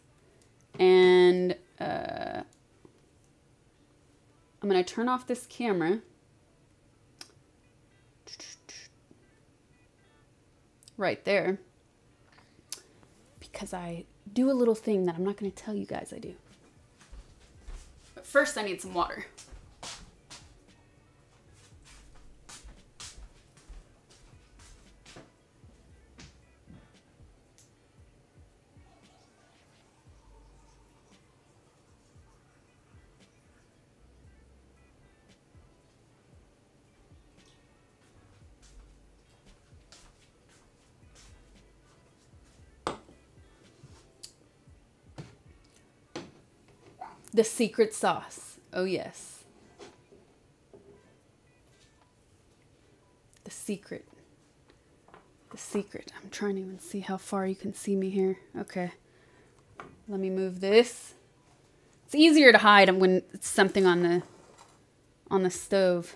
and I'm going to turn off this camera. Right there, because I do a little thing that I'm not going to tell you guys I do. But first I need some water. The secret sauce. Oh, yes. The secret. The secret. I'm trying to even see how far you can see me here. Okay. Let me move this. It's easier to hide when it's something on the stove.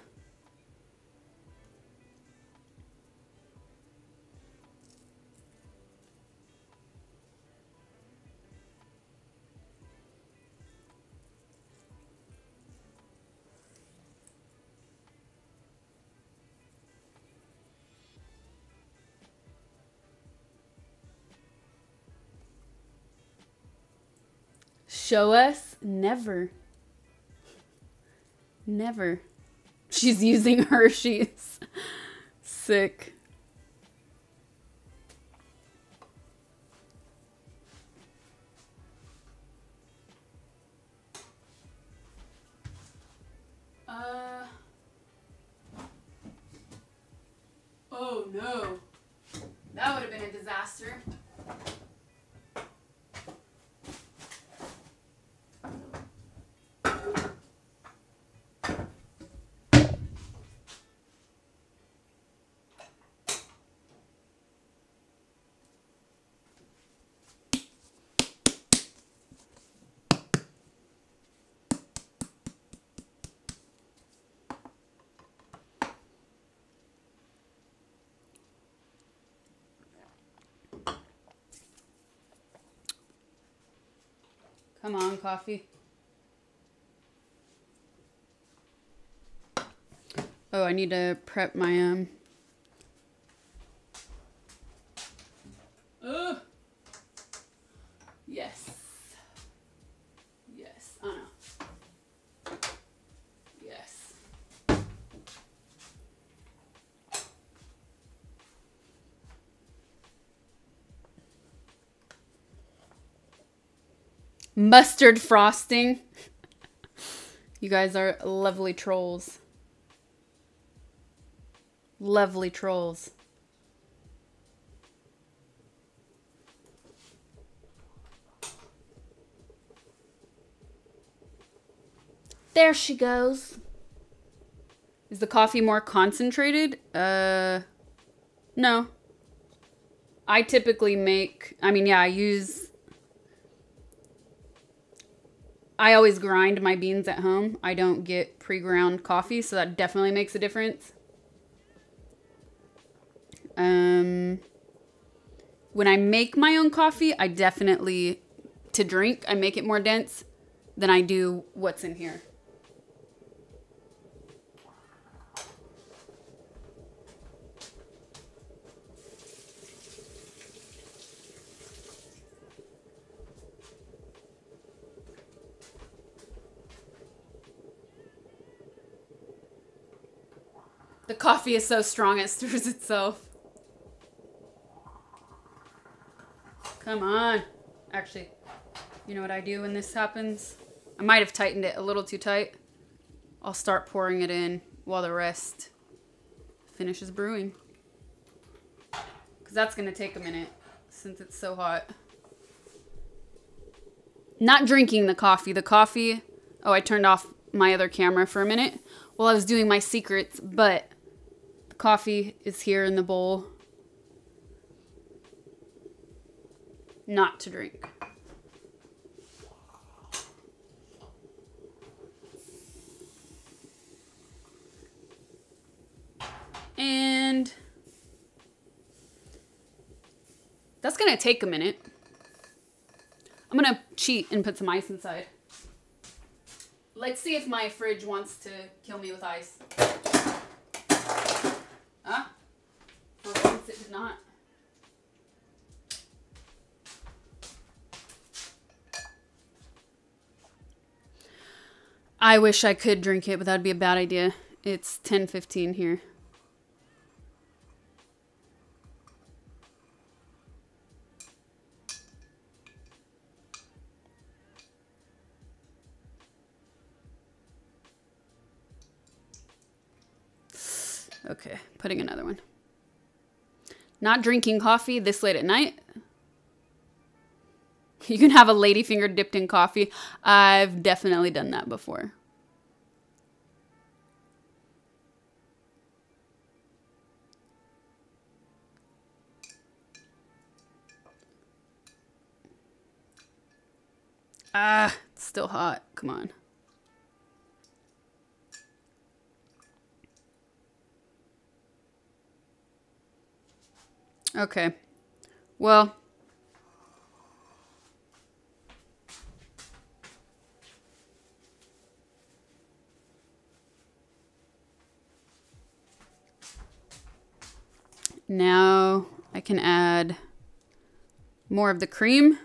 Show us? Never. Never. She's using Hershey's. Sick. Oh no. That would have been a disaster. Come on, coffee. Oh, I need to prep my yes. Yes. Oh no. Yes. Mustard frosting. You guys are lovely trolls. Lovely trolls. There she goes. Is the coffee more concentrated? No. I typically make, I always grind my beans at home. I don't get pre-ground coffee, so that definitely makes a difference. When I make my own coffee, I definitely, to drink, I make it more dense than I do what's in here. The coffee is so strong it stirs itself. Come on. Actually, you know what I do when this happens? I might have tightened it a little too tight. I'll start pouring it in while the rest finishes brewing. Because that's going to take a minute. since it's so hot. Not drinking the coffee. The coffee... Oh, I turned off my other camera for a minute while I was doing my secrets, but the coffee is here in the bowl. Not to drink. And that's gonna take a minute. I'm gonna cheat and put some ice inside. Let's see if my fridge wants to kill me with ice. Huh? For once it did not. I wish I could drink it, but that'd be a bad idea. It's 10:15 here. Okay, putting another one. Not drinking coffee this late at night. You can have a ladyfinger dipped in coffee. I've definitely done that before. Ah, it's still hot. Come on. Okay. Well. Now I can add more of the cream.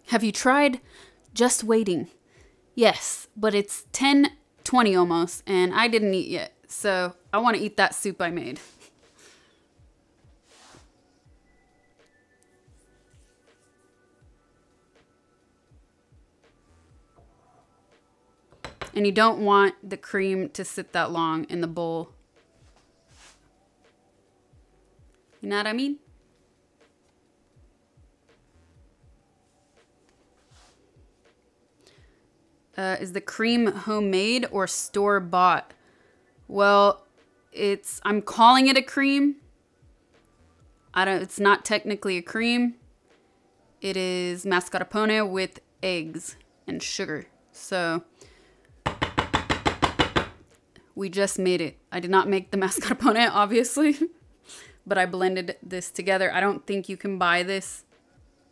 Have you tried just waiting? Yes, but it's 10:20 almost, and I didn't eat yet, so I want to eat that soup I made. And you don't want the cream to sit that long in the bowl. You know what I mean? Is the cream homemade or store-bought? Well, I'm calling it a cream. It's not technically a cream. It is mascarpone with eggs and sugar. So we just made it. I did not make the mascarpone, obviously, but I blended this together. I don't think you can buy this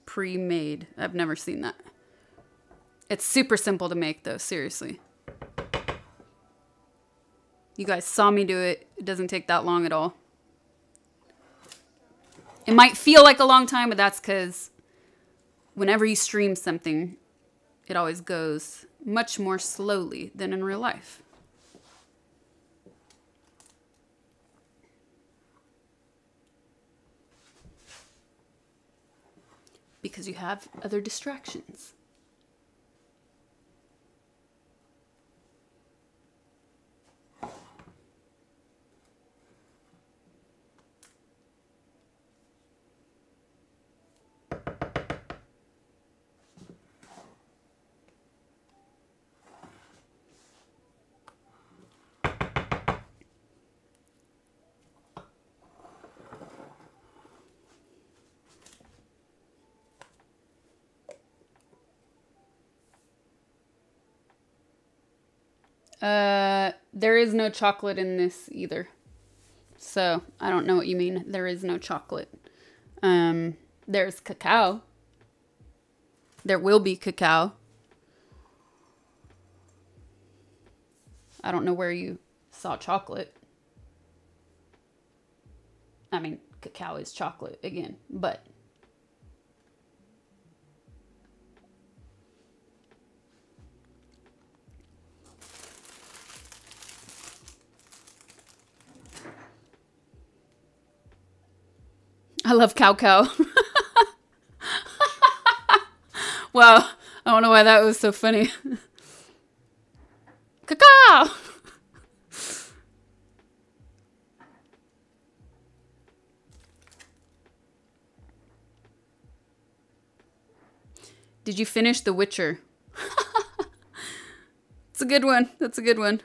pre-made. I've never seen that. It's super simple to make, though, seriously. You guys saw me do it. It doesn't take that long at all. It might feel like a long time, but that's because whenever you stream something, it always goes much more slowly than in real life. Because you have other distractions. There is no chocolate in this either. So, I don't know what you mean. There is no chocolate. There's cacao. There will be cacao. I don't know where you saw chocolate. I mean, cacao is chocolate again, but... I love cow cow. Wow. I don't know why that was so funny. Cacao! Did you finish The Witcher? It's a good one. That's a good one.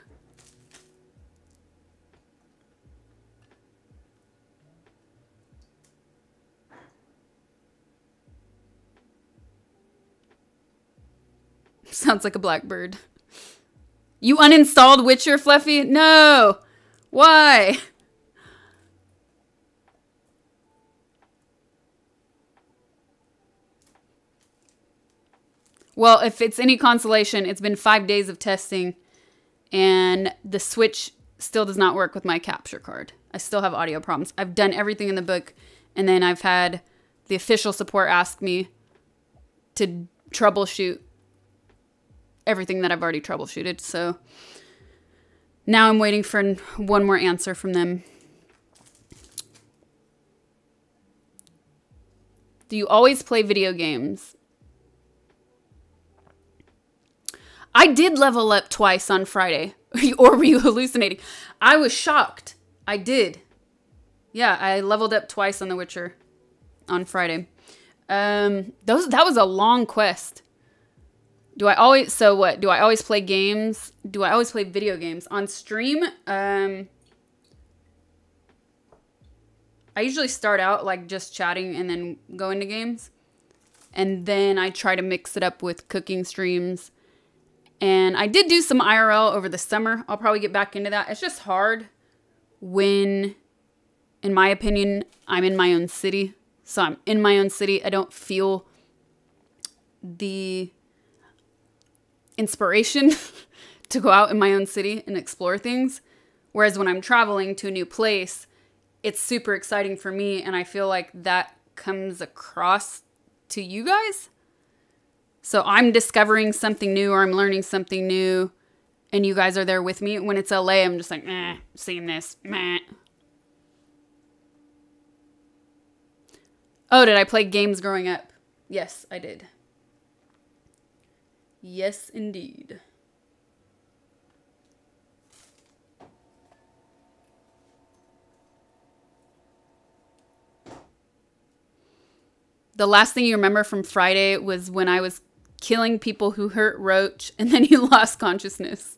Sounds like a blackbird. You uninstalled Witcher, Fluffy? No! Why? Well, if it's any consolation, it's been 5 days of testing, and the Switch still does not work with my capture card. I still have audio problems. I've done everything in the book, and then I've had the official support ask me to troubleshoot everything that I've already troubleshooted. So now I'm waiting for one more answer from them. Do you always play video games? I did level up twice on Friday. Or were you hallucinating? I was shocked. I did. Yeah, I leveled up twice on The Witcher on Friday. That was a long quest. Do I always play games? Do I always play video games? On stream, I usually start out like just chatting and then go into games. And then I try to mix it up with cooking streams. And I did do some IRL over the summer. I'll probably get back into that. It's just hard when, in my opinion, I'm in my own city. So I'm in my own city. I don't feel the inspiration to go out in my own city and explore things. Whereas when I'm traveling to a new place, it's super exciting for me. And I feel like that comes across to you guys. So I'm discovering something new or I'm learning something new and you guys are there with me. When it's LA, I'm just like, meh, seeing this, meh. Oh, did I play games growing up? Yes, I did. Yes, indeed. The last thing you remember from Friday was when I was killing people who hurt Roach and then you lost consciousness.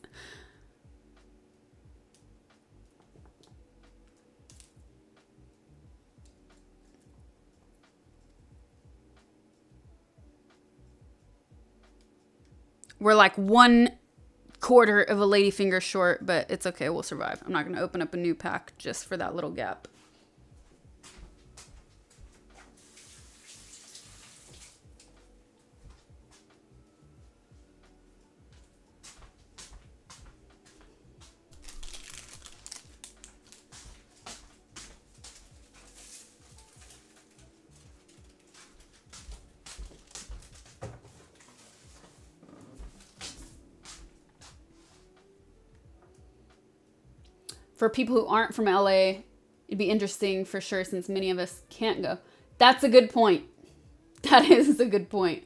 We're like 1/4 of a ladyfinger short, but it's okay. We'll survive. I'm not going to open up a new pack just for that little gap. For people who aren't from LA, it'd be interesting for sure since many of us can't go. That's a good point. That is a good point.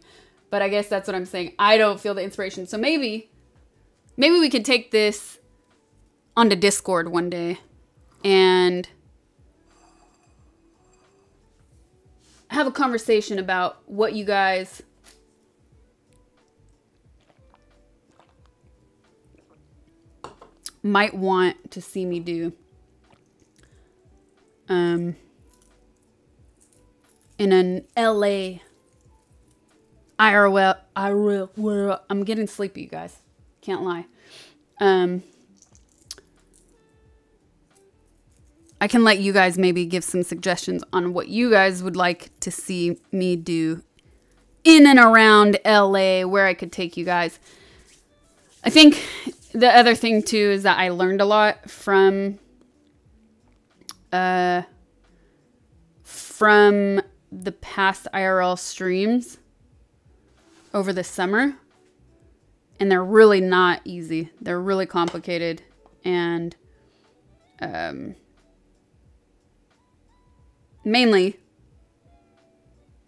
But I guess that's what I'm saying. I don't feel the inspiration. So maybe we could take this onto Discord one day and have a conversation about what you guys might want to see me do in an LA IRL. I'm getting sleepy, you guys. Can't lie. I can let you guys maybe give some suggestions on what you guys would like to see me do in and around LA, where I could take you guys. I think the other thing too is that I learned a lot from the past IRL streams over the summer, and they're really not easy. They're really complicated, and mainly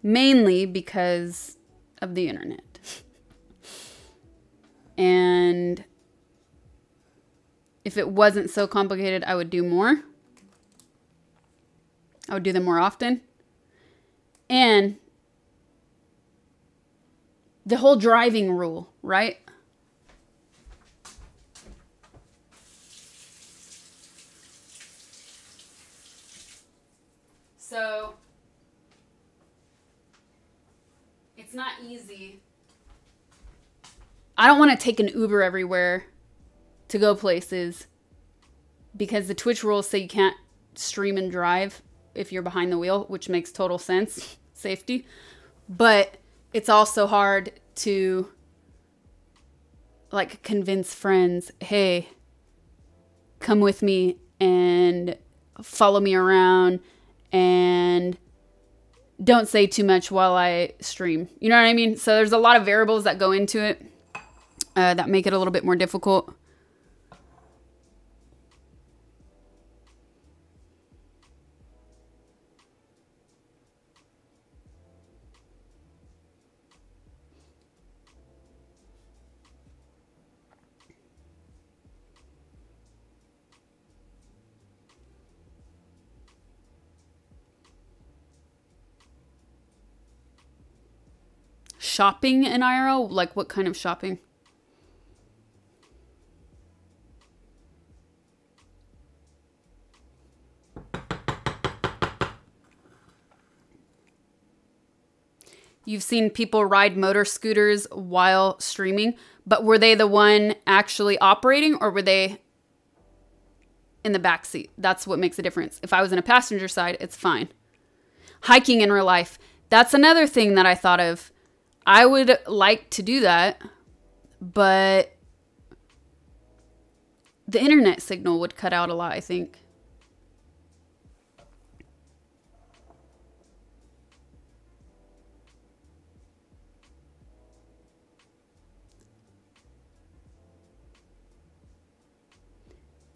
mainly because of the internet. And if it wasn't so complicated, I would do more. I would do them more often. And the whole driving rule, right? So it's not easy. I don't want to take an Uber everywhere to go places because the Twitch rules say you can't stream and drive if you're behind the wheel, which makes total sense, safety. But it's also hard to like convince friends, hey, come with me and follow me around and don't say too much while I stream. You know what I mean? So there's a lot of variables that go into it that make it a little bit more difficult. Shopping in IRL? Like what kind of shopping? You've seen people ride motor scooters while streaming, but were they the one actually operating or were they in the back seat? That's what makes a difference. If I was in a passenger side, it's fine. Hiking in real life. That's another thing that I thought of. I would like to do that, but the internet signal would cut out a lot, I think.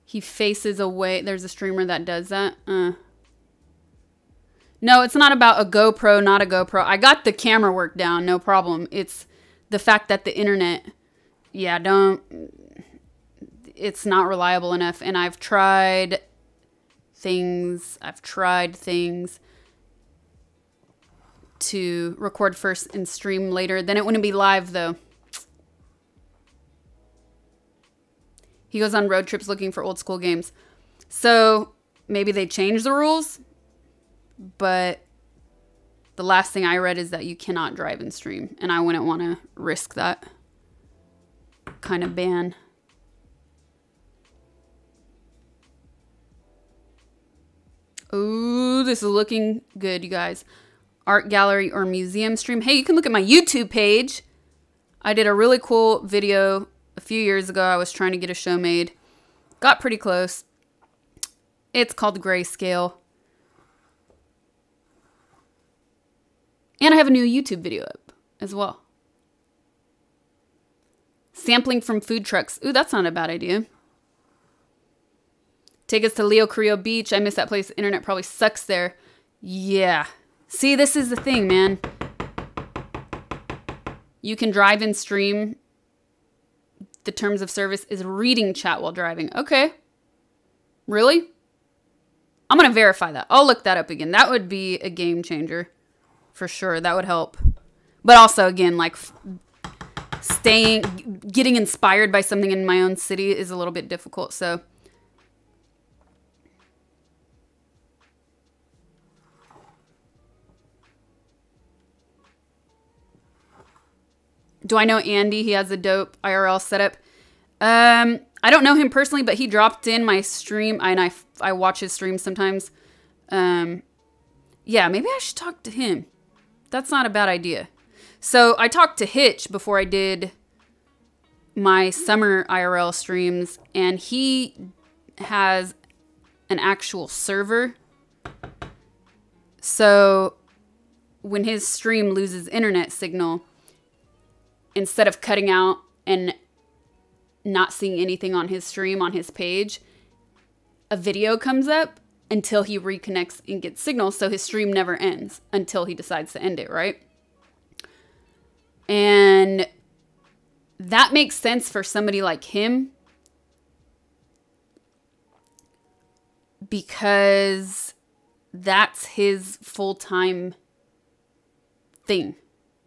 He faces away. There's a streamer that does that. No, it's not about a GoPro, not a GoPro. I got the camera work down, no problem. It's the fact that the internet, yeah, it's not reliable enough. And I've tried things to record first and stream later. Then it wouldn't be live though. He goes on road trips looking for old school games. So maybe they changed the rules. But the last thing I read is that you cannot drive and stream. And I wouldn't want to risk that kind of ban. Ooh, this is looking good, you guys. Art gallery or museum stream. Hey, you can look at my YouTube page. I did a really cool video a few years ago. I was trying to get a show made. Got pretty close. It's called Grayscale. And I have a new YouTube video up as well. Sampling from food trucks. Ooh, that's not a bad idea. Take us to Leo Carrillo Beach. I miss that place. The internet probably sucks there. Yeah. See, this is the thing, man. You can drive and stream. The terms of service is reading chat while driving. Okay. Really? I'm going to verify that. I'll look that up again. That would be a game changer. For sure, that would help. But also, again, like getting inspired by something in my own city is a little bit difficult. So, do I know Andy? He has a dope IRL setup. I don't know him personally, but he dropped in my stream, and I watch his streams sometimes. Yeah, maybe I should talk to him. That's not a bad idea. So I talked to Hitch before I did my summer IRL streams, and he has an actual server. So when his stream loses internet signal, instead of cutting out and not seeing anything on his stream, on his page, a video comes up until he reconnects and gets signal. So his stream never ends until he decides to end it, right? And that makes sense for somebody like him because that's his full-time thing.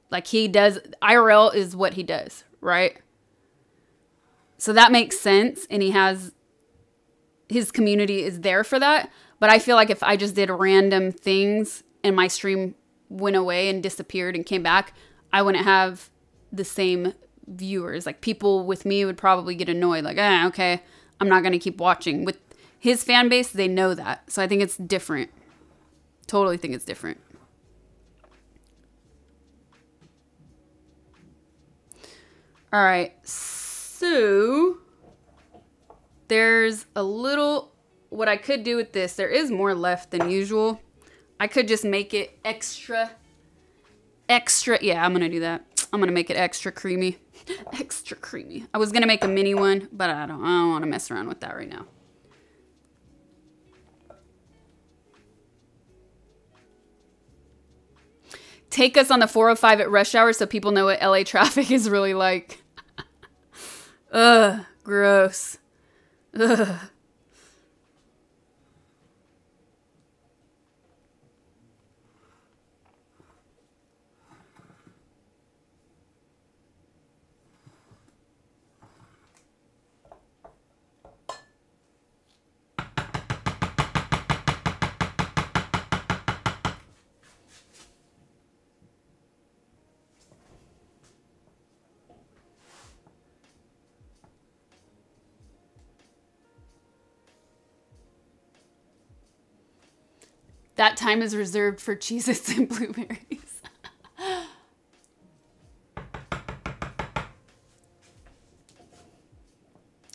Like he does, IRL is what he does, right? So that makes sense. And he has, his community is there for that. But I feel like if I just did random things and my stream went away and disappeared and came back, I wouldn't have the same viewers. Like people with me would probably get annoyed. Like, okay, I'm not going to keep watching. With his fan base, they know that. So I think it's different. Totally think it's different. All right. So there's a little, what I could do with this, there is more left than usual. I could just make it extra, yeah, I'm going to do that. I'm going to make it extra creamy. Extra creamy. I was going to make a mini one, but I don't want to mess around with that right now. Take us on the 405 at rush hour so people know what LA traffic is really like. Ugh, gross. Ugh. That time is reserved for Cheez-Its and blueberries.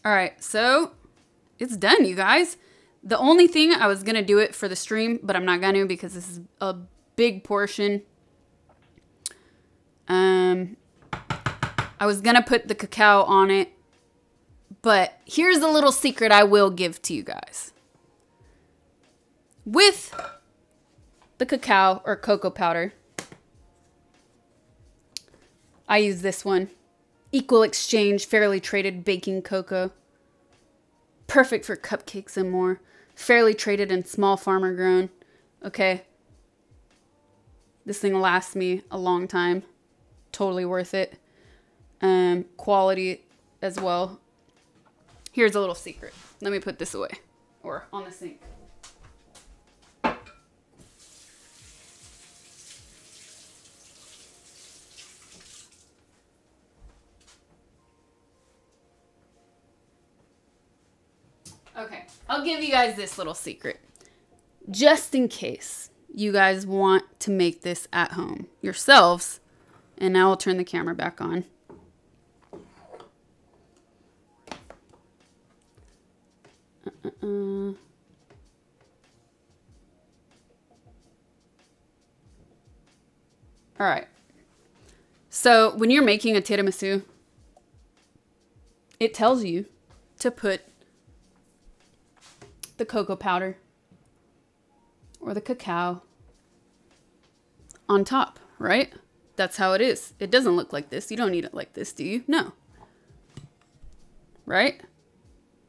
All right, so it's done, you guys. The only thing, I was going to do it for the stream, but I'm not going to because this is a big portion. I was going to put the cacao on it, but here's a little secret I will give to you guys. With the cacao or cocoa powder, I use this one. Equal Exchange, fairly traded baking cocoa. Perfect for cupcakes and more. Fairly traded and small farmer grown. Okay. This thing lasts me a long time. Totally worth it. Quality as well. Here's a little secret. Let me put this away. Or on the sink. Okay, I'll give you guys this little secret. Just in case you guys want to make this at home yourselves. And now I'll turn the camera back on. All right. So when you're making a tiramisu, it tells you to put the cocoa powder or the cacao on top, right? That's how it is. It doesn't look like this. You don't eat it like this, do you? No. Right?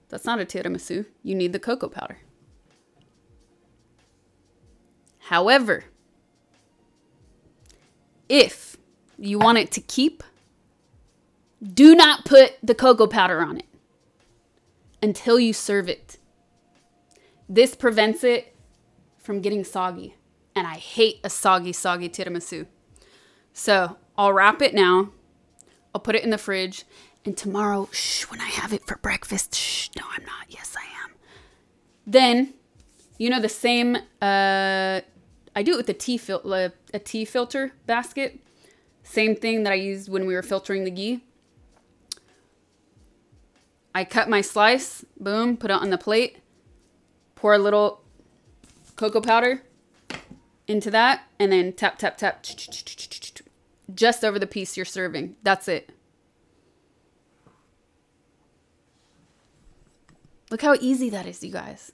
That's not a tiramisu. You need the cocoa powder. However, if you want it to keep, do not put the cocoa powder on it until you serve it. This prevents it from getting soggy. And I hate a soggy tiramisu. So I'll wrap it now. I'll put it in the fridge. And tomorrow, when I have it for breakfast, no, I'm not. Yes, I am. Then, you know the same, I do it with a tea filter basket. Same thing that I used when we were filtering the ghee. I cut my slice, boom, put it on the plate. Pour a little cocoa powder into that, and then tap, tap, tap, just over the piece you're serving. That's it. Look how easy that is, you guys.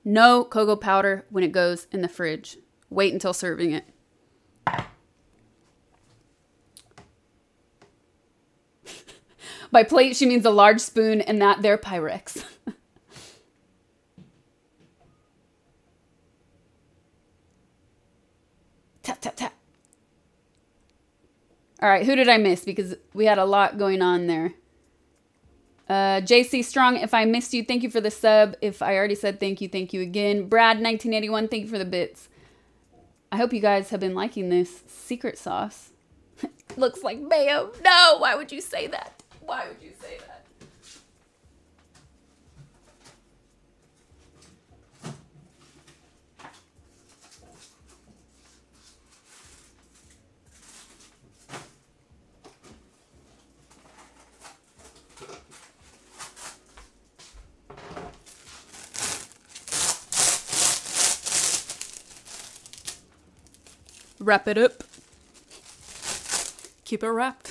No cocoa powder when it goes in the fridge. Wait until serving it. By plate, she means a large spoon and not their Pyrex. Tap, tap, tap. All right, who did I miss? Because we had a lot going on there. JC Strong, if I missed you, thank you for the sub. If I already said thank you again. Brad 1981, thank you for the bits. I hope you guys have been liking this secret sauce. Looks like mayo. No, why would you say that? Why would you say that? Wrap it up. Keep it wrapped.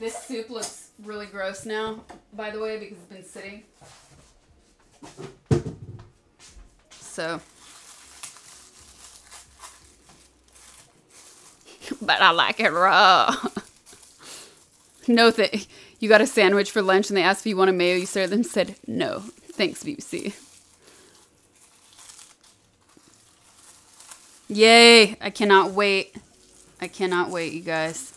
This soup looks really gross now, by the way, because it's been sitting. So. But I like it raw. No, you got a sandwich for lunch and they asked if you want a mayo. You served them, said, no, thanks, BBC. Yay, I cannot wait. I cannot wait, you guys.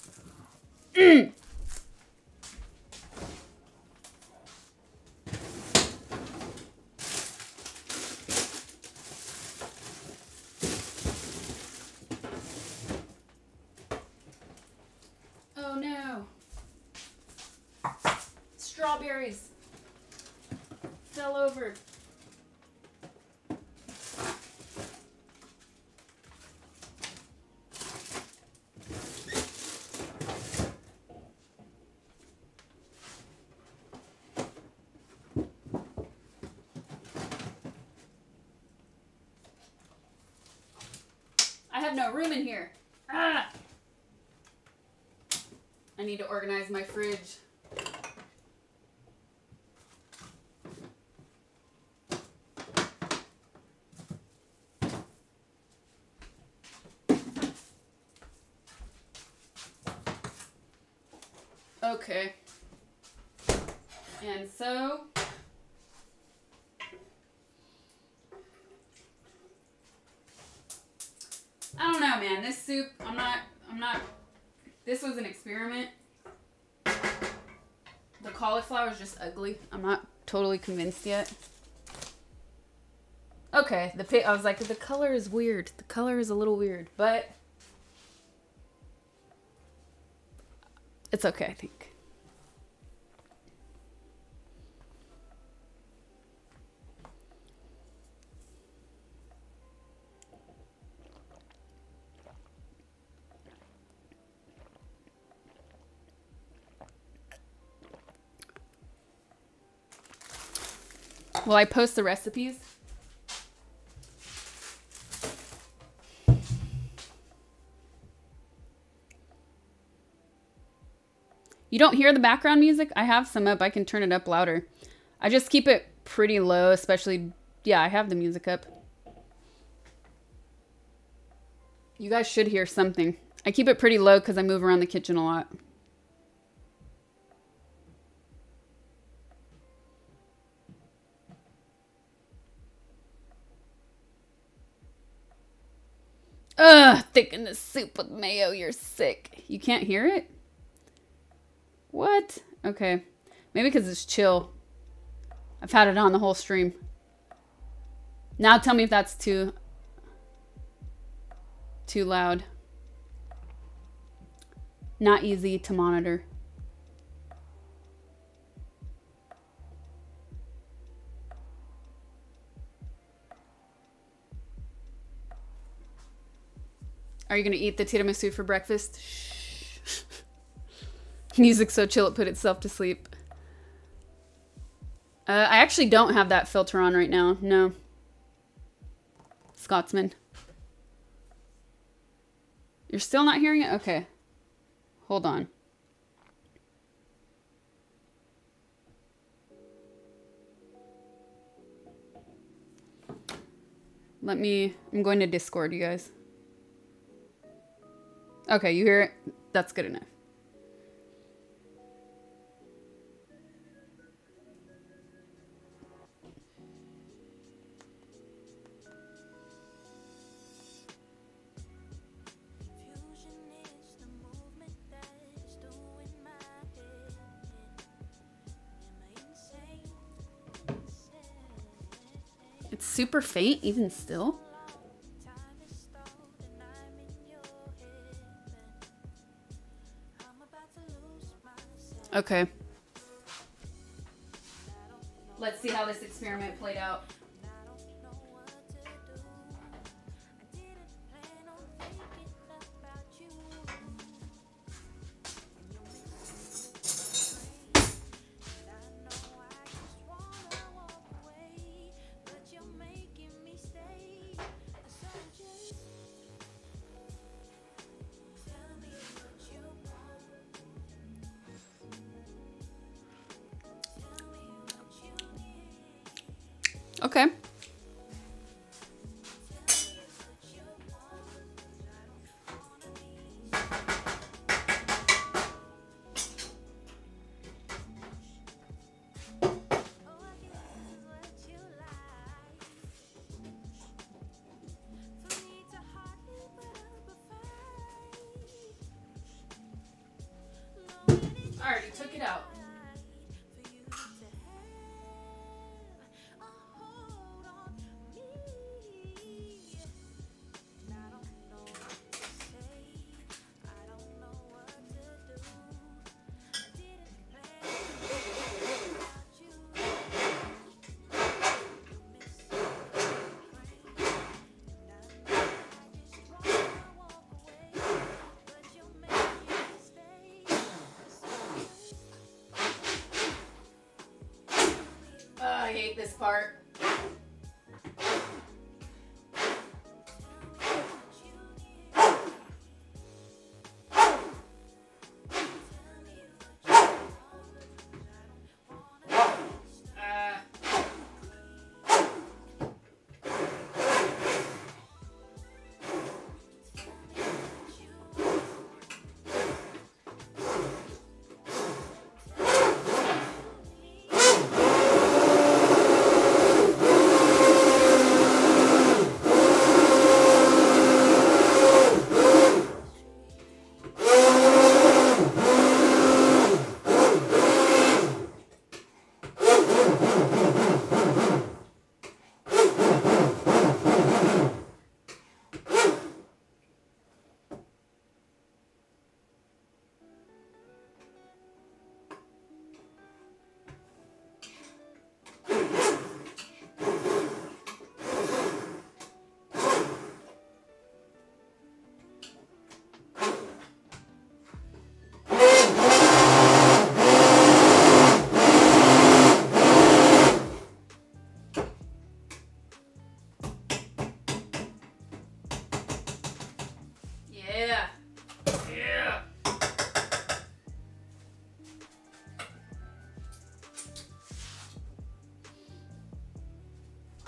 Oh no. Strawberries fell over. I have no room in here. Ah! I need to organize my fridge. Okay. And so I don't know, man. This soup, I'm not, this was an experiment. The cauliflower is just ugly. I'm not totally convinced yet. Okay, I was like, the color is weird. The color is a little weird, but it's okay, I think. Will I post the recipes? You don't hear the background music? I have some up. I can turn it up louder. I just keep it pretty low, especially, yeah, I have the music up. You guys should hear something. I keep it pretty low because I move around the kitchen a lot. Ugh, thicken the soup with mayo. You're sick. You can't hear it? What? Okay. Maybe because it's chill. I've had it on the whole stream. Now tell me if that's too loud. Not easy to monitor. Are you going to eat the tiramisu for breakfast? Music so chill it put itself to sleep. I actually don't have that filter on right now. No. Scotsman. You're still not hearing it? Okay. Hold on. I'm going to Discord, you guys. Okay, you hear it? That's good enough. It's super faint, even still. Okay. Let's see how this experiment played out. Okay. I already took it out. I hate this part.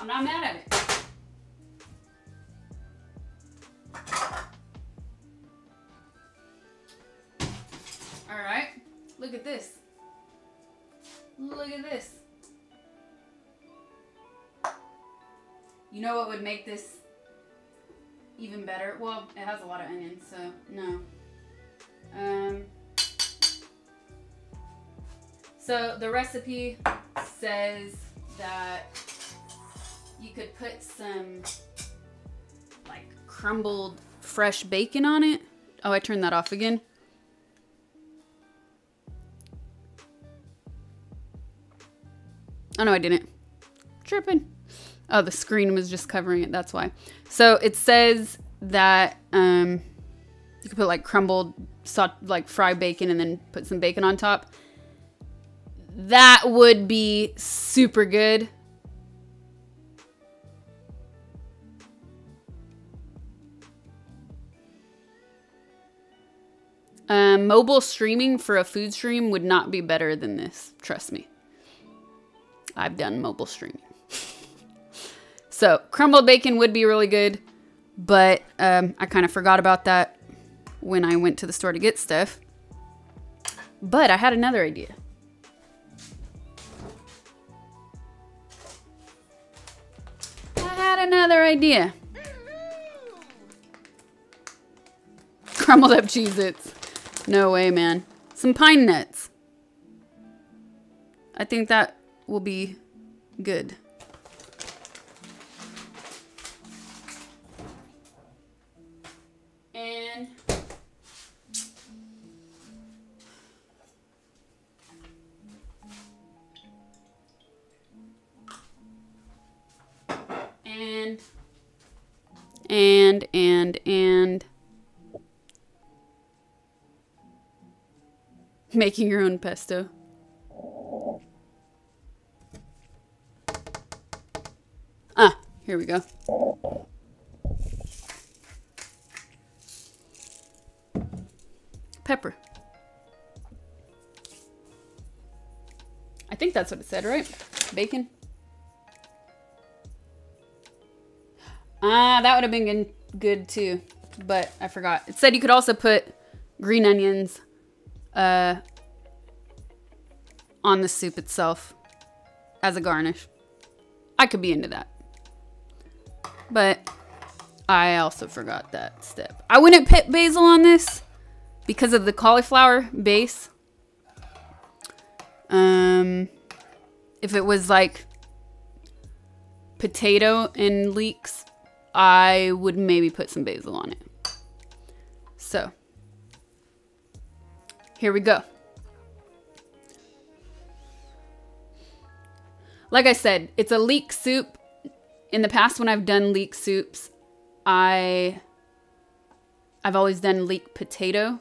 I'm not mad at it. All right, look at this. Look at this. You know what would make this even better? Well, it has a lot of onions, so no. So the recipe says that you could put some like crumbled fresh bacon on it. Oh, I turned that off again. Oh no, I didn't. Tripping. Oh, the screen was just covering it, that's why. So it says that You could put like crumbled, like fried bacon and then put some bacon on top. That would be super good. Mobile streaming for a food stream would not be better than this. Trust me. I've done mobile streaming. So crumbled bacon would be really good, but I kind of forgot about that when I went to the store to get stuff. But I had another idea. Crumbled up Cheez-Its. No way, man. Some pine nuts. I think that will be good. And making your own pesto. Ah, here we go. Pepper. I think that's what it said, right? Bacon. Ah, that would have been good too, but I forgot. It said you could also put green onions on the soup itself as a garnish. I could be into that. But I also forgot that step. I wouldn't put basil on this because of the cauliflower base. If it was like potato and leeks, I would maybe put some basil on it. So, here we go. Like I said, it's a leek soup. In the past, when I've done leek soups, I've always done leek potato.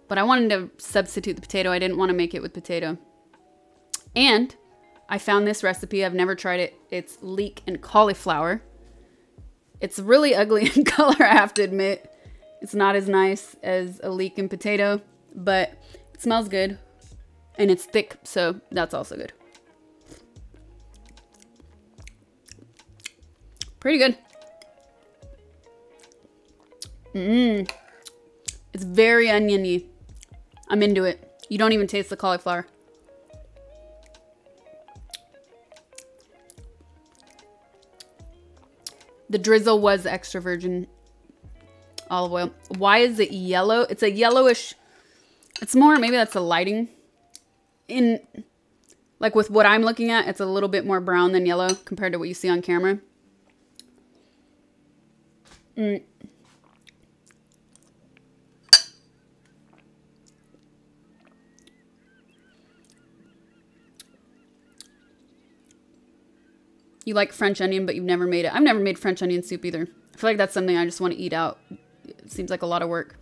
But I wanted to substitute the potato. I didn't want to make it with potato. And I found this recipe. I've never tried it. It's leek and cauliflower. It's really ugly in color, I have to admit. It's not as nice as a leek and potato, but it smells good. And it's thick, so that's also good. Pretty good. It's very oniony. I'm into it. You don't even taste the cauliflower. The drizzle was extra virgin olive oil. Why is it yellow? It's a yellowish. It's more, maybe that's the lighting. In, like with what I'm looking at, it's a little bit more brown than yellow compared to what you see on camera. You like French onion, but you've never made it. I've never made French onion soup either. I feel like that's something I just want to eat out. It seems like a lot of work.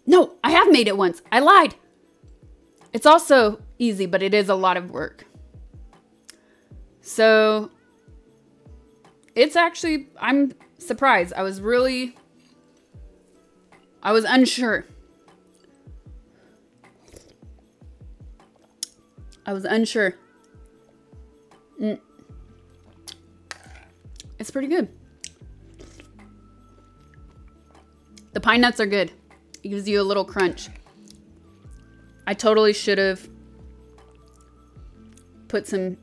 No, I have made it once. I lied. It's also easy, but it is a lot of work. So it's actually, I'm surprised. I was unsure. It's pretty good. The pine nuts are good. It gives you a little crunch. I totally should have put some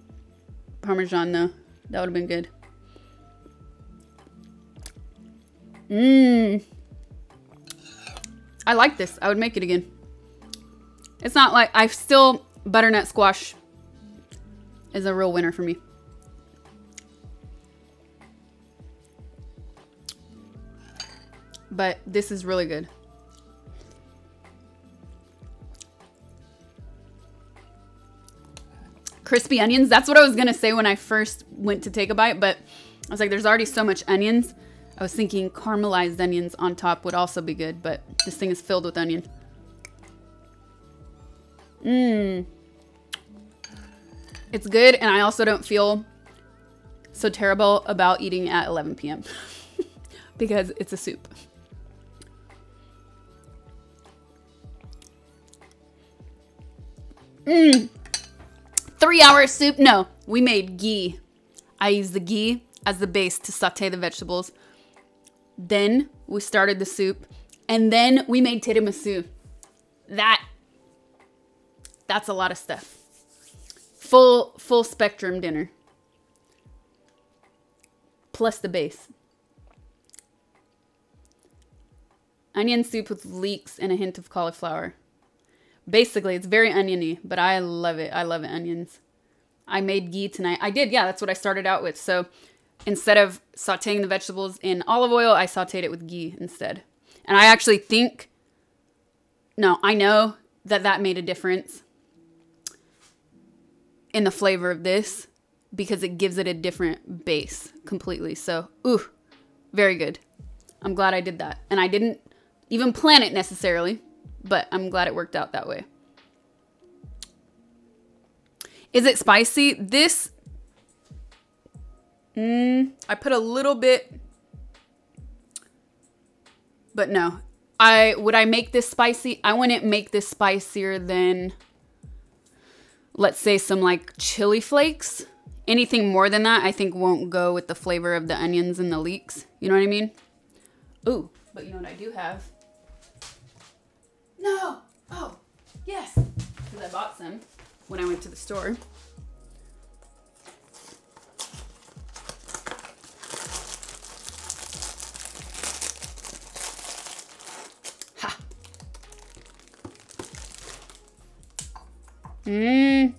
Parmesan though. That would have been good. I like this. I would make it again. It's not like, butternut squash is a real winner for me. But this is really good. Crispy onions. That's what I was going to say when I first went to take a bite. But I was like, there's already so much onions. I was thinking caramelized onions on top would also be good, but this thing is filled with onion. Mmm. It's good, and I also don't feel so terrible about eating at 11 p.m. because it's a soup. Mmm. 3-hour soup? No, we made ghee. I used the ghee as the base to saute the vegetables. Then we started the soup, and then we made tiramisu. That's a lot of stuff. Full spectrum dinner. Plus the base. Onion soup with leeks and a hint of cauliflower. Basically, it's very oniony, but I love it. I love onions. I made ghee tonight. I did, yeah, that's what I started out with. So instead of sauteing the vegetables in olive oil, I sauteed it with ghee instead. And I actually think, no, I know that made a difference in the flavor of this because it gives it a different base completely. So, ooh, very good. I'm glad I did that. And I didn't even plan it necessarily, but I'm glad it worked out that way. Is it spicy? This, I put a little bit, but no. Would I make this spicy? I wouldn't make this spicier than, let's say, some like chili flakes. Anything more than that, I think won't go with the flavor of the onions and the leeks. You know what I mean? Ooh, but you know what I do have? No! Oh, yes! Because I bought some when I went to the store. Ha! Mmm.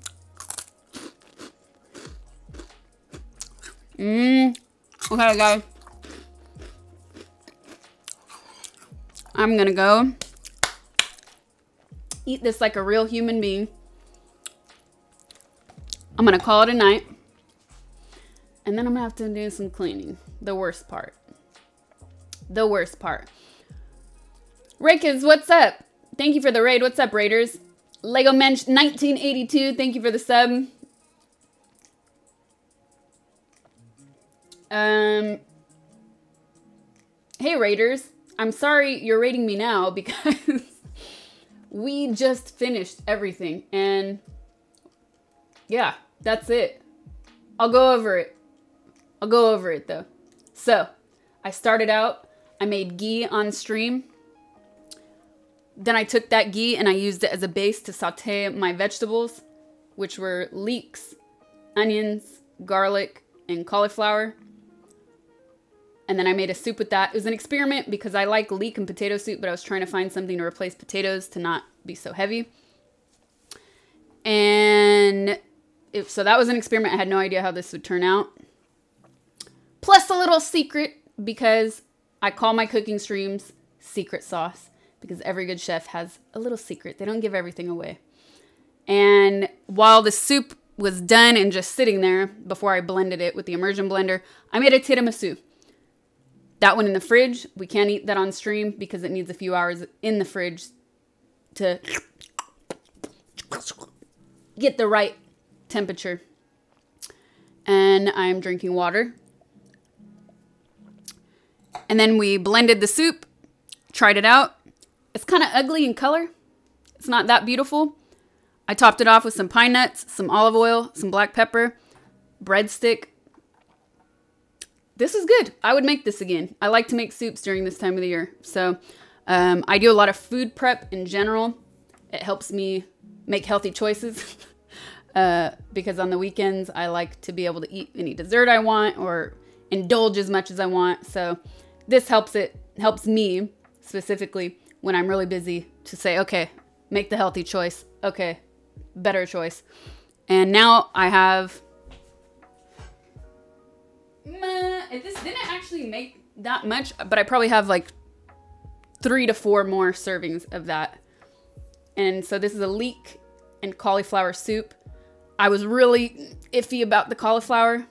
Mmm. Okay, guys. I'm gonna go eat this like a real human being. I'm gonna call it a night. And then I'm gonna have to do some cleaning. The worst part. The worst part. Raikis, what's up? Thank you for the raid. What's up, Raiders? Lego Mensch 1982, thank you for the sub. Hey, Raiders. I'm sorry you're raiding me now because we just finished everything. And yeah, that's it. I'll go over it. I'll go over it though. So I started out, I made ghee on stream. Then I took that ghee and I used it as a base to saute my vegetables, which were leeks, onions, garlic, and cauliflower. And then I made a soup with that. It was an experiment because I like leek and potato soup, but I was trying to find something to replace potatoes to not be so heavy. And so that was an experiment. I had no idea how this would turn out. Plus a little secret, because I call my cooking streams secret sauce, because every good chef has a little secret. They don't give everything away. And while the soup was done and just sitting there before I blended it with the immersion blender, I made a tiramisu. That one in the fridge. We can't eat that on stream because it needs a few hours in the fridge to get the right temperature. And I'm drinking water. And then we blended the soup, tried it out. It's kind of ugly in color. It's not that beautiful. I topped it off with some pine nuts, some olive oil, some black pepper, breadstick. This is good. I would make this again. I like to make soups during this time of the year. So I do a lot of food prep in general. It helps me make healthy choices because on the weekends I like to be able to eat any dessert I want or indulge as much as I want. So this helps me specifically when I'm really busy to say, okay, make the healthy choice. Okay, better choice. And now I have... This didn't actually make that much, but I probably have like 3 to 4 more servings of that. And so this is a leek and cauliflower soup. I was really iffy about the cauliflower.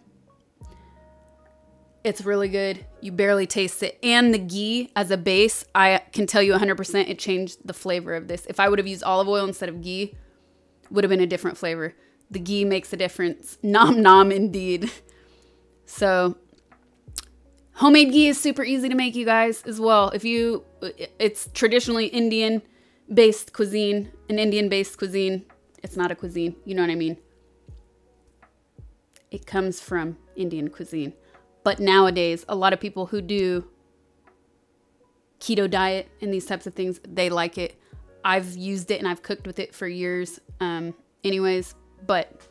It's really good. You barely taste it. And the ghee as a base, I can tell you 100% it changed the flavor of this. If I would have used olive oil instead of ghee, would have been a different flavor. The ghee makes a difference. Nom nom indeed. So homemade ghee is super easy to make, you guys, as well. It's traditionally Indian-based cuisine, an Indian-based cuisine. It's not a cuisine, you know what I mean? It comes from Indian cuisine. But nowadays, a lot of people who do keto diet and these types of things, they like it. I've used it and I've cooked with it for years anyways, but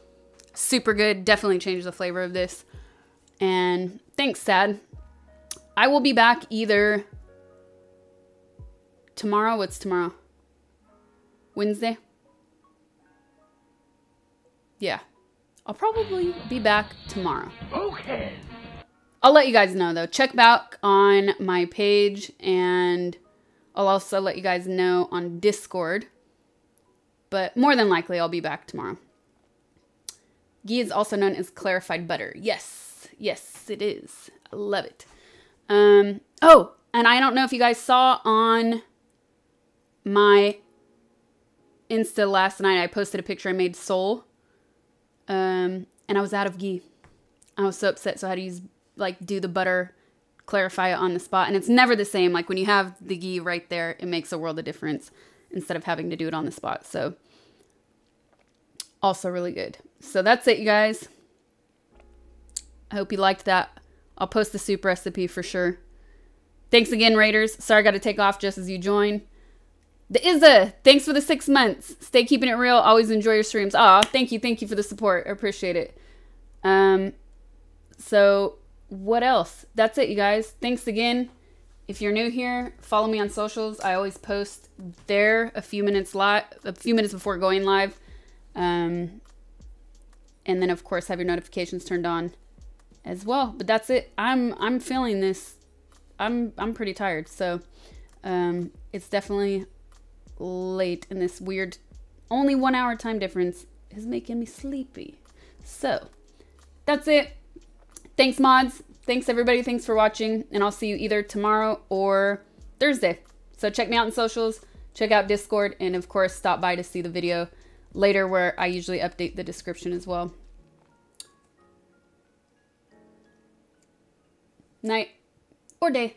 super good. Definitely changed the flavor of this. And thanks, Sad. I will be back either tomorrow. What's tomorrow? Wednesday? Yeah. I'll probably be back tomorrow. Okay. I'll let you guys know, though. Check back on my page, and I'll also let you guys know on Discord. But more than likely, I'll be back tomorrow. Ghee is also known as clarified butter. Yes. Yes, it is. I love it. Oh, and I don't know if you guys saw on my Insta last night, I posted a picture I made Soul. And I was out of ghee. I was so upset, so I had to use... do the butter, clarify it on the spot. And it's never the same. Like when you have the ghee right there, it makes a world of difference instead of having to do it on the spot. So also really good. So that's it, you guys. I hope you liked that. I'll post the soup recipe for sure. Thanks again, Raiders. Sorry I got to take off just as you join. The Izza, thanks for the 6 months. Stay keeping it real. Always enjoy your streams. Aw, thank you. Thank you for the support. I appreciate it. So... what else? That's it, you guys. Thanks again. If you're new here, follow me on socials. I always post there a few minutes before going live. And then of course have your notifications turned on as well. But that's it. I'm feeling this. I'm pretty tired. So it's definitely late, and this weird only 1 hour time difference is making me sleepy. So that's it. Thanks, mods. Thanks, everybody. Thanks for watching. And I'll see you either tomorrow or Thursday. So check me out on socials. Check out Discord. And, of course, stop by to see the video later where I usually update the description as well. Night or day.